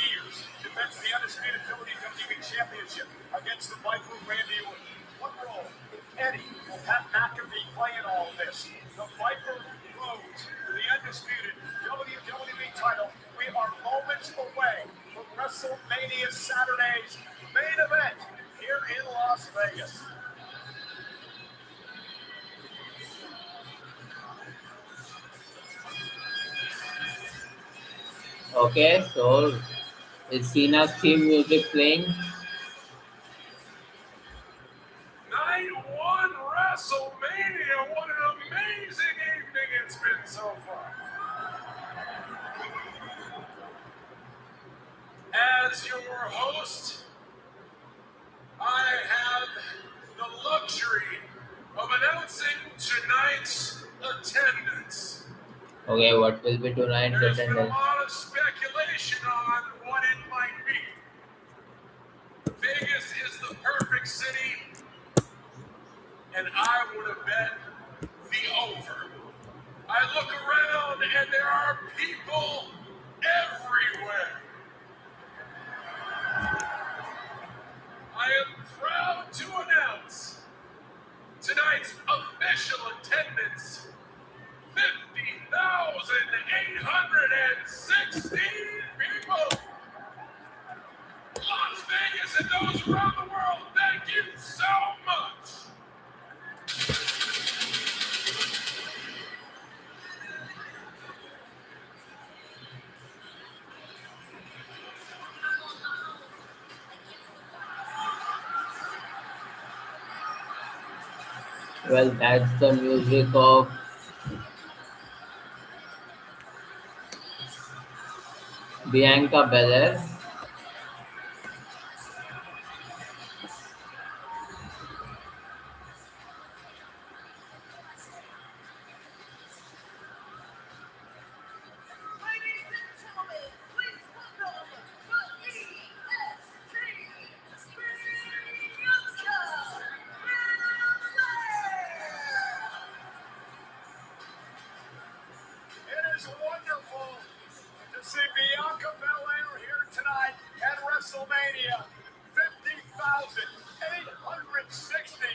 years, defends the undisputed WWE Championship against the Viper Randy Orton. What role, if any, will Pat McAfee play in all of this? The Viper Rhodes, the undisputed WWE title. We are moments away from WrestleMania Saturday's main event here in Las Vegas. Okay, so is Cena's theme music playing? Night 1 WrestleMania. What an amazing evening it's been so far. As your host, I have the luxury of announcing tonight's attendance. Okay, what will be tonight's There's been a attendance? lot of speculation on what it might be. Vegas is the perfect city, and I would have bet the over. I look around and there are people everywhere. I am proud to announce tonight's official attendance, 50,816 people. Las Vegas and those around the world, thank you so much. Well, that's the music of Bianca Belair. Ladies and gentlemen, please welcome the EST Bianca Belair. It is wonderful to see Bianca Belair here tonight at WrestleMania. 50,860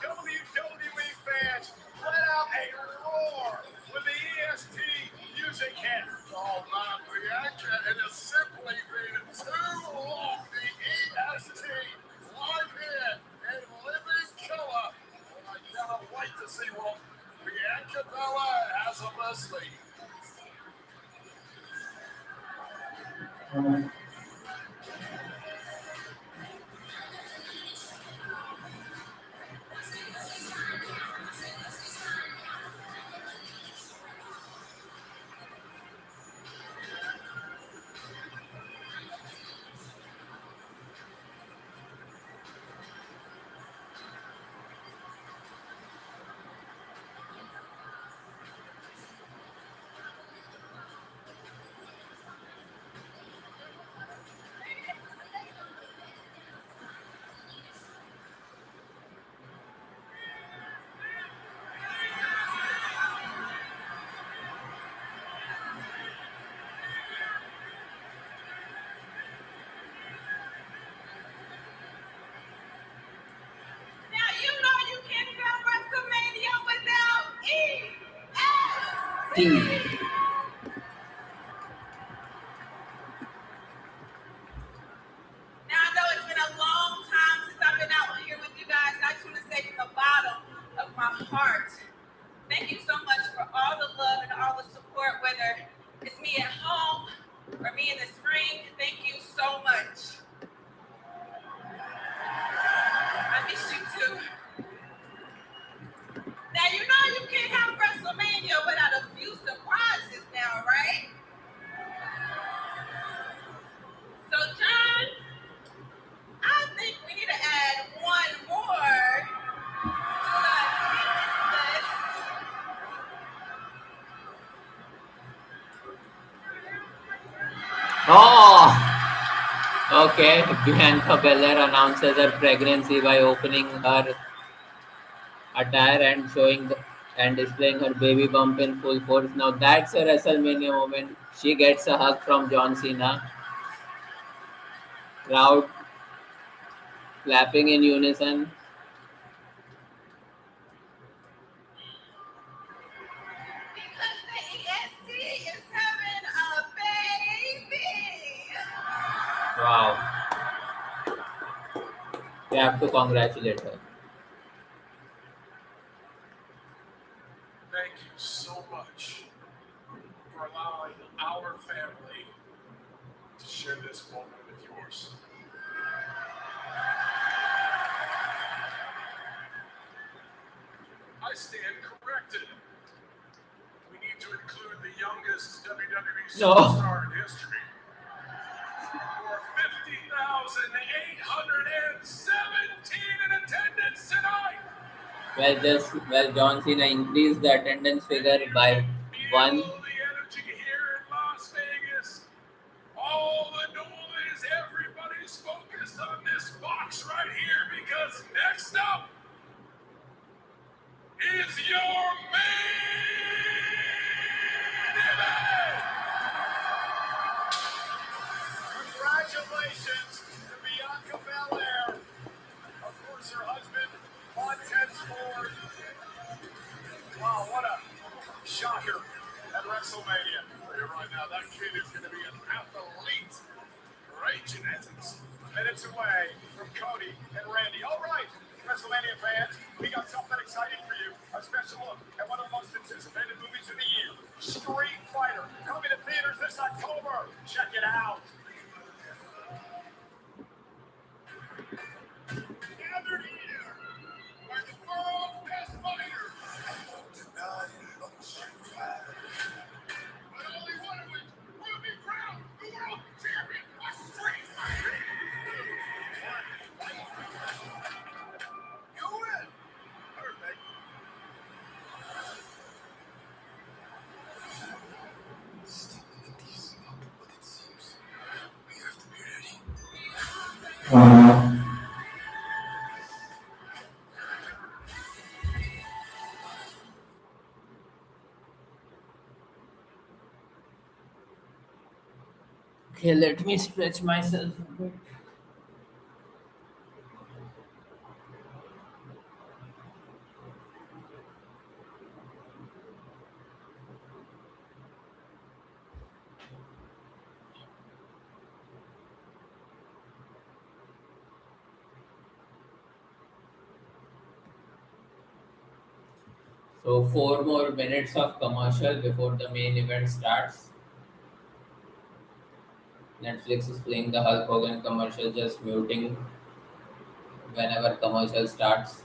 WWE fans let out a roar with the EST music hit. Oh my, Bianca, it has simply been too long. The EST live in and living color. And I cannot wait to see what Bianca Belair has up her sleeve. Now you know you can't have WrestleMania without EST. Now I know it's been a long time since I've been out here with you guys. I just want to say from the bottom of my heart, thank you so much for all the love and all the support, whether it's me at home or me in this ring. Thank you so much. I miss you too. Now you know you can't have WrestleMania without a few surprises now, right? So John, I think we need to add one more to the attendance list. Oh! Okay, Bianca Belair announces her pregnancy by opening her attire and and displaying her baby bump in full force. Now that's a WrestleMania moment. She gets a hug from John Cena. Crowd clapping in unison. Because the EST is having a baby. Wow. We have to congratulate her. Thank you so much for allowing our family to share this moment with yours. I stand corrected. We need to include the youngest WWE No. superstar in history. For 50,817 John Cena increased the attendance figure by one. Feel the energy here in Las Vegas. All the noise, everybody's focused on this box right here because next up is your main event. Congratulations to Bianca Belair. Of course, her husband, Montez Ford. Wow, what a shocker at WrestleMania. Tell you right now, that kid is going to be an athlete. Great genetics. Minutes away from Cody and Randy. All right, WrestleMania fans, we got something exciting for you. A special look at one of the most anticipated movies of the year, Street Fighter, coming to theaters this October. Check it out. Gathered here are the world's best fighters. But only one of which will be crowned the world champion of Street Fighter. You win. Perfect. We have to be ready. Okay, let me stretch myself a bit. So 4 more minutes of commercial before the main event starts. Netflix is playing the Hulk Hogan commercial, just muting whenever commercial starts.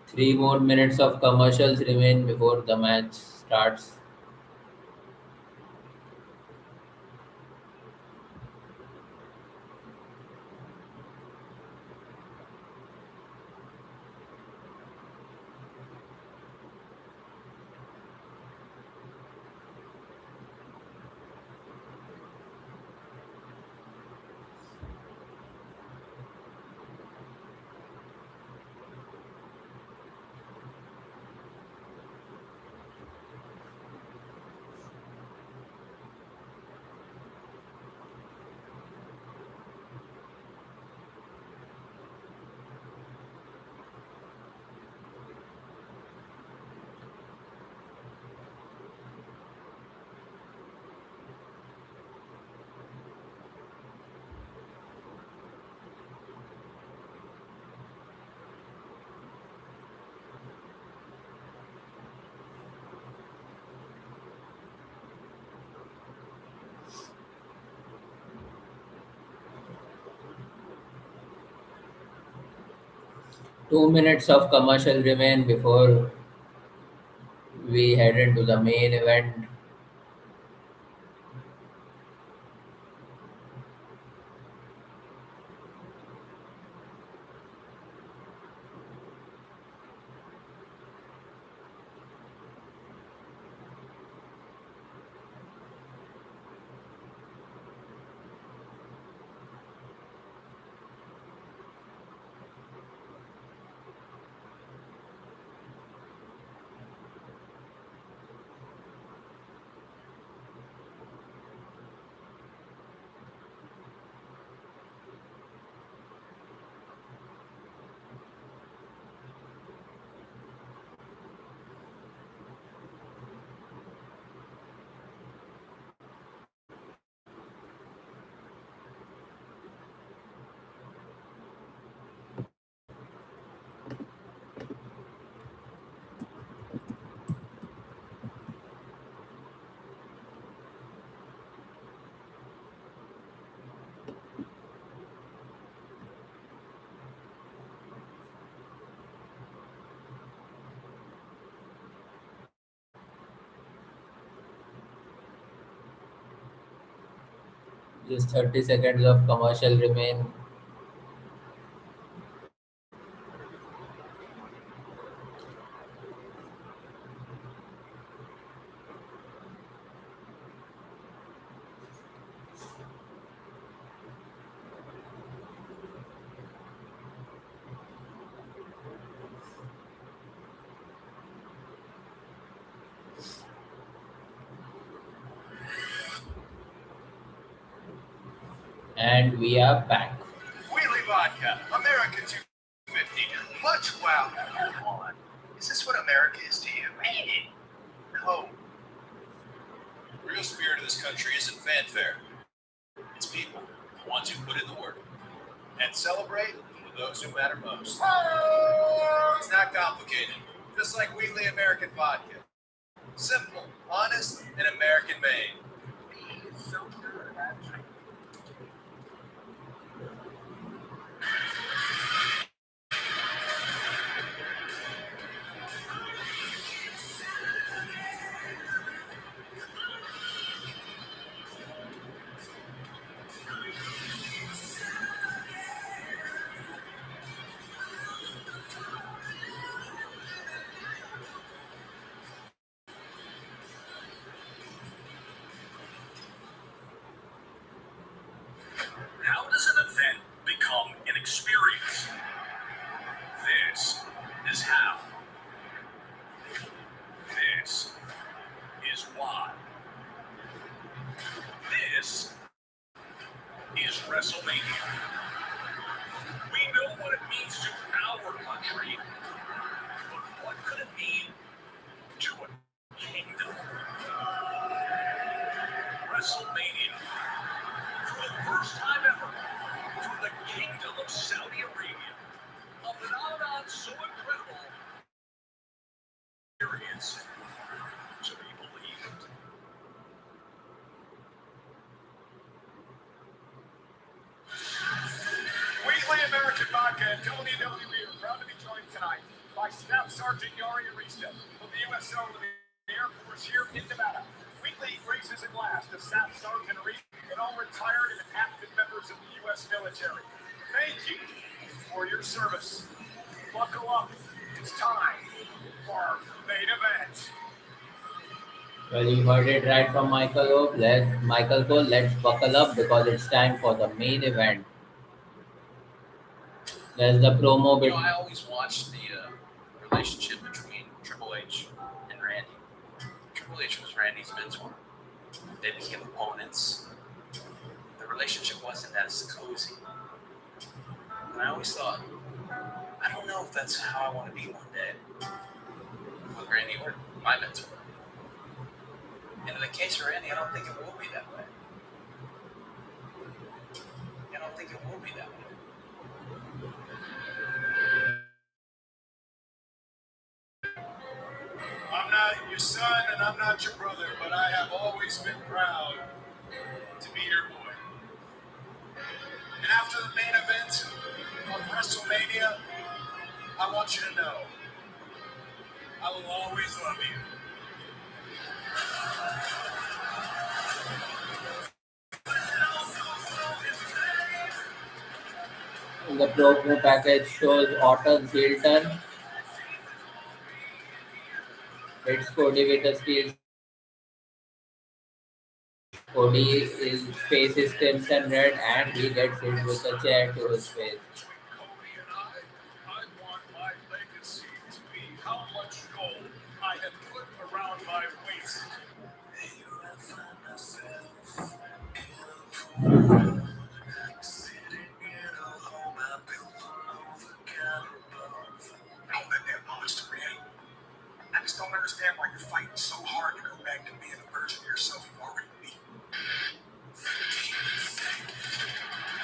Three more minutes of commercials remain before the match starts. Two minutes of commercial remain before we head into the main event. Just 30 seconds of commercial remain. And we are back. Wheelie Vodka, America 250. Much wow. Come on. Is this what America is to you? No. The real spirit of this country isn't fanfare. It's people, the ones who put in the work. And celebrate with those who matter most. It's not complicated. Just like Wheatley American Vodka. Simple, honest, and American made. So good. How does an event become an experience? This is how. This is why. This is WrestleMania. We know what it means to our country, but what could it mean to a kingdom? WrestleMania. For the first time ever, through the kingdom of Saudi Arabia, a phenomenon so incredible, experience to be believed. Wheatley American Vodka and WWE are proud to be joined tonight by Staff Sergeant Yari Arista of the USO of the Air Force here in Nevada. Wheatley raises a glass to Staff Sergeant Arista and all retired and active members of the U.S. military. Thank you for your service. Buckle up. It's time for our main event. Well, you heard it right from Michael Cole. Let's buckle up because it's time for the main event. There's the promo bit. I always watched the relationship between Triple H and Randy. Triple H was Randy's mentor. They became opponents. The relationship wasn't as cozy. And I always thought, I don't know if that's how I want to be one day with Randy Orton, my mentor. And in the case of Randy, I don't think it will be that way. I don't think it will be that way. I'm not your son and I'm not your brother, but I have always been proud to be your boy. And after the main event of WrestleMania, I want you to know I will always love you. The promo package shows Orton's heel turn. It's Cody with a steel. Cody's face is crimson red and he gets hit with a chair to his face. Cody and I want my legacy to be how much gold I have put around my waist. Don't let that knowledge to Randy. I just don't understand why you're fighting so hard to go back to being a version of yourself you've already been.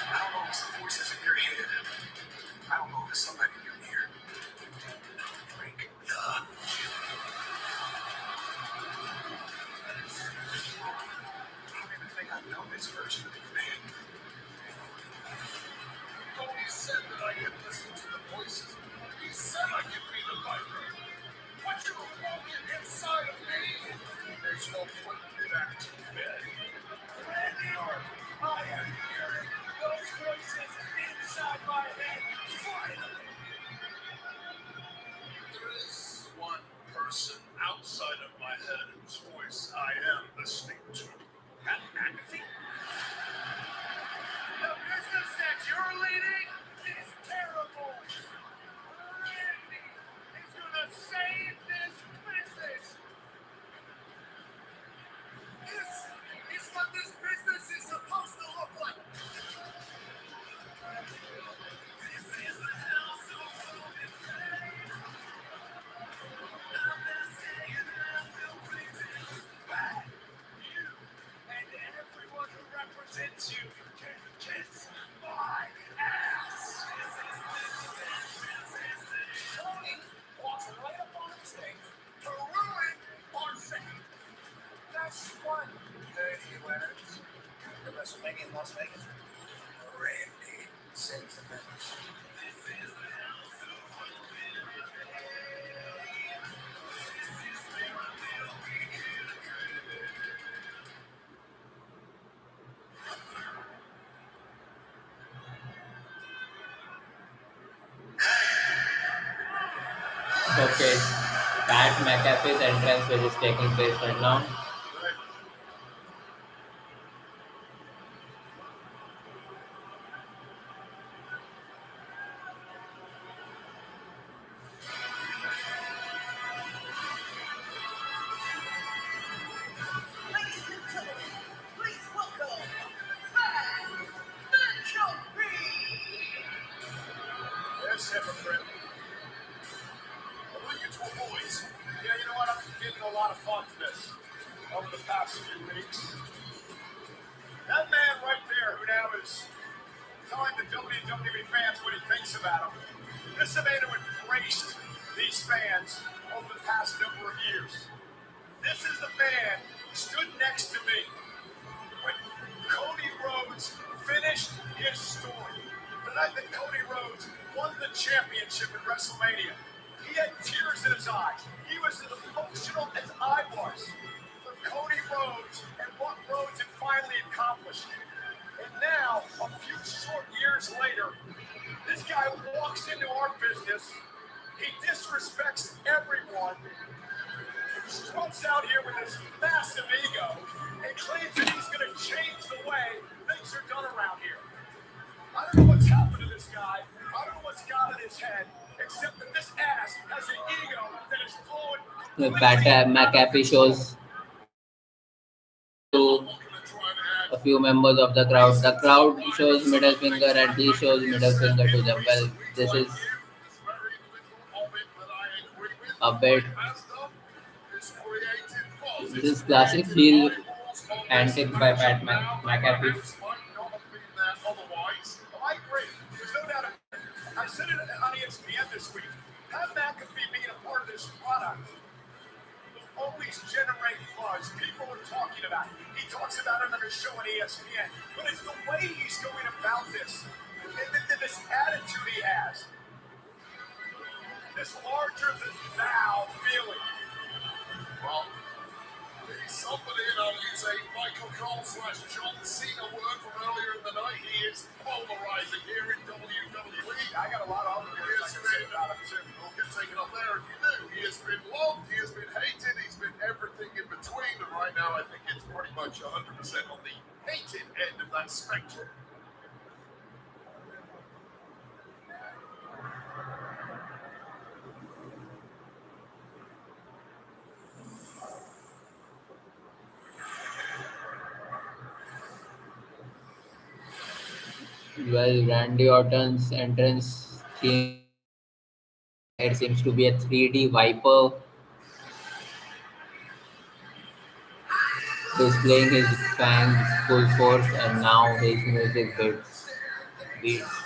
I don't know if it's the voices in your head. I don't know if it's somebody in your ear. Break the I don't even think I know this version of you, man. Cody said that I could listen to the voices. He said I could be the Viper. But you're walking inside of me. There's no point in that, man. Randy Orton, I one. Dirty winners. The WrestleMania in Las Vegas. Randy sends the message. Okay, Pat McAfee's entrance, which is taking place right now. Ladies and gentlemen, please welcome Pat McAfee. There's hypocrite. Look at your boys. Yeah, you know what? I'm giving a lot of thought to this over the past few weeks. That man right there who now is telling the WWE fans what he thinks about them. This is a man who embraced these fans over the past number of years. This is the man who stood next to me when Cody Rhodes finished his story. The night that Cody Rhodes won the championship at WrestleMania, he had tears in his eyes. He was as emotional as I was for Cody Rhodes and what Rhodes had finally accomplished. And now, a few short years later, this guy walks into our business. He disrespects everyone. Struts out here with this massive ego and claims that he's going to change the way things are done around here. I don't know what's happened to this guy. I don't know what's got in his head, except that this ass has an ego that is flowing. Pat McAfee shows to a few members of the crowd. The crowd shows middle finger and he shows middle finger to them. Well, this is a bit. This is classic heel antic by Pat McAfee. I agree. There's no doubt. I said it on ESPN this week. Pat McAfee being a part of this product will always generate buzz. People are talking about it. He talks about it on his show on ESPN. But it's the way he's going about this. And this attitude he has. This larger than thou feeling. Well, somebody, and I'll use a Michael Cole / John Cena word from earlier in the night, he is polarizing here in WWE. I got a lot of other words I can say about him too. Don't get taken up there if you do. He has been loved, he has been hated, he's been everything in between, and right now I think it's pretty much 100% on the hated end of that spectrum. Well, Randy Orton's entrance theme it seems to be a 3D Viper displaying his fangs full force, and now his music beats.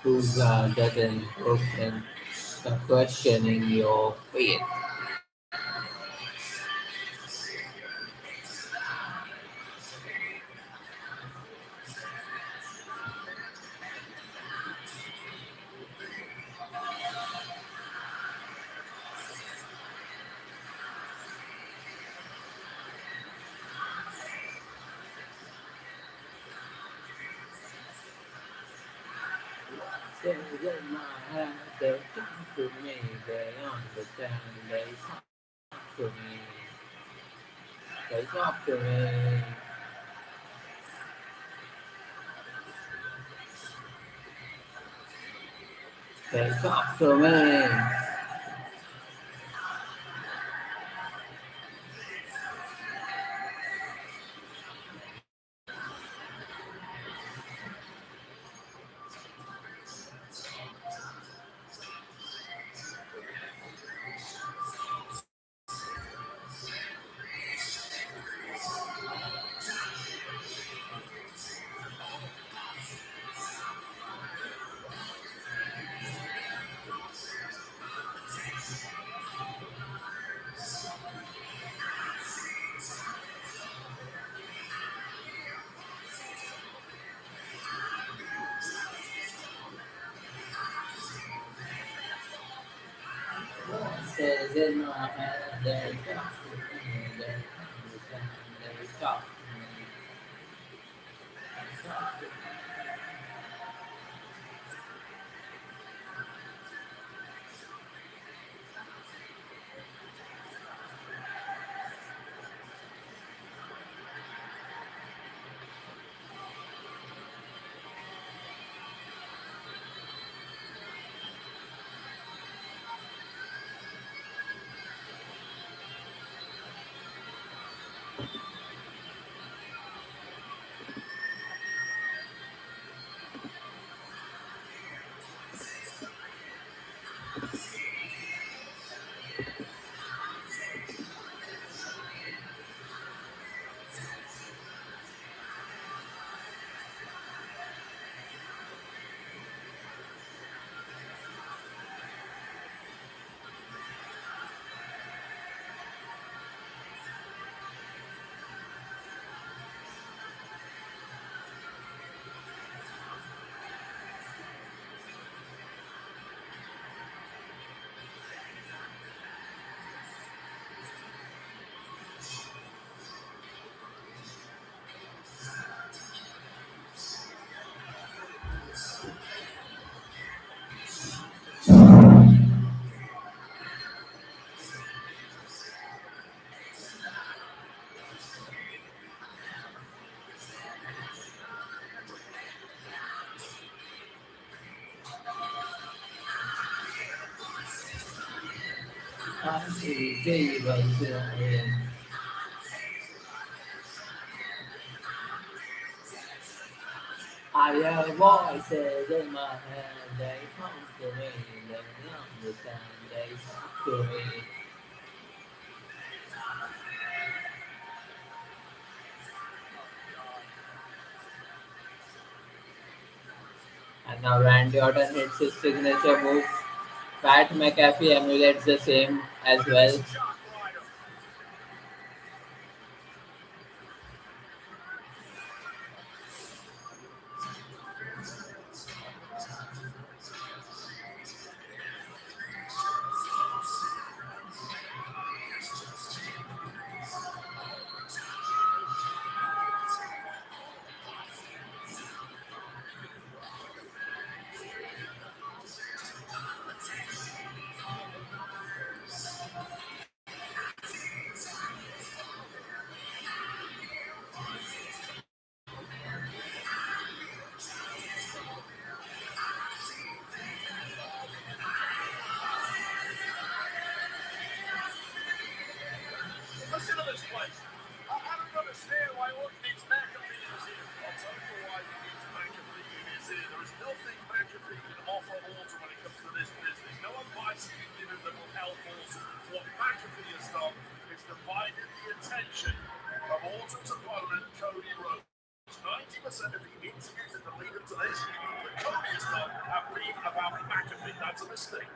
Who's doesn't hook in questioning your faith? Things in my head, they come to me, they understand, they talk to me, they talk to me. They talk to me. voice in my head, they talk to me, they understand, they talk to me, talk to me. I see demons in me. I hear voices in my head, they come to me, they understand, they talk to me. And now Randy Orton hits his signature move. Pat McAfee emulates the same as well. Shock rider. Listen to this place. I don't understand why Orton needs McAfee in his ear. I'll tell you why he needs McAfee in his ear. There is nothing McAfee can offer Orton when it comes to this business. No advice he can give him that will help Orton. What McAfee has done is divided the attention of Orton's opponent, Cody Rhodes. 90% of the interviews in the lead up to this that Cody has done have been about McAfee. That's a mistake.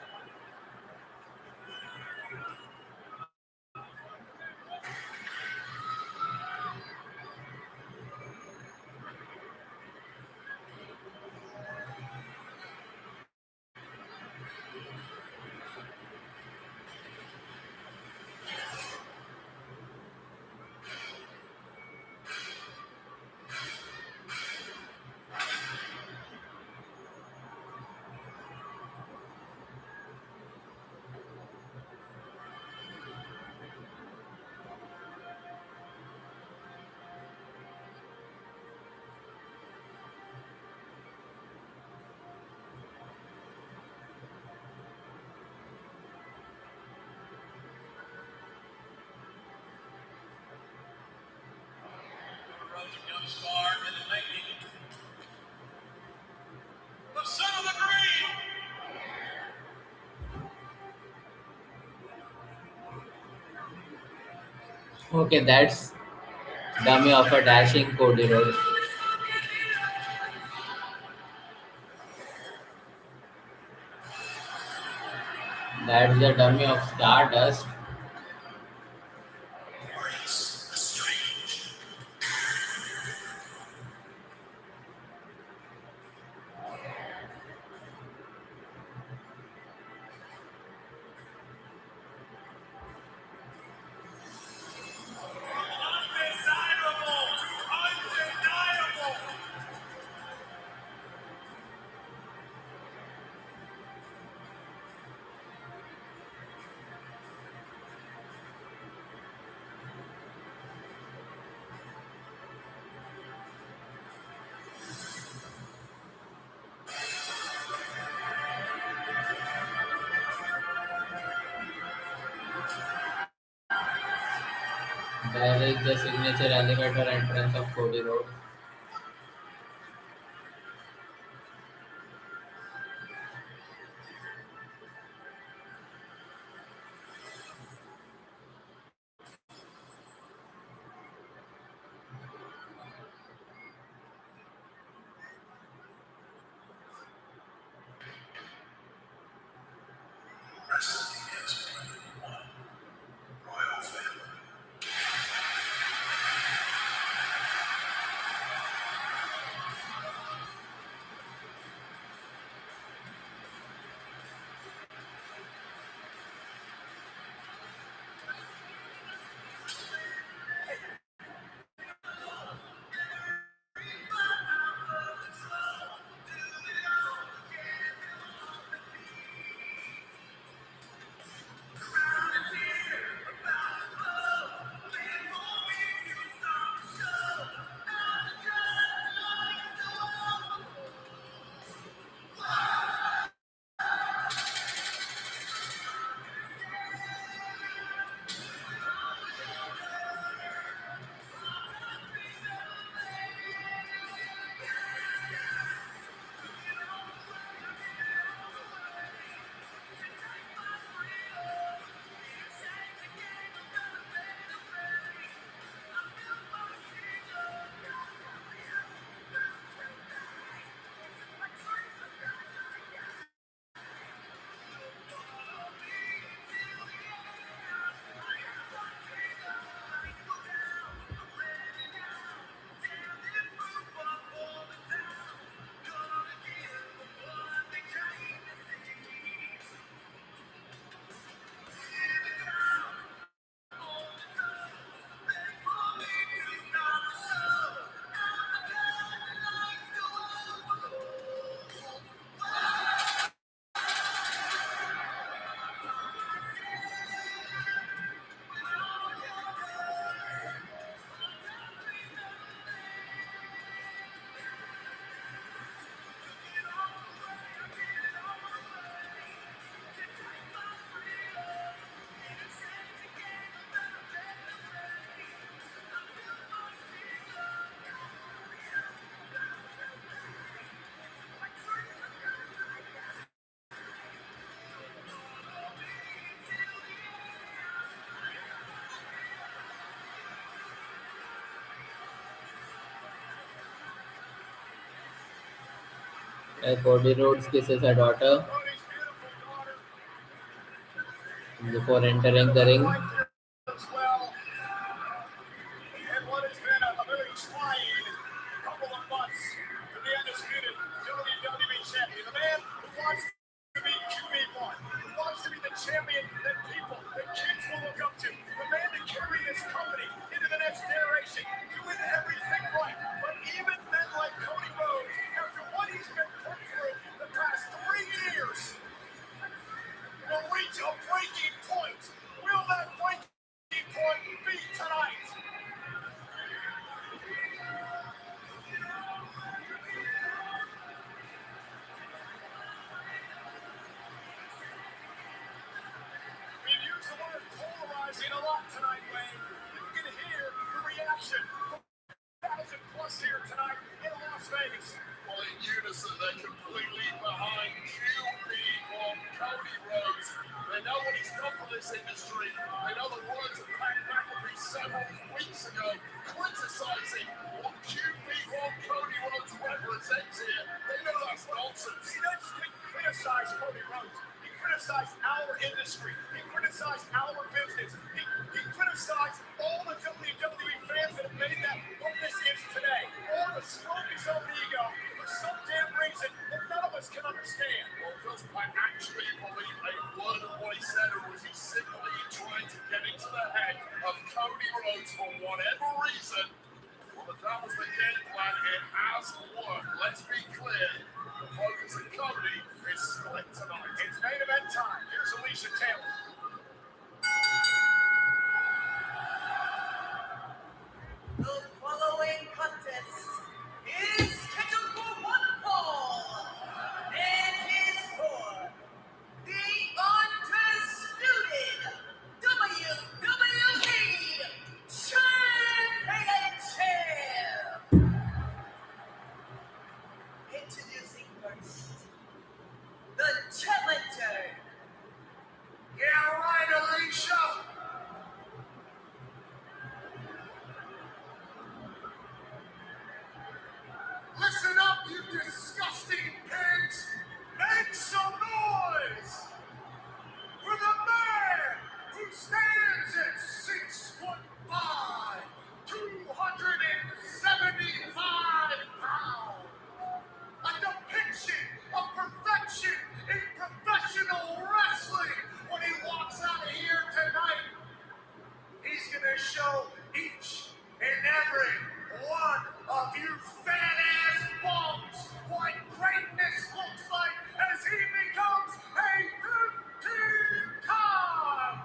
Young star in the making. The son of the green. Okay, that's dummy of a dashing Cody Rhodes. That's the dummy of Stardust. There is the signature elevator entrance of Cody Rhodes. WrestleMania's one royal family. Cody Rhodes kisses her daughter Cody's beautiful daughter before entering the ring. as well. And what has been a very trying couple of months to the undisputed WWE champion. The man who wants to be QB1, who wants to be the champion that people, that kids will look up to. The man to carry this company into the next generation, doing everything right. But even men like Cody Rhodes, after what he's been put through the past 3 years, will reach a breaking point. Will that breaking point be tonight? We've used the word polarizing a lot tonight, Wayne. You can hear the reaction from 1,000 plus here tonight in Las Vegas. Well, in unison, they're completely behind QB on Cody Rhodes. They know what he's done for this industry. They know the words of Pat McAfee several weeks ago, criticizing what QB1 Cody Rhodes represents here. They know that's nonsense. He didn't criticize Cody Rhodes. He criticized our industry. He criticized our business. He criticized all the WWE fans that have made that what this is today. All the slogans of ego for some damn reason that none of us can understand. Well, does Pat actually believe a word of what he said, or was he simply trying to get into the head of Cody Rhodes for whatever reason? Well, if that was the game plan, it has worked. Let's be clear. The focus of Cody is split tonight. It's main event time. Here's Alicia Taylor. The following contest is scheduled for one fall. It is for the undisputed WWE Championship. you fat-ass bums what greatness looks like as he becomes a 15-time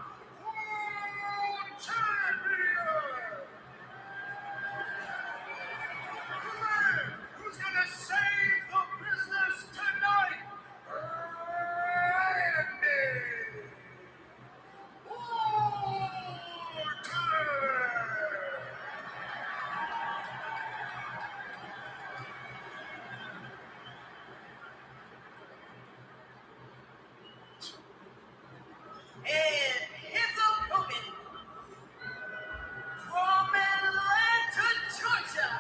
world champion! The man who's gonna save the business tonight, Randy Orton! And his opponent from Atlanta, Georgia,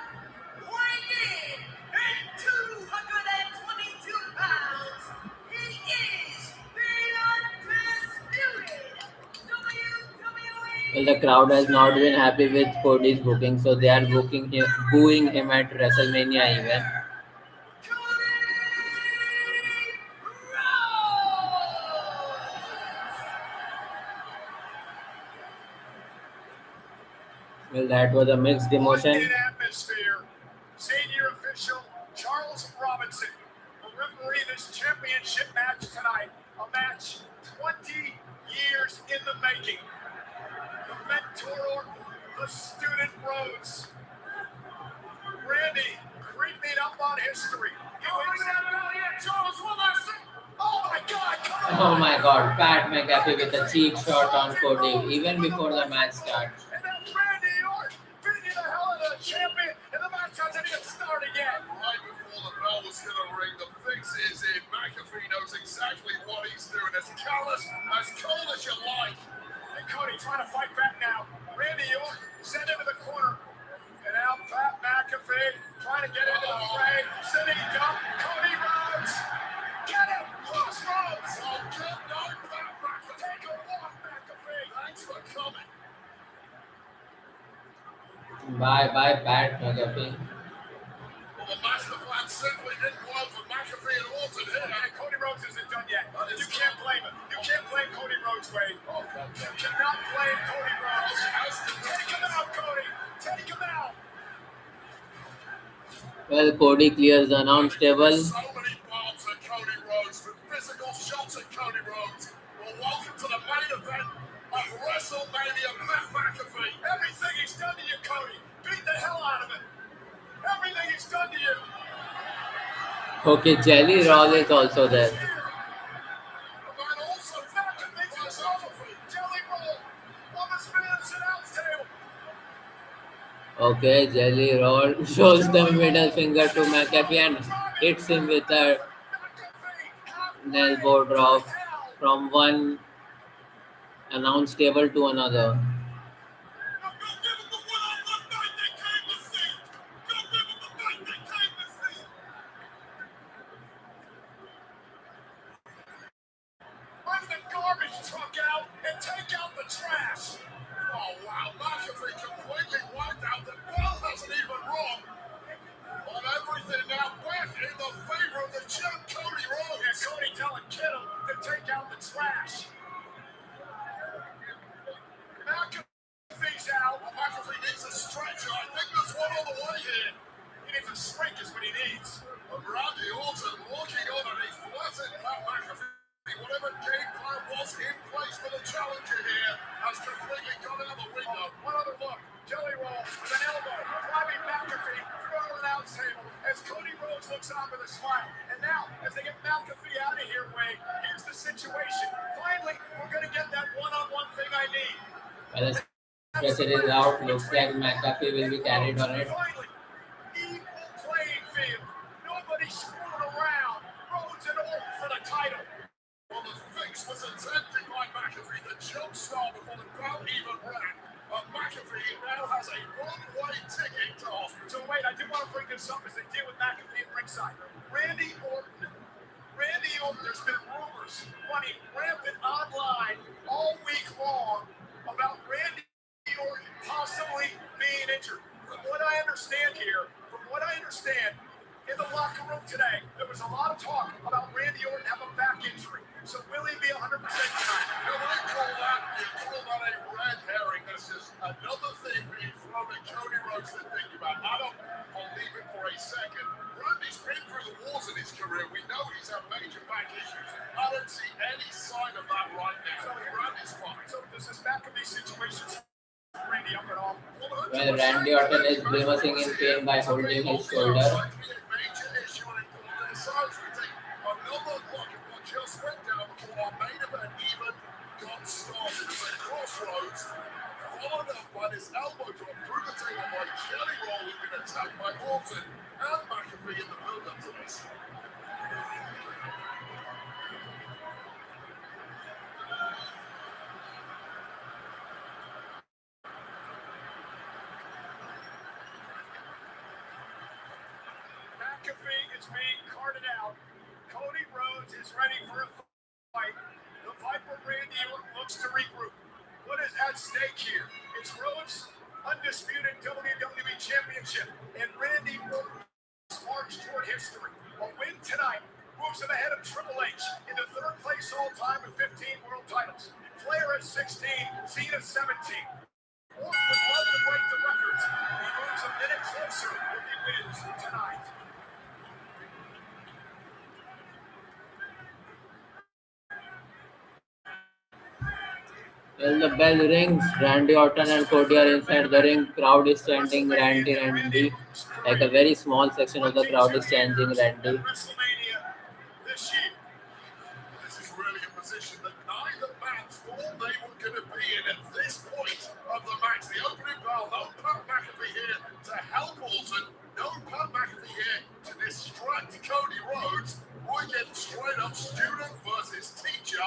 weighing in at 222 pounds, he is the undisputed WWE. Well, the crowd has not been happy with Cody's booking, so they are booing him at WrestleMania even. Cody Rhodes! Well, that was a mixed What emotion. an atmosphere. Senior official Charles Robinson will referee this championship match tonight. A match 20 years in the making. The mentor, the student Rhodes. Randy creeping up on history. Oh my God! Oh my God, Pat McAfee with a cheap shot on Cody even before the match starts. And that's Randy Orton beating the hell out of the champion, and the match hasn't even started yet. Right before the bell was going to ring, the fix is in. McAfee knows exactly what he's doing. As callous, as cold as you like. And Cody trying to fight back now. Randy Orton sent into the corner. And now Pat McAfee trying to get into the fray. Sitting up, Cody Rhodes. Get him! Crossroads! Oh, good night, Pat McAfee. Take a walk, McAfee. Thanks for coming. Bye, Pat McAfee. Well, the master plan simply didn't work for McAfee and Orton here. And Cody Rhodes isn't done yet. You can't blame him. You can't blame Cody Rhodes, Wade. You cannot blame Cody Rhodes. Take him out, Cody. Take him out. Well, Cody clears the announce table. So many bombs at Cody Rhodes, with physical shots at Cody Rhodes. Well, welcome to the main event of WrestleMania, Pat McAfee. Everything he's done to you, Cody. Beat the hell out of him. Everything he's done to you. Okay, Jelly Roll is also there. And also McAfee to the sofa. Jelly Roll on the Spanish announce table. Okay, Jelly Roll shows the middle finger to McAfee and hits him with a elbow drop from one announce table to another. Bring the garbage truck out and take out the trash. Oh, wow, McAfee completely wiped out. The bell hasn't even rung. On everything now back in the favor of the champ, Cody Rhodes. And Cody telling Kittle to take out the trash. McAfee's out. Well, McAfee needs a stretcher. I think there's one on the way here. He needs a shrink is what he needs. And Randy Orton looking on and he's flattened Pat McAfee. Whatever game plan was in place for the challenger here has completely gone out the window. One other look. Jelly Roll with an elbow. Driving McAfee through an announce table as Cody Rhodes looks on with a smile. And now, as they get McAfee out of here, Wade, here's the situation. Finally, we're going to get that one-on-one thing I need. Well, the stretcher is out. Looks like McAfee will be carried on it. Finally, equal playing field. Nobody screwing around. Rhodes and Orton for the title. Well, the fix was attempted by McAfee, the jump start before the bell even ran. McAfee now has a one-way ticket to hospital. So wait, I do want to bring this up as they deal with McAfee at ringside. Randy Orton, there's been rumors running rampant online all week long about Randy Orton possibly being injured. From what I understand, in the locker room today, there was a lot of talk about Randy Orton having a back injury. So will he be 100% tonight? You call that a red herring. This is another thing being thrown at Cody Rhodes to think about. I don't believe it for a second. Randy's been through the wars in his career. We know he's had major back issues. I don't see any sign of that right now. Randy's fine. So does this McAfee situation Randy up at all? Well, Randy Orton is grimacing in pain by holding his shoulder. Another look at what just went down before our main event even got started. It's a crossroads, followed up by this elbow drop through the table by Jelly Roll, who's been attacked by Orton and McAfee in the build-up to this. McAfee is being carted out. Cody Rhodes is ready for a fight. The Viper Randy looks to regroup. What is at stake here? It's Rhodes' undisputed WWE Championship, and Randy Orton's march toward history. A win tonight moves him ahead of Triple H into third place all time with 15 world titles. Flair has 16, Cena 17. Orton would love to break the records. He moves a minute closer if he wins tonight. Well, the bell rings. Randy Orton and Cody are inside the ring. Crowd is chanting Randy, Randy. Like a very small section of the crowd is chanting Randy. WrestleMania this year. This is really a position that neither man thought they were going to be in at this point of the match. The opening bell, no Pat McAfee here to help Orton, no Pat McAfee here to distract Cody Rhodes. We're getting straight up student versus teacher.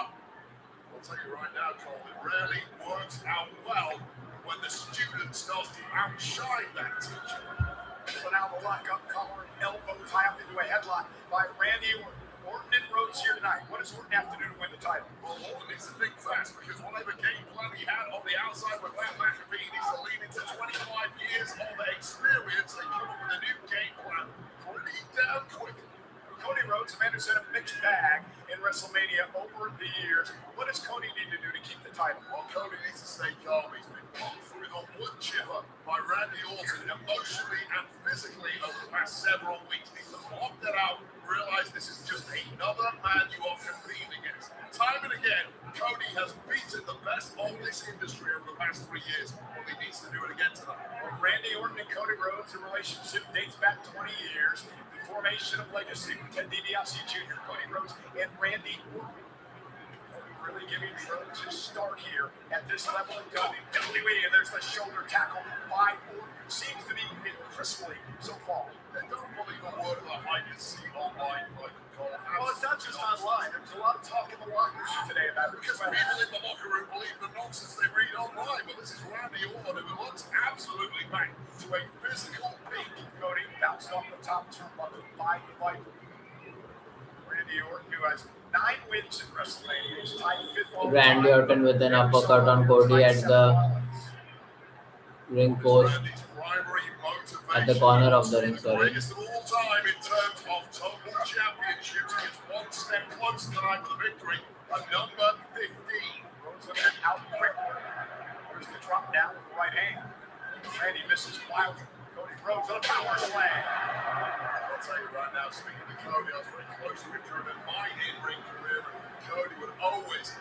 I'll tell you right now, Cole, it really works out well when the student starts to outshine that teacher. So now the lockup collar and elbow tie up into a headlock by Randy Orton. Orton and Rhodes here tonight. What does Orton have to do to win the title? Well, Orton needs to think fast because whatever game plan he had on the outside with Pat McAfee, he needs to lean into 25 years of experience and come up with a new game plan pretty damn quick. Cody Rhodes, a man who's had a mixed bag in WrestleMania over the years. What does Cody need to do to keep the title? Well, Cody needs to stay calm. He's been pumped through the wood chipper by Randy Orton emotionally and physically over the past several weeks. He needs to block that out, realize this is just another man you are competing against. Time and again, Cody has beaten the best of this industry over the past 3 years. Well, he needs to do it again tonight. Well, Randy Orton and Cody Rhodes, the relationship dates back 20 years. Formation of legacy with Ted DiBiase Jr., Cody Rhodes, and Randy Orton. Really giving Rhodes his start here at this level of WWE. And there's the shoulder tackle by Orton. Seems to be moving crisply so far. And don't believe a word of the hype you see online, like Cole. Well, it's not just online. There's a lot of talk in the locker room today about it. Because people in the locker room believe the nonsense they read online. But this is Randy Orton, who looks absolutely back to a physical peak. Cody bounced off the top turnbuckle by the Viper. Randy Orton, who has 9 wins in WrestleMania, is tied 5th all Randy time. Orton with an uppercut on Cody at the ring post. Randy's primary motivation At the corner of the ring, sorry. Greatest of all time in terms of total championships. He is one step closer tonight to the victory. A number 15. Rhodes looking out quick. There's the drop down with the right hand. Randy misses wildly. Cody Rhodes on a power slam. I'll tell you right now, speaking to Cody, I was very close with him in my in-ring career. Cody would always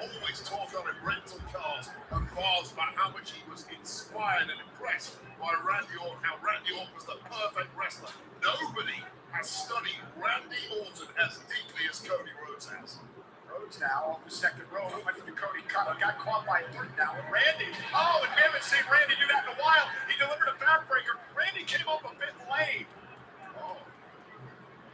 talk on in rental cars and bars about how much he was inspired and impressed by Randy Orton, how Randy Orton was the perfect wrestler. Nobody has studied Randy Orton as deeply as Cody Rhodes has. Rhodes now off the second row. Went to Cody, got caught by Orton now. And Randy, oh, and we haven't seen Randy do that in a while. He delivered a backbreaker. Randy came up a bit late. Oh.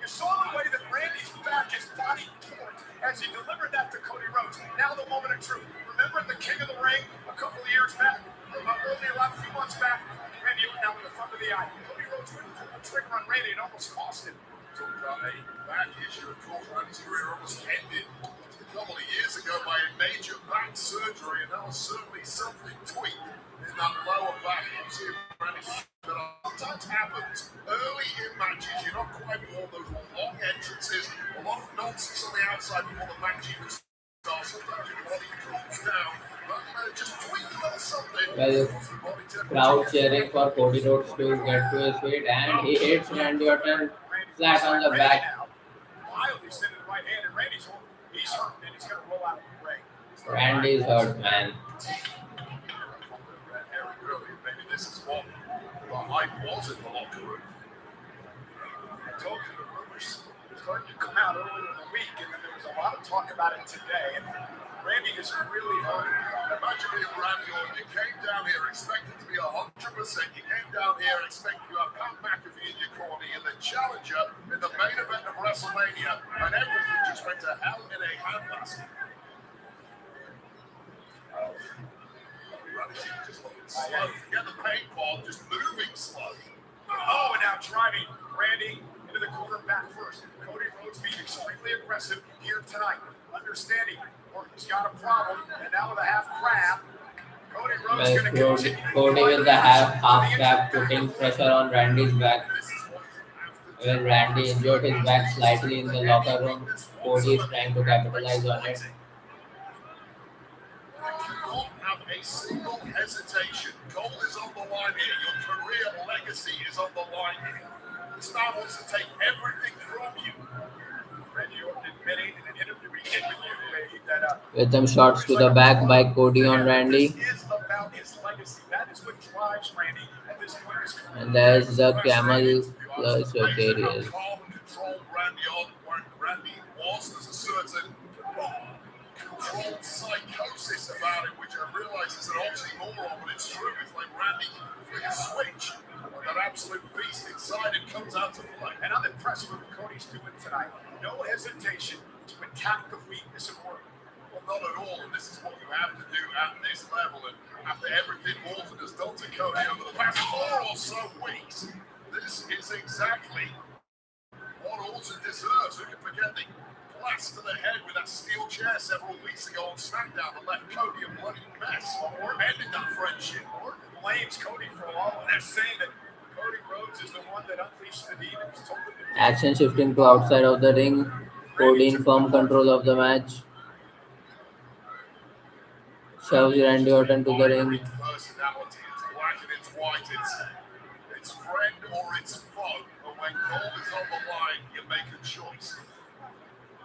You saw the way that Randy's back, his body torqued as he delivered that to Cody Rhodes. Now the moment of truth. Remember the King of the Ring a couple of years back? Only a few months back. Randy Orton now in the front of the eye. Cody Rhodes went to pull the trigger on Randy and almost cost him. Talking about a back issue, of course, Randy's career almost ended a couple of years ago by a major back surgery, and that was certainly something tweaked in that lower back. You see Randy that sometimes happens early in matches. You're not quite warm, those long entrances, a lot of nonsense on the outside before the match even Well, crowd cheering for Cody Rhodes to get to his feet, and he hits Randy Orton flat on the back. Wildly sending the right hand, and he's hurt, and he's going to roll out of the ring. Randy's hurt, man. Maybe this is what the hype was in the locker room. I told you the rumors started to come out earlier in the week, and then there was a lot of talk about it today. And Randy is really hurt. Imagine being Randy Orton. You came down here expecting to be 100%. You came down here expecting to have Pat McAfee in your corner. You're the challenger in the main event of WrestleMania, and everything just went to hell in a handbasket. Randy seems just looking slow. Forget the paintball, just moving slow. Oh, and now driving Randy into the corner back first. Cody Rhodes being extremely aggressive here tonight. Understanding Orton's got a problem, and now with a half crab, Cody Rhodes Well, going to continue. Cody with the half crab putting pressure on Randy's back. Well, Randy injured his back slightly in the locker room. Cody is trying to capitalize on it. You won't have a single hesitation. Goal is on the line here. Your career legacy is on the line here. The star wants to take everything from you. Randy Orton admitting in an interview he did with you that With them shots to the back by Cody on Randy. This is about his legacy. That is what drives Randy at this point in his career. And there's the camel plus there he is. Calm and controlled Randy on where Randy was. There's a certain controlled psychosis about it, which I realize is an oxymoron, but it's true. It's like Randy can flick a switch. That absolute beast inside him comes out to play. And I'm impressed with what Cody's doing tonight. No hesitation to attack the weakness of Orton. Well, not at all, and this is what you have to do at this level. And after everything Orton has done to Cody over the past 4 or so weeks, this is exactly what Orton deserves. Who can forget the blast to the head with that steel chair several weeks ago on SmackDown that left Cody a bloody mess? Orton ended that friendship. Orton blames Cody for all, and they're saying that Cody Rhodes is the one that unleashed the demons. Action shifting to outside of the ring. Cody in firm control of the match. Shoves Randy Orton to the ring. Personality, it's black and it's white, it's friend or it's foe. But when gold is on the line, you make a choice.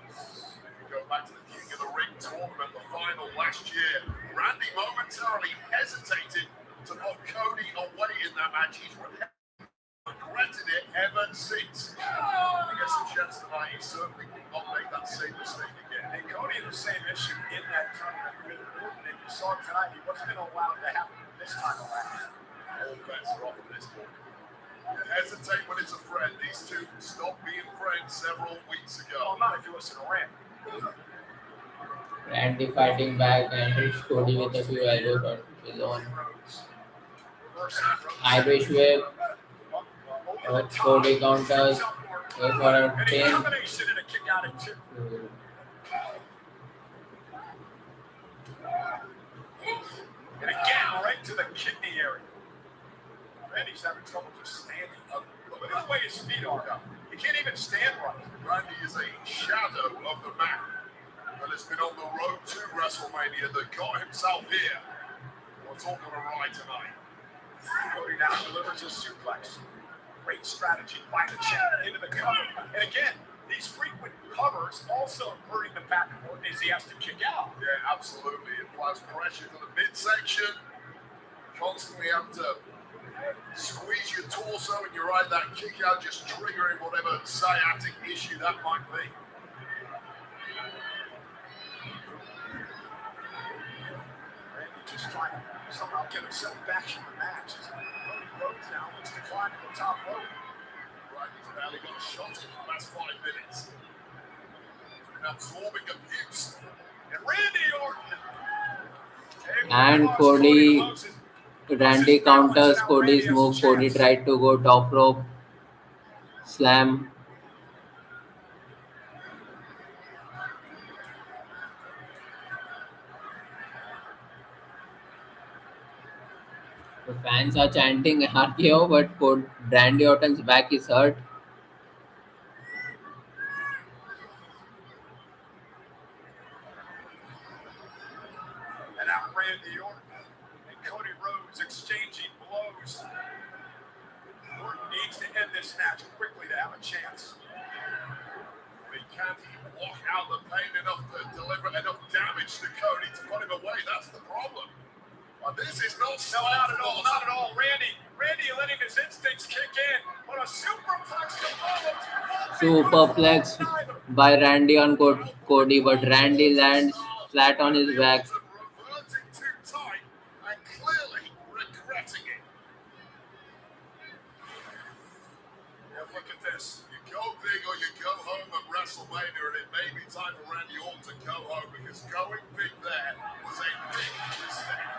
We go back to the King of the Ring tournament, the final last year. Randy momentarily hesitated to put Cody away in that match. He's regretted it ever since. I guess a chance tonight he certainly will not make that same mistake again. And Cody had the same issue in that tournament with Orton, and you saw it tonight. He wasn't going to allow it to happen this time around. All bets are off at this point. You hesitate when it's a friend. These two stopped being friends several weeks Well, ago. not if you listen to Randy. Randy fighting back and hits Cody with a few elbows on his own. Irish whip. Cody counters. Go for a And a pin. combination and a kick out at 2. And again, right to the kidney area. Randy's having trouble just standing up. Look at the way his feet are up. He can't even stand right. Randy is a shadow of the man that has been on the road to WrestleMania that got himself here. We're talking a ride tonight. Cody now delivers a suplex. Great strategy by the champ into the cover. And again, these frequent covers also hurting the back of Orton as he has to kick out. Yeah, absolutely. It applies pressure to the midsection. Constantly have to squeeze your torso and you ride that kick out, just triggering whatever sciatic issue that might be. Randy just trying to somehow get himself back in the match. Cody Rhodes now looks to climb to the top rope. Randy's barely got a shot in the last 5 minutes. He's been absorbing abuse. And Randy Orton. And Cody. Randy counters Cody's move. Cody tried to go top rope. Slam. The fans are chanting RKO, but Randy Orton's back is hurt. this match quickly to have a chance. Can't he block out the pain enough to deliver enough damage to Cody to put him away? That's the problem. This is not not at all, not at all. Randy letting his instincts kick in. But a superplex to Superplex by Randy on Cody, but Randy lands flat on his back. Reverting too tight and clearly regretting it. Yeah, look at this. You go big or you go home at WrestleMania, and it may be time for Randy Orton to go home because going big there was a big mistake.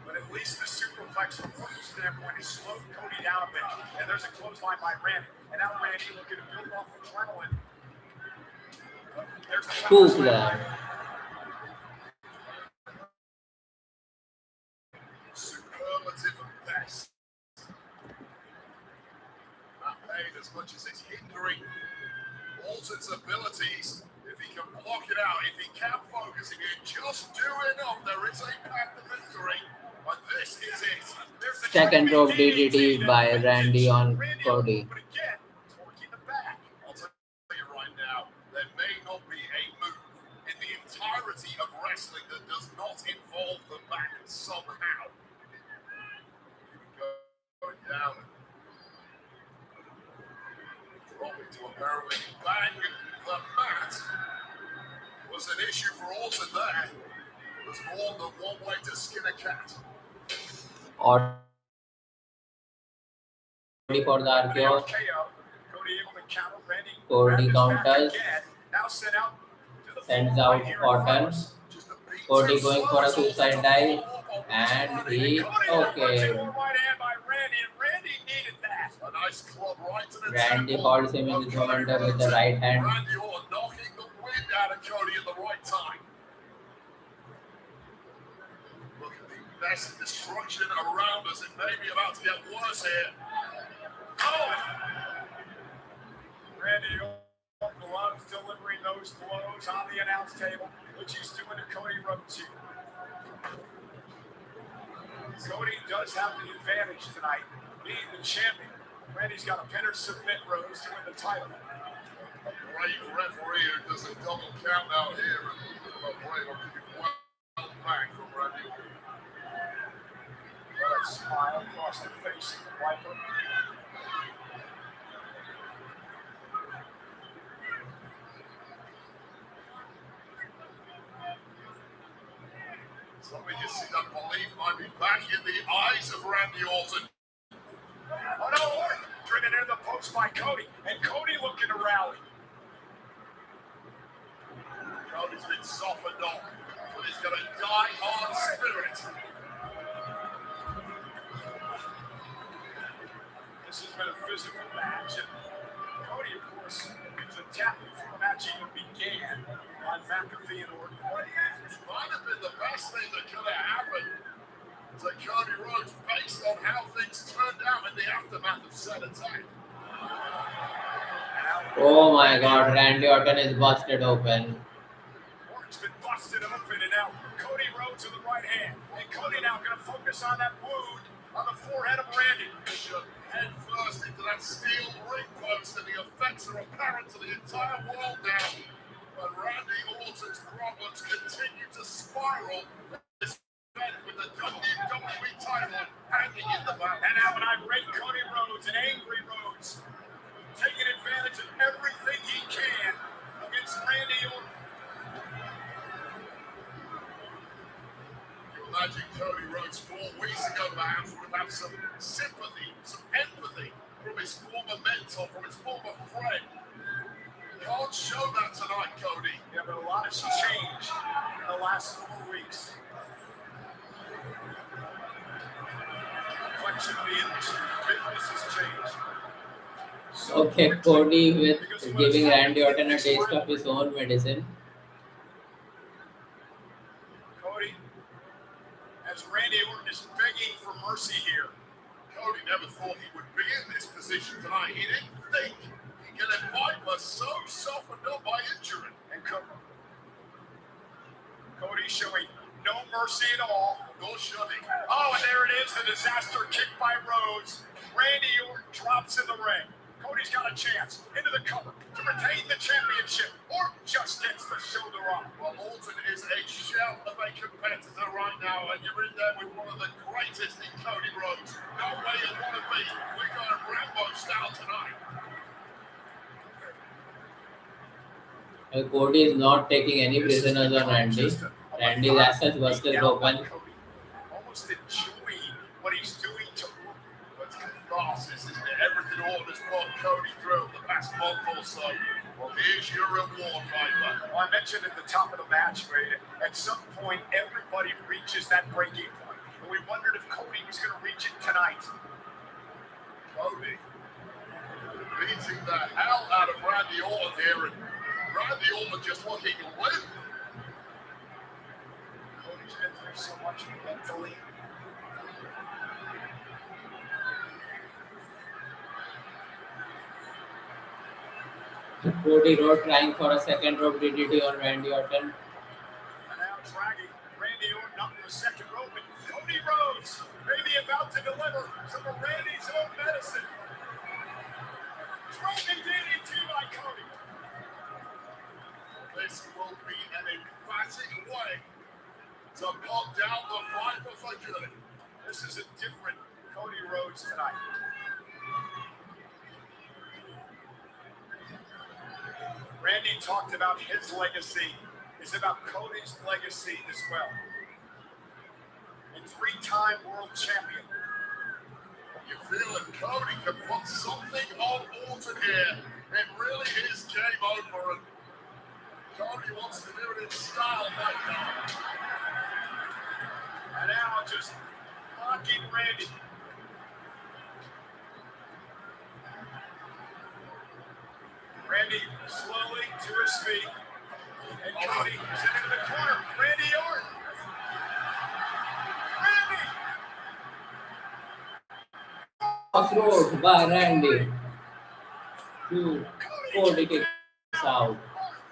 But at least the superplex from Orton's standpoint has slowed Cody down a bit. And there's a clothesline by Randy. And now Randy looking to build off adrenaline. There's the Scoop there. Superlative and best. Not pain as much as it's hindering Orton's abilities. If he can block it out, if he can focus, if he can just do enough, there is a path to victory. But this is it. Second rope DDT by Randy on Cody. But again, torquing the back. I'll tell you right now, there may not be a move in the entirety of wrestling that does not involve the back somehow. Going down. Dropping to apparently bang the mat. Was an issue for Orton there. It was more than one way to skin a cat. Or for the RKO. Cody counters. Sends out Orton. Cody going for a suicide dive. And he okay. Randy holds him in the momentum with the right hand. Randy Orton knocking the wind out of Cody at the right time. Look at the mess and destruction around us. It may be about to get worse here. Oh! Randy Orton loves delivering those blows on the announce table, which he's doing to Cody Rhodes here. Cody does have the advantage tonight, being the champion. Randy's got a pin or submit Rhodes to win the title. A brave referee who does a double count out here, and a brave will keep it well back from Randy. That smile across the face of the Viper. So we can see that belief might be back in the eyes of Randy Orton. Oh no, Orton driven into the post by Cody, and Cody looking to rally. Cody's been softened up, but he's got a die-hard spirit. This has been a physical match, and Cody, of course, is attacked before the match even began on McAfee and Orton. It might have been the best thing that could have happened to Cody Rhodes based on how things turned out in the aftermath of said attack. Oh my god, Randy Orton is busted open. Orton's been busted open, and now Cody Rhodes with the right hand. And Cody now going to focus on that wound on the forehead of Randy. Head first into that steel ring post, and the effects are apparent to the entire world now. But Randy Orton's problems continue to spiral. With the WWE title hanging in the back. And now an irate Cody Rhodes, an angry Rhodes, taking advantage of everything he can against Randy Orton. You imagine Cody Rhodes 4 weeks ago perhaps would have had some sympathy, some empathy from his former mentor, from his former friend. Can't show that tonight, Cody. Yeah, but a lot has changed in the last 4 weeks. Okay, Cody with giving Randy Orton a taste of his own medicine. Cody, as Randy Orton is begging for mercy here. Cody never thought he would be in this position tonight. He didn't think he'd get a Viper so softened up by injury. And Cody showing no mercy at all. No shoving. Oh, and there it is the disaster kick by Rhodes. Randy Orton drops in the ring. Cody's got a chance into the cover to retain the championship. Orton just gets the shoulder up. Well, Orton is a shell of a competitor right now, and you're in there with one of the greatest in Cody Rhodes. No way you want to be. We're going Rambo style tonight. Cody is not taking any prisoners on Randy. Randy is as such busted open. Almost enjoying what he's doing to Orton. But it's catharsis, isn't it? Everything Orton has brought Cody through the past month or so. Well, here's your reward, Viper. Well, I mentioned at the top of the match, Ray, at some point everybody reaches that breaking point. And we wondered if Cody was going to reach it tonight. Cody beating the hell out of Randy Orton here, and Randy Orton just looking limp. Cody's been through so much mentally. Cody Rhodes trying for a second rope DDT on Randy Orton. And now dragging Randy Orton up to the second rope. And Cody Rhodes maybe about to deliver some of Randy's own medicine. Dropping DDT by Cody. This will be an emphatic way to put down the Viper for good. This is a different Cody Rhodes tonight. Randy talked about his legacy. It's about Cody's legacy as well. And three-time world champion. You feel if Cody can put something on Orton here, it really is game over. And Cody wants to do it in style right now. And now just mocking Randy. Randy slowly to his feet. And Cody is into the corner. Randy Orton. Randy! Crossroads by Randy. Cody kicks out.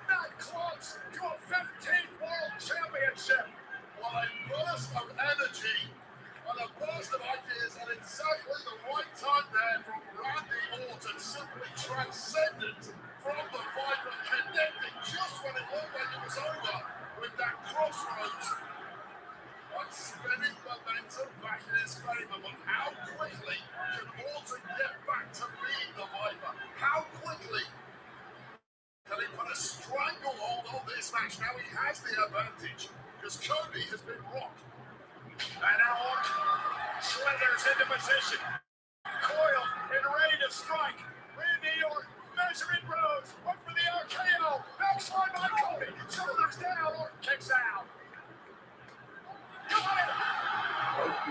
Not close to a 15th World Championship. What a burst of energy and a burst of ideas at exactly the right time there from Randy Orton, simply transcendent from the Viper, connecting just when it looked like it was over with that crossroads. And spinning momentum back in his favor, but how quickly can Orton get back to being the Viper? How quickly can he put a stranglehold on this match? Now he has the advantage because Cody has been rocked. And now Orton slithers into position. Coiled and ready to strike. Randy Orton measuring Rhodes. Up for the RKO. Backslide by Cody. Shoulders down. Orton kicks out.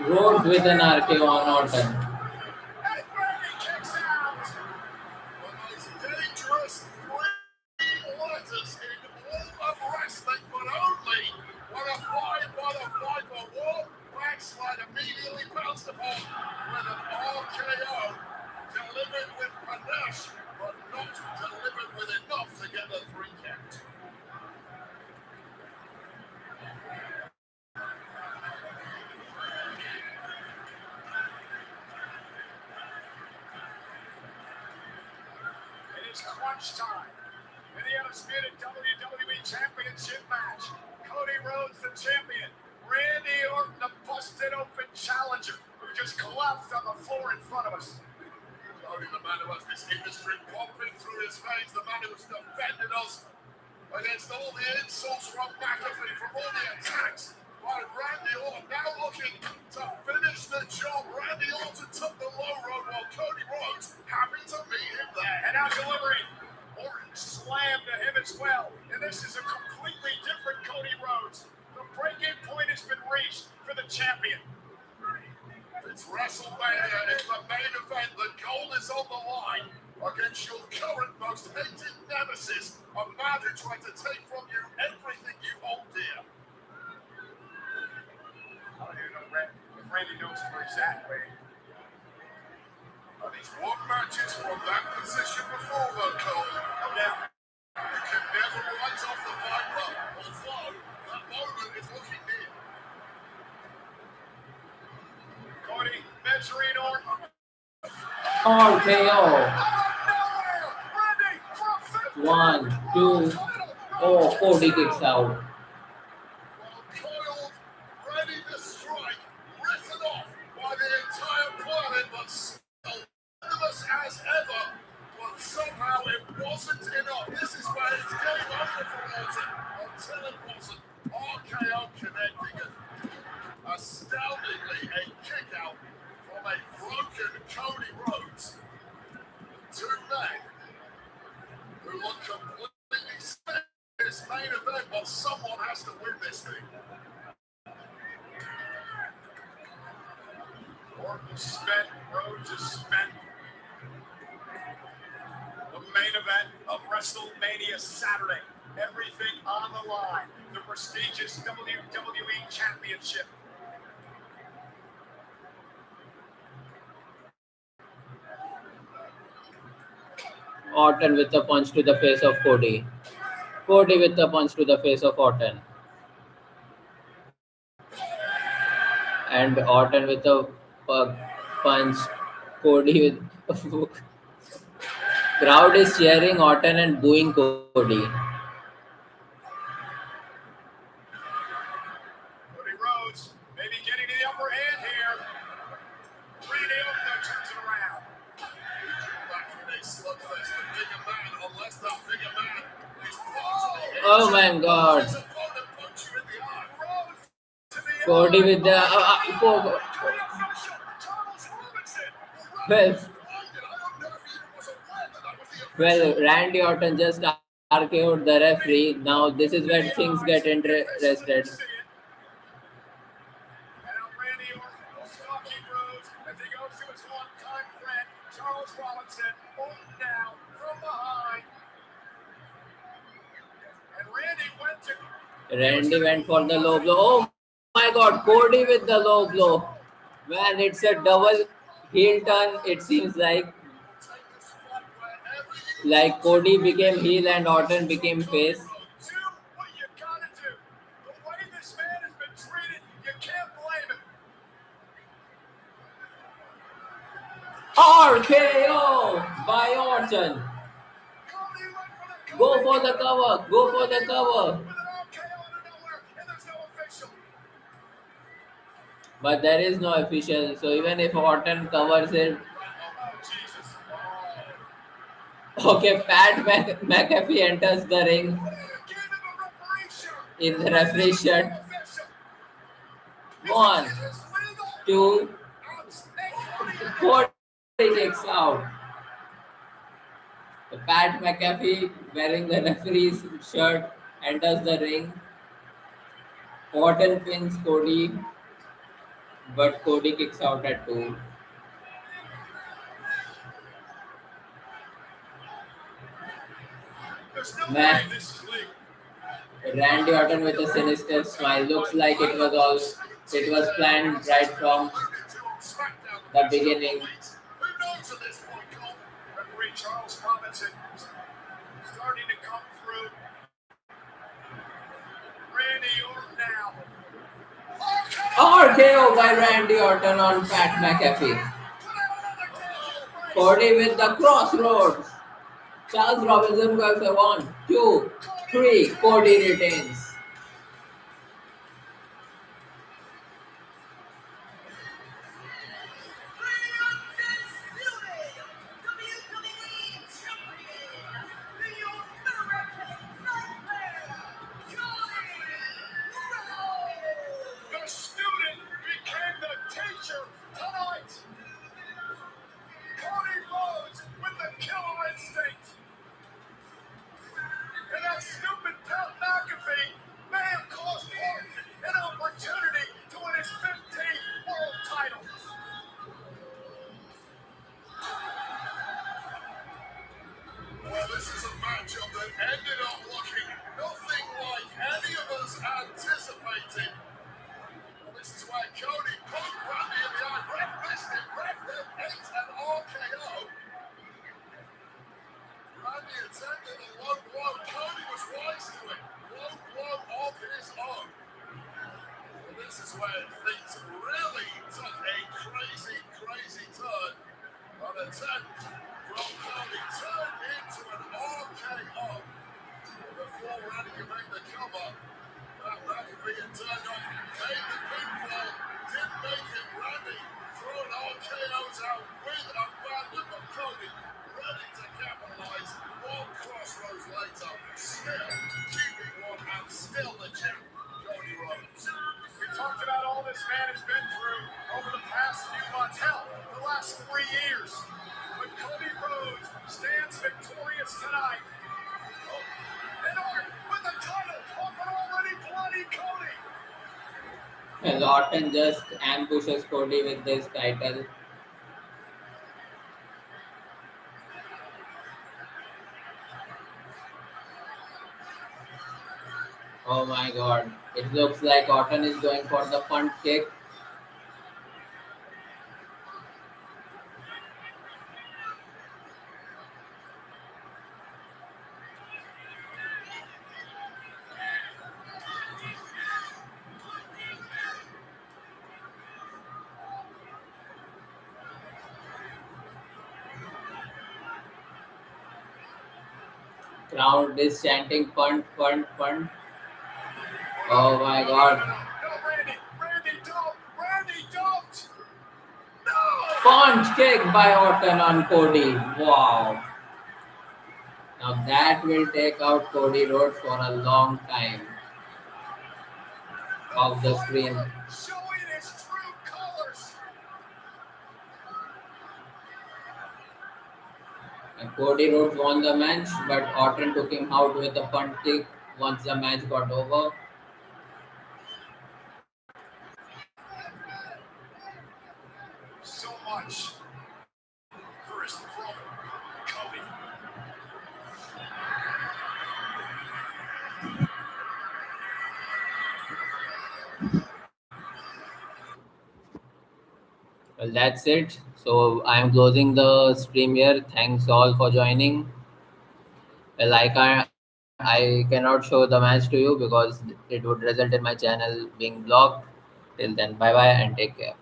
Rhodes with an RKO on Orton. And Randy kicks out. The most dangerous three letters in all of wrestling, but only when a Viper war backslide immediately bounced upon with an RKO delivered with panache, but not delivered with enough to get the 3 count. It is crunch time in the Undisputed WWE Championship match. Cody Rhodes, the champion. Randy Orton, the busted open challenger, who just collapsed on the floor in front of us. Cody, the man who has this industry pumping through his veins, the man who has defended us against all the insults from McAfee, from all the attacks by Randy Orton, now looking to finish the job. Randy Orton took the low road while Cody Rhodes happened to meet him there. And now delivering. Orton slammed to him as well. And this is a completely different Cody Rhodes. The break-in point has been reached for the champion. It's WrestleMania. It's the main event. The gold is on the line against your current most hated nemesis, a man who tried to take from you everything you hold dear. I don't even know if Randy knows where he's at, Ray. And he's won matches from that position before, though, Cole. No doubt. You can never write off the Viper, although that moment is looking near. Cody victory in Orton. RKO. Randy for a fifth 1, 2. Oh, Cody kicks out. While coiled, ready to strike, written off by the entire planet, but still nervous as ever. But somehow it wasn't enough. This is where it's game over for Orton until it wasn't. RKO connecting it. Astoundingly, a kick out from a broken Cody Rhodes. Two men who look completely spent in this main event, but someone has to win this thing. Orton is spent, Rhodes is spent. The main event of WrestleMania Saturday. Everything on the line. The prestigious WWE Championship. Orton with a punch to the face of Cody. Cody with a punch to the face of Orton. And Orton with a punch. Cody with. Crowd is cheering Orton and booing Cody. Cody Rhodes maybe getting to the upper hand here. Randy Orton turns it around. Back in a slugfest, the bigger man, unless that bigger man is partially Oh my god. his opponent punch you in the eye. Rhodes to the Cody with the. Well, well, Randy Orton just RKO'd the referee. Now this is where things get interested. And now Randy Orton will stocky Rhodes as he goes to his one-time friend, Charles Robinson. Orton down from behind. And Randy went for the low blow. Oh my god, Cody with the low blow. Man, it's a double heel turn, it seems like Cody became heel and Orton became face. Do what you gotta do. The way this man has been treated, you can't blame him. RKO by Orton. Cody went for the Go for the cover. Go for the cover. with an RKO out of nowhere, and there's no official. But there is no official. So even if Orton covers it. Oh, Jesus. Okay, Pat McAfee enters the ring Give him a referee shirt. in the referee shirt. Official. 1, Is this legal? 2, Outstanding. Cody kicks out. Pat McAfee wearing the referee's shirt enters the ring. Orton pins Cody, but Cody kicks out at 2. There's no Man. way this is legal. Randy Orton with a sinister smile. Looks like it was planned right from the beginning. Who knows at this point, Cole? Referee Charles Robinson starting to come through. Randy Orton now. RKO by Randy Orton on Pat McAfee. Cody with the crossroads. Charles Robinson goes a 1, 2, 3. Cody retains. The student became the teacher tonight. Cody Rhodes with the killer instinct. And that stupid Pat McAfee KO's out with a weapon of Cody, ready to capitalize one crossroads later. Still keeping one and still the champ, Cody Rhodes. We talked about all this man has been through over the past few months, hell, the last 3 years. But Cody Rhodes stands victorious tonight. And Orton with the title off an already bloody Cody. Orton just ambushes Cody with this title. Oh my god. It looks like Orton is going for the punt kick. Crowd is chanting punt, punt, punt. Oh my god. No, Randy don't. Randy don't. No. Punch kick by Orton on Cody. Wow. Now that will take out Cody Rhodes for a long time off the screen. Showing his true colors. And Cody Rhodes won the match, but Orton took him out with a punt kick once the match got over. So much for his brother, Cody. Well, that's it. So I'm closing the stream here. Thanks all for joining. Well, I cannot show the match to you because it would result in my channel being blocked. Till then, bye bye and take care.